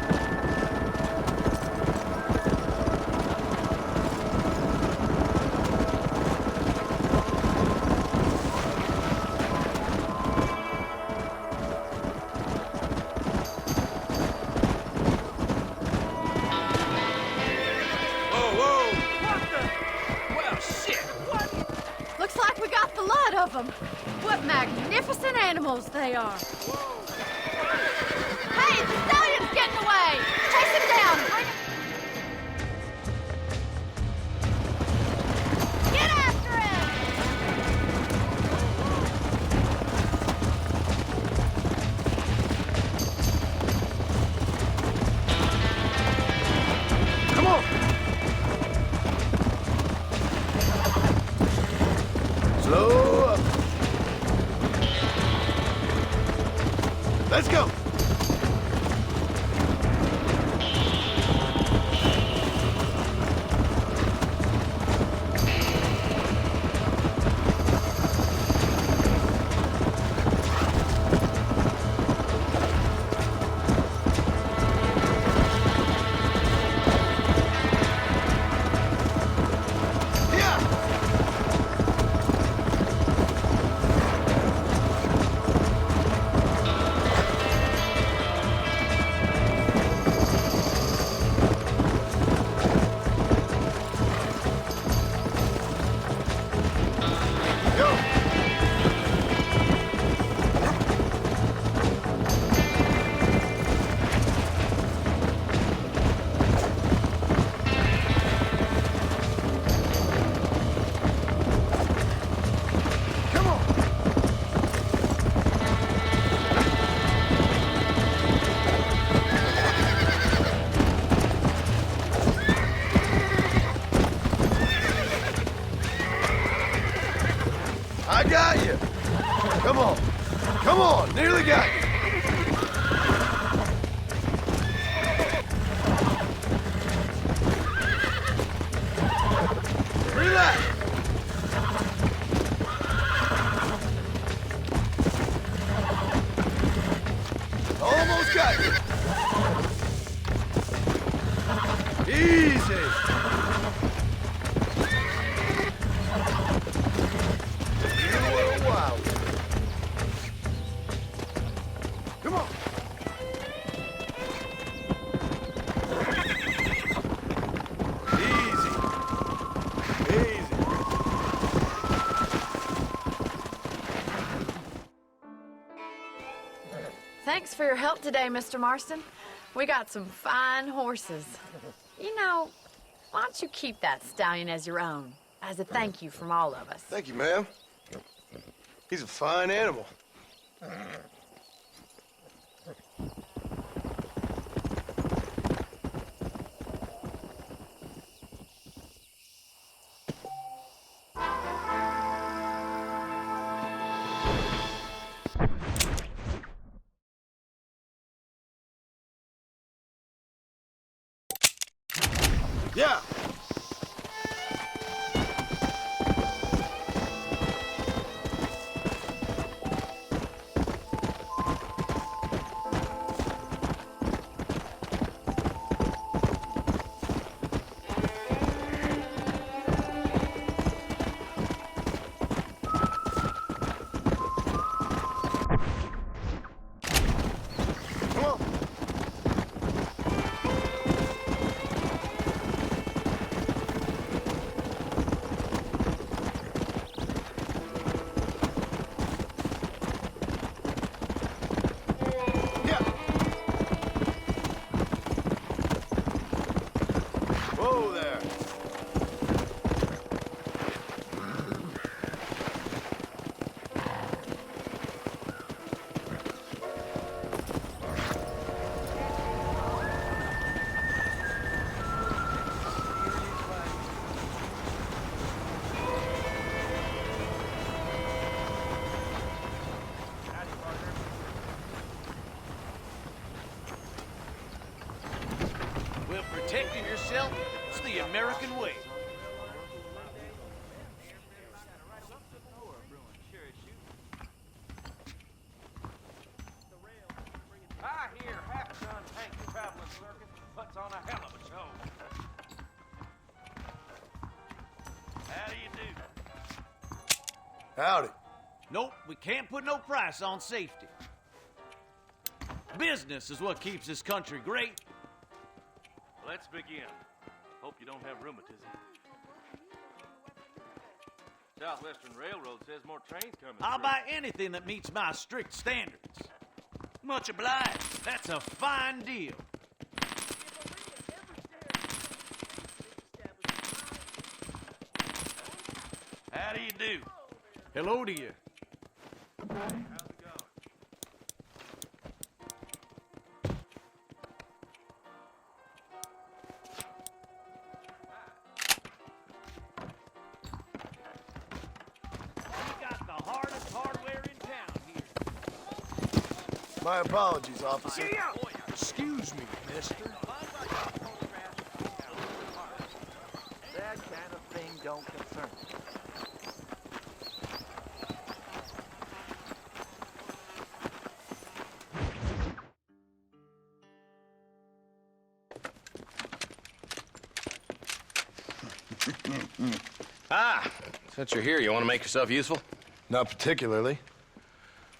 them. What magnificent animals they are. Hey, the stallion's getting away! Chase him down! Bring him... Get after him! Come on! Slow up. Let's go. I got you. Come on. Come on. Nearly got you. Relax. Almost got you. Easy. Come on. Easy. Easy. Thanks for your help today, Mr. Marston. We got some fine horses. You know, why don't you keep that stallion as your own, as a thank you from all of us? Thank you, ma'am. He's a fine animal. Yeah. Whoa there. Well, protecting yourself is the American way. I hear half-ton Hank traveling circus puts on a hell of a show. How do you do? Howdy. Nope, we can't put no price on safety. Business is what keeps this country great. Let's begin. Hope you don't have rheumatism. Southwestern Railroad says more trains coming. I'll buy anything that meets my strict standards. Much obliged. That's a fine deal. How do you do? Hello to you. My apologies, officer. Excuse me, mister. That kind of thing don't concern me. Ah, since you're here, you want to make yourself useful? Not particularly.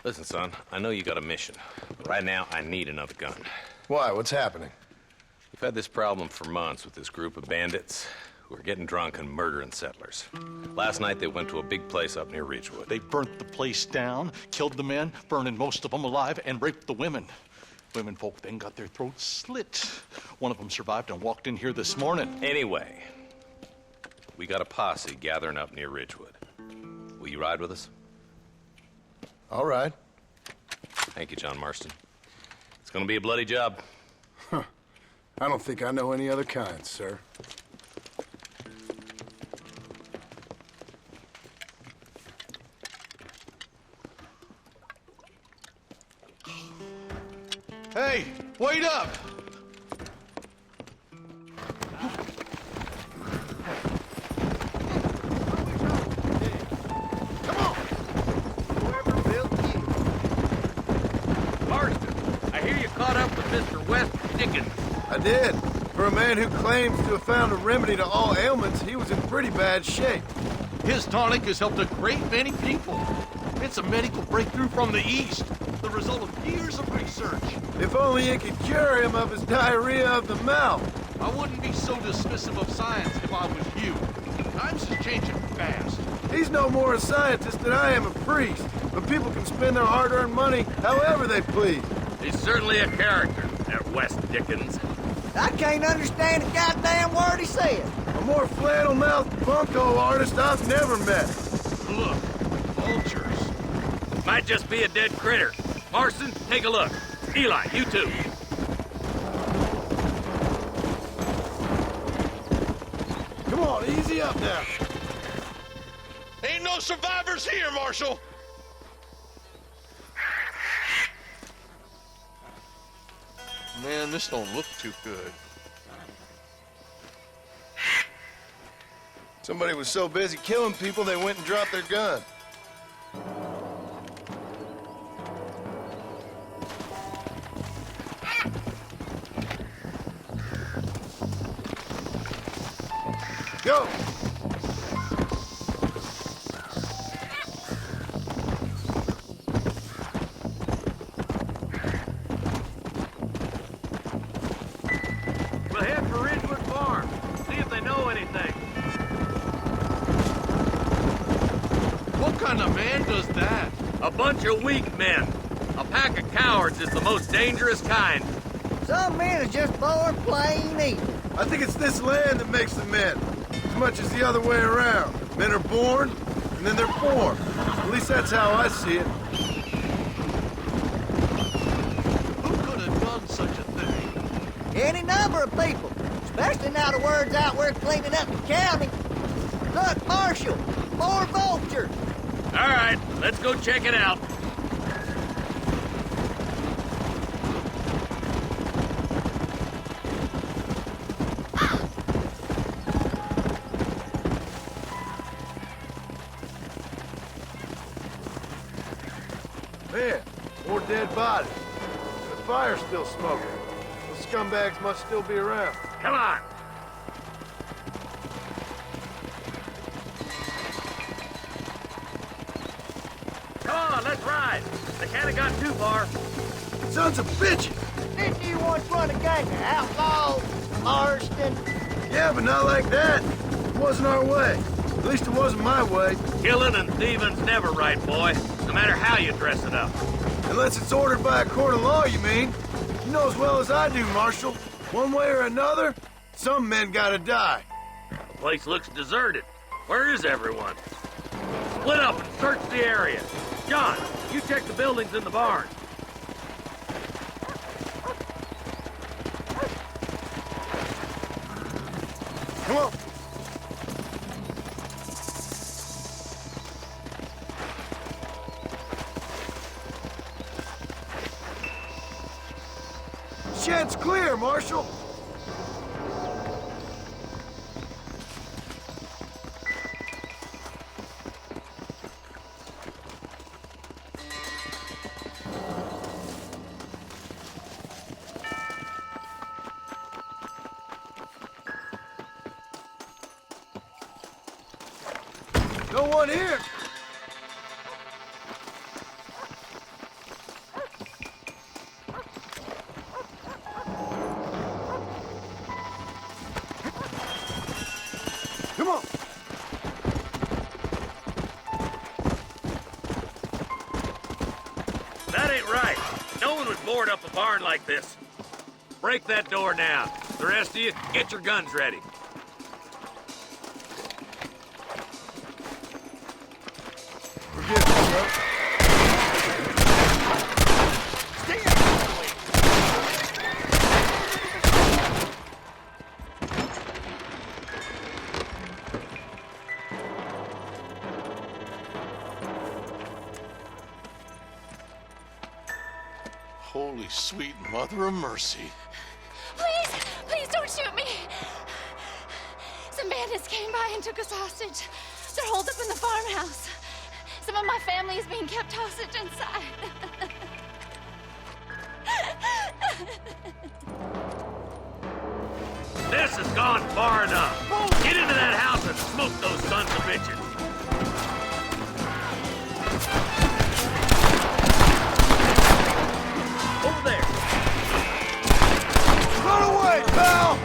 Listen, son, I know you got a mission, but right now I need another gun. Why? What's happening? We've had this problem for months with this group of bandits who are getting drunk and murdering settlers. Last night they went to a big place up near Ridgewood. They burnt the place down, killed the men, burning most of them alive, and raped the women. Women folk then got their throats slit. One of them survived and walked in here this morning. Anyway, we got a posse gathering up near Ridgewood. Will you ride with us? All right. Thank you, John Marston. It's gonna be a bloody job. Huh. I don't think I know any other kind, sir. Hey, wait up! Mr. West Dickens. I did. For a man who claims to have found a remedy to all ailments, he was in pretty bad shape. His tonic has helped a great many people. It's a medical breakthrough from the East, the result of years of research. If only it could cure him of his diarrhea of the mouth. I wouldn't be so dismissive of science if I was you. Times is changing fast. He's no more a scientist than I am a priest, but people can spend their hard-earned money however they please. He's certainly a character, that West Dickens. I can't understand a goddamn word he said. A more flannel-mouthed bunko artist I've never met. Look, vultures. Might just be a dead critter. Marston, take a look. Eli, you too. Come on, easy up now. Ain't no survivors here, Marshal. Man, this don't look too good. Somebody was so busy killing people, they went and dropped their gun. Go! We'll head for Ridgewood Farm. See if they know anything. What kind of man does that? A bunch of weak men. A pack of cowards is the most dangerous kind. Some men are just born plain evil. I think it's this land that makes the men, as much as the other way around. Men are born, and then they're formed. At least that's how I see it. Who could have done such a thing? Any number of people, especially now the word's out we're cleaning up the county. Look, Marshal, more vultures. All right, let's go check it out. Man, more dead bodies. The fire's still smoking. Those scumbags must still be around. Come on. Come on, let's ride. They can't have gone too far. Sons of bitches! Didn't you once run a gang of outlaws, Marston? Yeah, but not like that. It wasn't our way. At least it wasn't my way. Killing and thieving's never right, boy. No matter how you dress it up. Unless it's ordered by a court of law, you mean? You know as well as I do, Marshal. One way or another, some men gotta die. The place looks deserted. Where is everyone? Split up and search the area. John, you check the buildings in the barn. Come on. Shed's clear, Marshal. No one here. Come on. That ain't right. No one would board up a barn like this. Break that door down. The rest of you, get your guns ready. Forgive me, bro. Holy sweet mother of mercy. Please, please don't shoot me. Some bandits came by and took us hostage. They're holed up in the farmhouse. Some of my family is being kept hostage inside. This has gone far enough. Get into that house and smoke those sons of bitches. Over there. Run away, pal!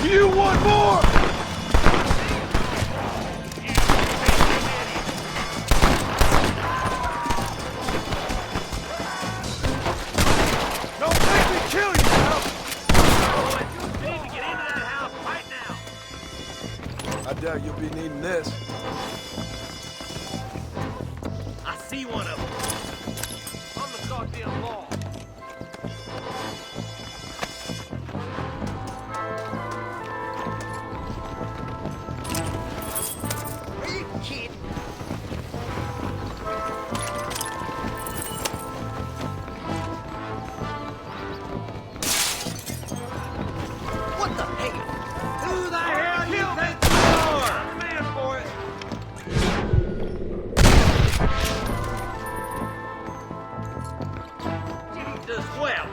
You want more? Don't make me kill you, pal! Boys, you need to get into that house right now. I doubt you'll be needing this. I see one of them. On the goddamn wall. Are you kidding? What the hell? Who the hell you think you are? I'm the man for it. Jesus, well.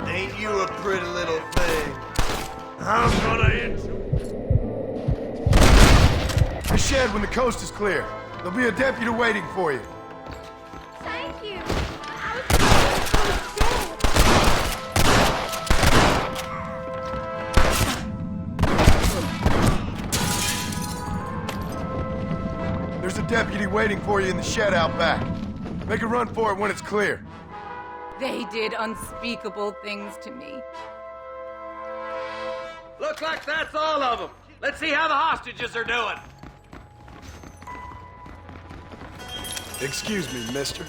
Ain't you a pretty little thing? I'm gonna hit you. The shed when the coast is clear. There'll be a deputy waiting for you. Thank you. There's a deputy waiting for you in the shed out back. Make a run for it when it's clear. They did unspeakable things to me. Looks like that's all of them. Let's see how the hostages are doing. Excuse me, mister.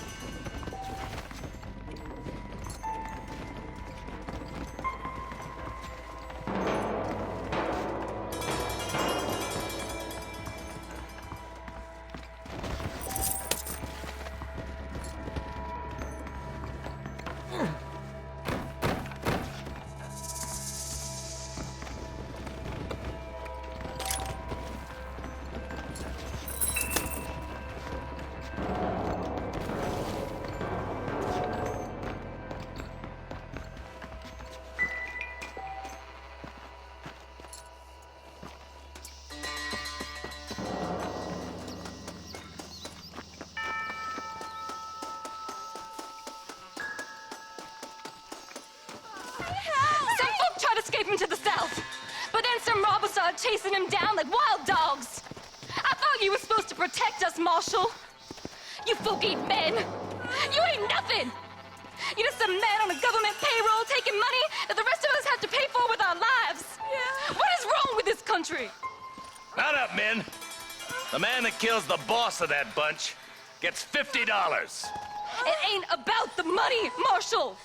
chasing him down like wild dogs. I thought you were supposed to protect us, Marshal. You folk-eat men. You ain't nothing. You're just some man on a government payroll taking money that the rest of us have to pay for with our lives. Yeah. What is wrong with this country? Not up, men. The man that kills the boss of that bunch gets $50. It ain't about the money, Marshal.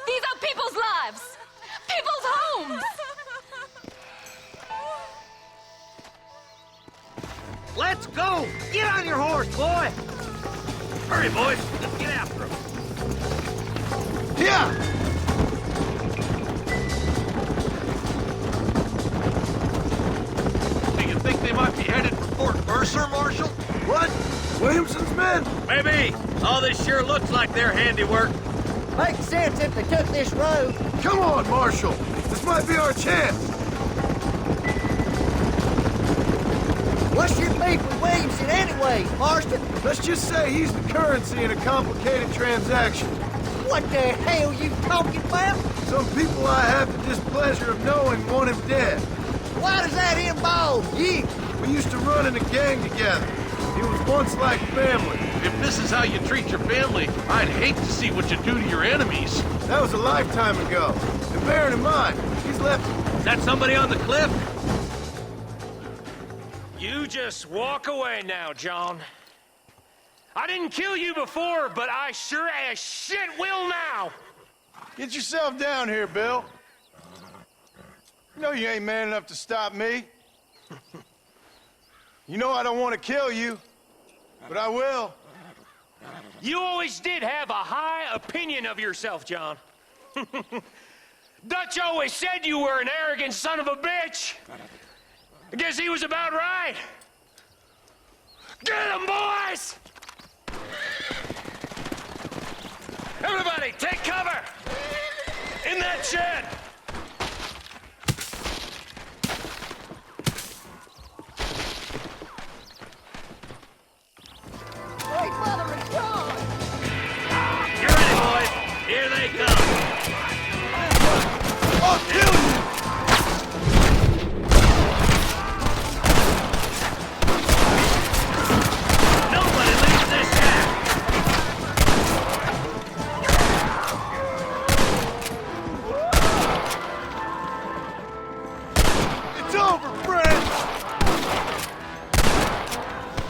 These are people's lives, people's homes. Let's go! Get on your horse, boy! Hurry, boys. Let's get after him. Yeah! Do you think they might be headed for Fort Mercer, Marshal? What? Williamson's men? Maybe. All this sure looks like their handiwork. Makes sense if they took this road. Come on, Marshal. This might be our chance. What's your beef with Williamson anyway, Marston? Let's just say he's the currency in a complicated transaction. What the hell you talking about? Some people I have the displeasure of knowing want him dead. Why does that involve you? We used to run in a gang together. He was once like family. If this is how you treat your family, I'd hate to see what you do to your enemies. That was a lifetime ago. And bearing in mind, he's left... Is that somebody on the cliff? You just walk away now, John. I didn't kill you before, but I sure as shit will now. Get yourself down here, Bill. You know you ain't man enough to stop me. You know I don't want to kill you, but I will. You always did have a high opinion of yourself, John. Dutch always said you were an arrogant son of a bitch. I guess he was about right. Get him, boys! Everybody, take cover! In that shed! Hey, Mother of God! You ready, boys? Here they come. I'll kill you! Nobody leaves this shack! It's over, friend!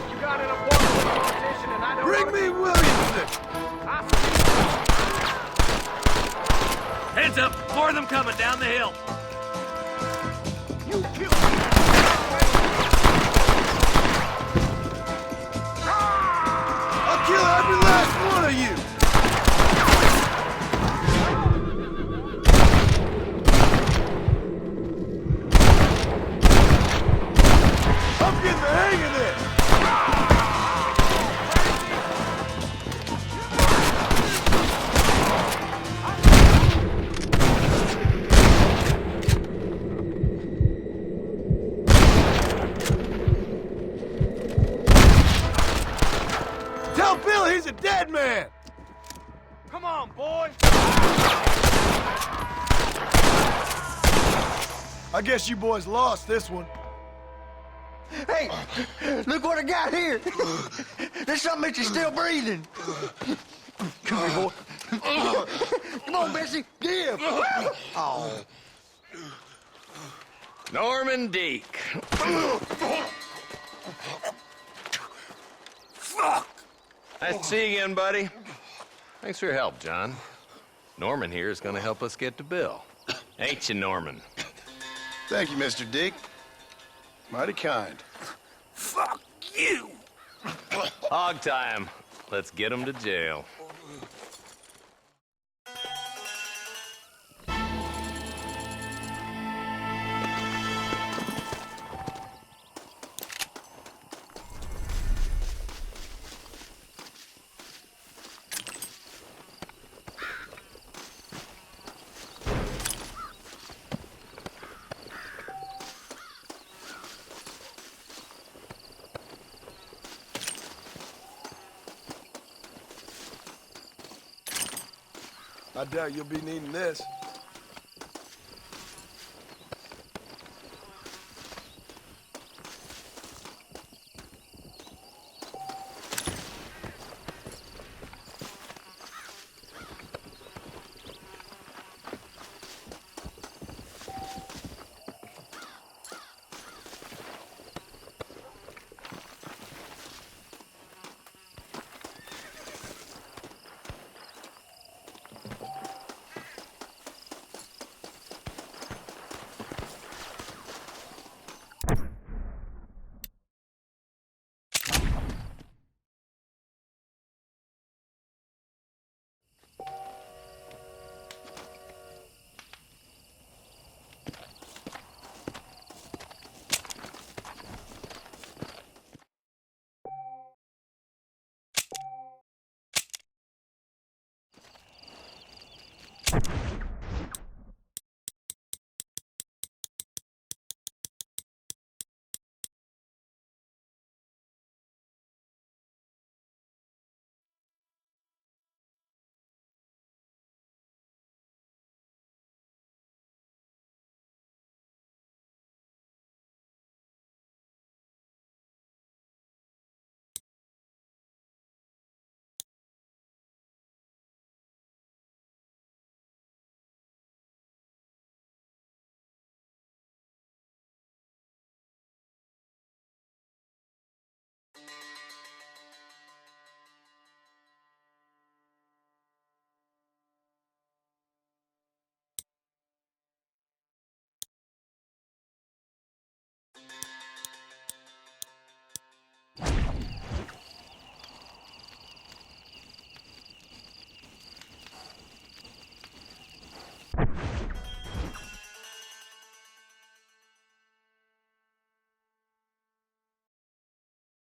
You got in a one-on-one position and I don't... Bring me Williamson! Heads up! More of them coming down the hill. You kill me! I'll kill every last one of you! I'm getting the hang of this! Tell Bill he's a dead man! Come on, boy! I guess you boys lost this one. Hey, look what I got here. There's something that you're still breathing. Come here, boy. Come on, Bessie, give. Oh. Norman Deek. Fuck! Nice to see you again, buddy. Thanks for your help, John. Norman here is gonna help us get to Bill. Ain't you, Norman? Thank you, Mr. Deke. Mighty kind. Fuck you! Hog time. Let's get him to jail. I doubt you'll be needing this.